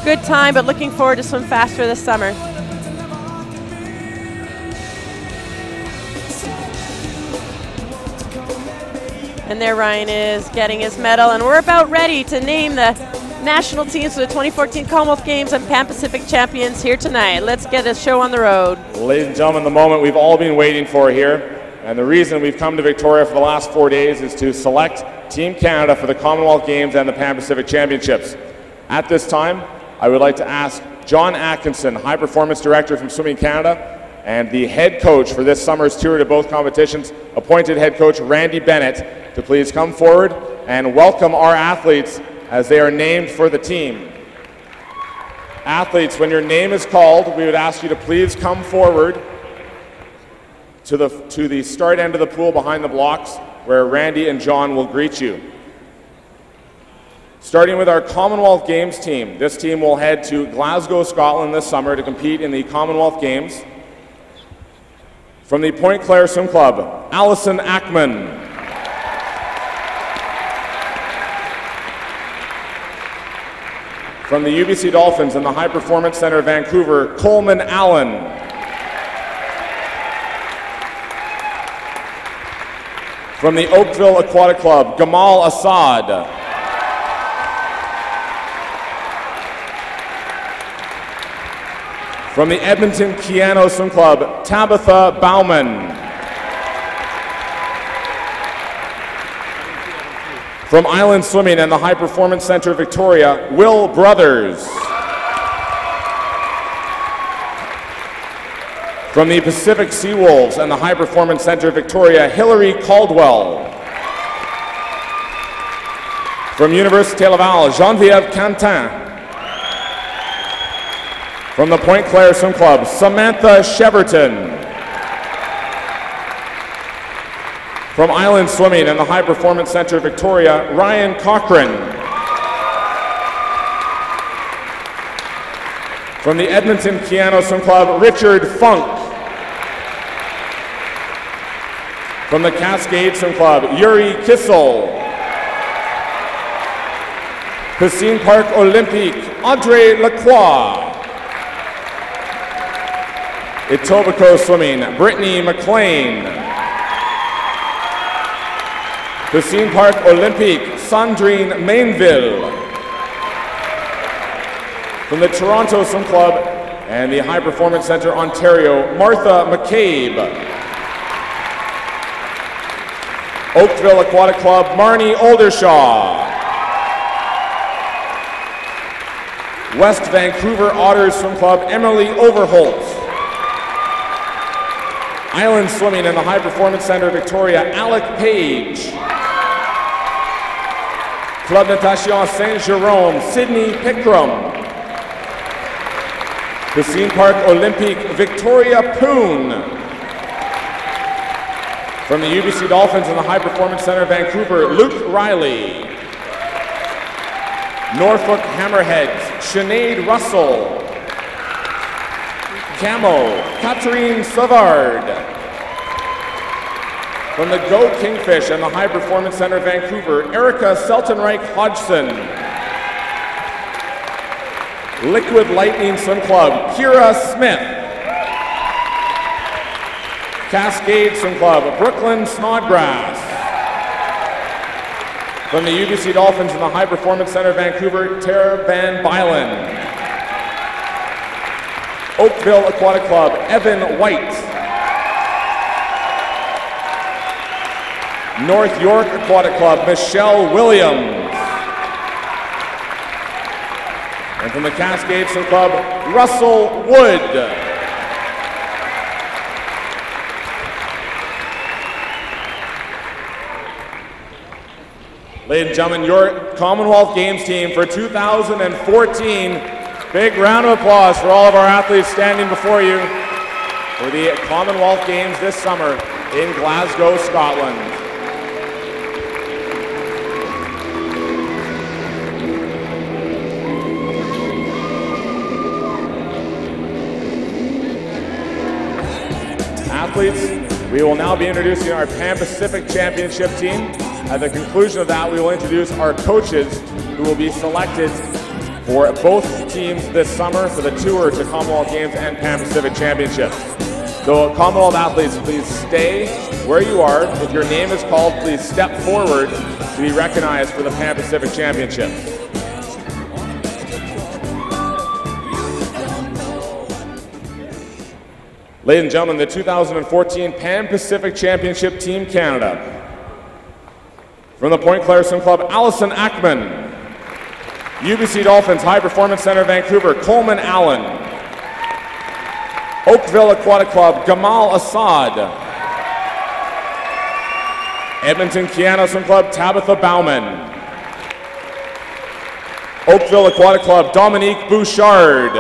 good time, but looking forward to swim faster this summer. And there Ryan is getting his medal, and we're about ready to name the national teams for the 2014 Commonwealth Games and Pan Pacific champions here tonight. Let's get a show on the road. Ladies and gentlemen, the moment we've all been waiting for here, and the reason we've come to Victoria for the last 4 days is to select Team Canada for the Commonwealth Games and the Pan Pacific Championships. At this time, I would like to ask John Atkinson, High Performance Director from Swimming Canada, and the head coach for this summer's tour to both competitions, appointed head coach Randy Bennett, to please come forward and welcome our athletes as they are named for the team. Athletes, when your name is called, we would ask you to please come forward to the start end of the pool behind the blocks, where Randy and John will greet you. Starting with our Commonwealth Games team. This team will head to Glasgow, Scotland this summer to compete in the Commonwealth Games. From the Point Clare Swim Club, Allison Ackman. From the UBC Dolphins and the High Performance Center, Vancouver, Coleman Allen. From the Oakville Aquatic Club, Gamal Assad. From the Edmonton Keano Swim Club, Tabitha Bauman. From Island Swimming and the High Performance Center, Victoria, Will Brothers. From the Pacific Seawolves and the High Performance Center, Victoria, Hillary Caldwell. From Université Laval, Geneviève Quentin. From the Point Clare Swim Club, Samantha Sheverton. From Island Swimming and the High Performance Center, Victoria, Ryan Cochran. From the Edmonton Keano Swim Club, Richard Funk. From the Cascade Swim Club, Yuri Kissel. Piscine Park Olympique, Audrey Lacroix. Etobicoke Swimming, Brittany McLean. Piscine Park Olympique, Sandrine Mainville. From the Toronto Swim Club and the High Performance Center, Ontario, Martha McCabe. Oakville Aquatic Club, Marnie Oldershaw. West Vancouver Otters Swim Club, Emily Overholt. Island Swimming and the High Performance Center, Victoria, Alec Page. Club Natation Saint-Jérôme, Sydney Pickram. Piscine Park Olympique, Victoria Poon. From the UBC Dolphins and the High Performance Center, Vancouver, Luke Riley. Norfolk Hammerheads, Sinead Russell. Camo, Catherine Savard. From the Go Kingfish and the High Performance Center, Vancouver, Erica Seltenreich Hodgson. Liquid Lightning Swim Club, Kira Smith. Cascade Swim Club, Brooklyn Snodgrass. From the UBC Dolphins and the High Performance Center, Vancouver, Tara Van Bylen. Oakville Aquatic Club, Evan White. North York Aquatic Club, Michelle Williams. And from the Cascade Swim Club, Russell Wood. Ladies and gentlemen, your Commonwealth Games team for 2014. Big round of applause for all of our athletes standing before you for the Commonwealth Games this summer in Glasgow, Scotland. Athletes, we will now be introducing our Pan-Pacific Championship team. At the conclusion of that, we will introduce our coaches who will be selected for both teams this summer for the tour to Commonwealth Games and Pan-Pacific Championships. So Commonwealth athletes, please stay where you are. If your name is called, please step forward to be recognized for the Pan-Pacific Championships. Ladies and gentlemen, the 2014 Pan-Pacific Championship Team Canada. From the Point Clare Swim Club, Allison Ackman. UBC Dolphins High Performance Center, Vancouver, Coleman Allen. Oakville Aquatic Club, Gamal Assad. Edmonton Keano Swim Club, Tabitha Bauman. Oakville Aquatic Club, Dominique Bouchard.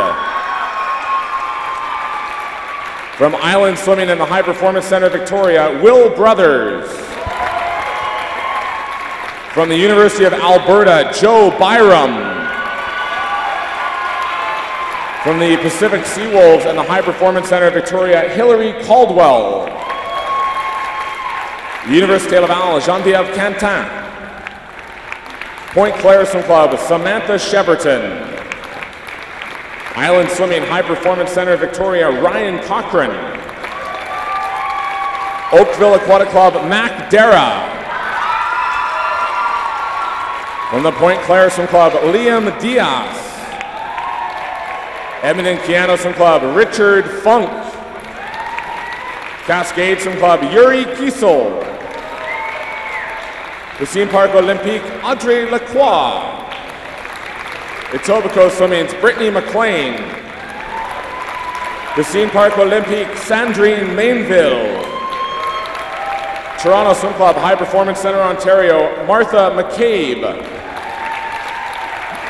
From Island Swimming in the High Performance Center, Victoria, Will Brothers. From the University of Alberta, Joe Byram. From the Pacific Seawolves and the High Performance Center, Victoria, Hillary Caldwell. Université Laval, Geneviève Quentin. Point Claire Swim Club, Samantha Sheverton. Island Swimming High Performance Center, Victoria, Ryan Cochran. Oakville Aquatic Club, Mac Dara. From the Point Claire Swim Club, Liam Diaz. Edmonton Keanu Swim Club, Richard Funk. Cascade Swim Club, Yuri Kiesel. Racine Park Olympique, Audrey Lacroix. Etobicoke Swimming's Brittany McLean. Racine Park Olympique, Sandrine Mainville. Toronto Swim Club, High Performance Center, Ontario, Martha McCabe.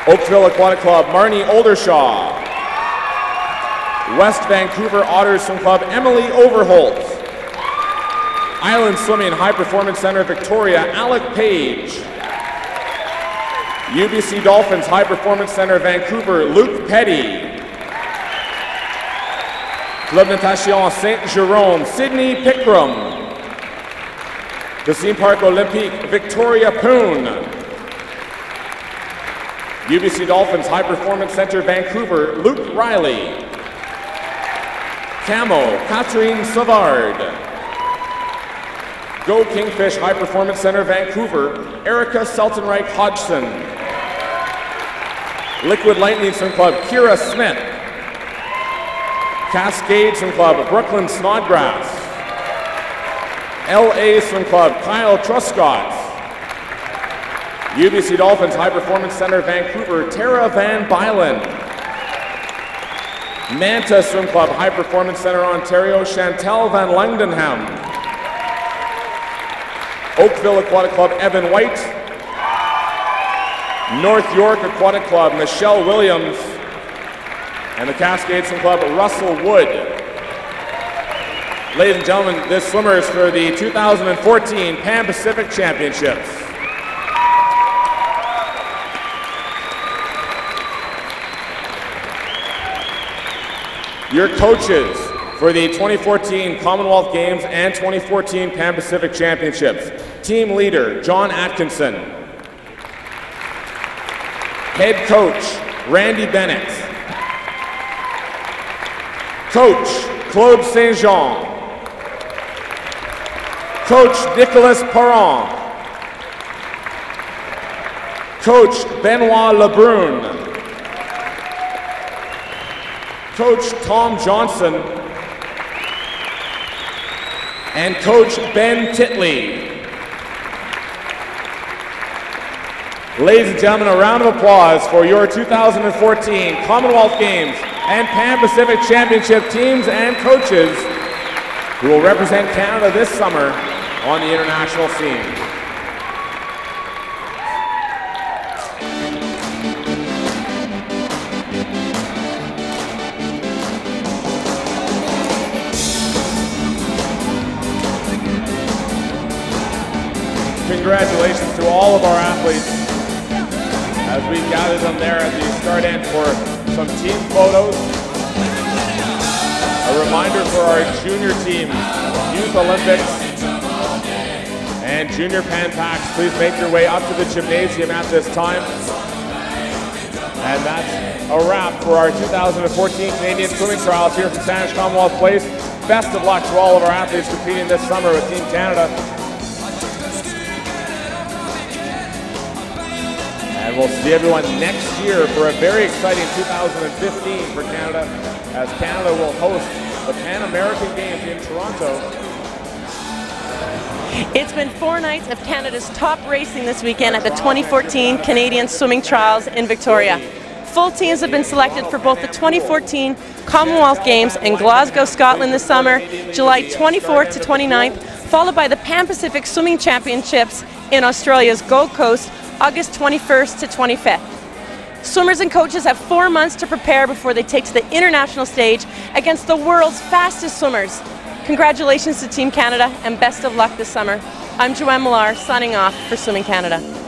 Oakville Aquatic Club, Marnie Oldershaw. West Vancouver Otters Swim Club, Emily Overholt. Island Swimming High Performance Center, Victoria, Alec Page. UBC Dolphins High Performance Center, Vancouver, Luke Petty. Club Natation Saint-Jérôme, Sydney Pickram. Racine Park Olympique, Victoria Poon. UBC Dolphins High Performance Center, Vancouver, Luke Riley. Camo, Catherine Savard. Go Kingfish High Performance Center, Vancouver, Erica Seltenreich Hodgson. Liquid Lightning Swim Club, Kira Smith. Cascade Swim Club, Brooklyn Snodgrass. LA Swim Club, Kyle Truscott. UBC Dolphins High Performance Center, Vancouver, Tara Van Bylen. Manta Swim Club, High Performance Center, Ontario, Chantal Van Langenham. Oakville Aquatic Club, Evan White. North York Aquatic Club, Michelle Williams. And the Cascade Swim Club, Russell Wood. Ladies and gentlemen, this swimmer is for the 2014 Pan Pacific Championships. Your coaches for the 2014 Commonwealth Games and 2014 Pan Pacific Championships. Team leader, John Atkinson. Head coach, Randy Bennett. Coach, Claude Saint-Jean. Coach, Nicolas Perron. Coach, Benoit Lebrun. Coach Tom Johnson, and Coach Ben Titley. Ladies and gentlemen, a round of applause for your 2014 Commonwealth Games and Pan Pacific Championship teams and coaches who will represent Canada this summer on the international scene. Congratulations to all of our athletes as we gather them there at the start end for some team photos. A reminder for our junior teams, Youth Olympics and Junior Pan Pacs, please make your way up to the gymnasium at this time. And that's a wrap for our 2014 Canadian Swimming Trials here from Saanich Commonwealth Place. Best of luck to all of our athletes competing this summer with Team Canada. And we'll see everyone next year for a very exciting 2015 for Canada, as Canada will host the Pan American Games in Toronto. It's been 4 nights of Canada's top racing this weekend at the 2014 Canadian Swimming Trials in Victoria. Full teams have been selected for both the 2014 Commonwealth Games in Glasgow, Scotland this summer, July 24th to 29th, followed by the Pan Pacific Swimming Championships in Australia's Gold Coast, August 21st to 25th. Swimmers and coaches have 4 months to prepare before they take to the international stage against the world's fastest swimmers. Congratulations to Team Canada and best of luck this summer. I'm Joanne Millar, signing off for Swimming Canada.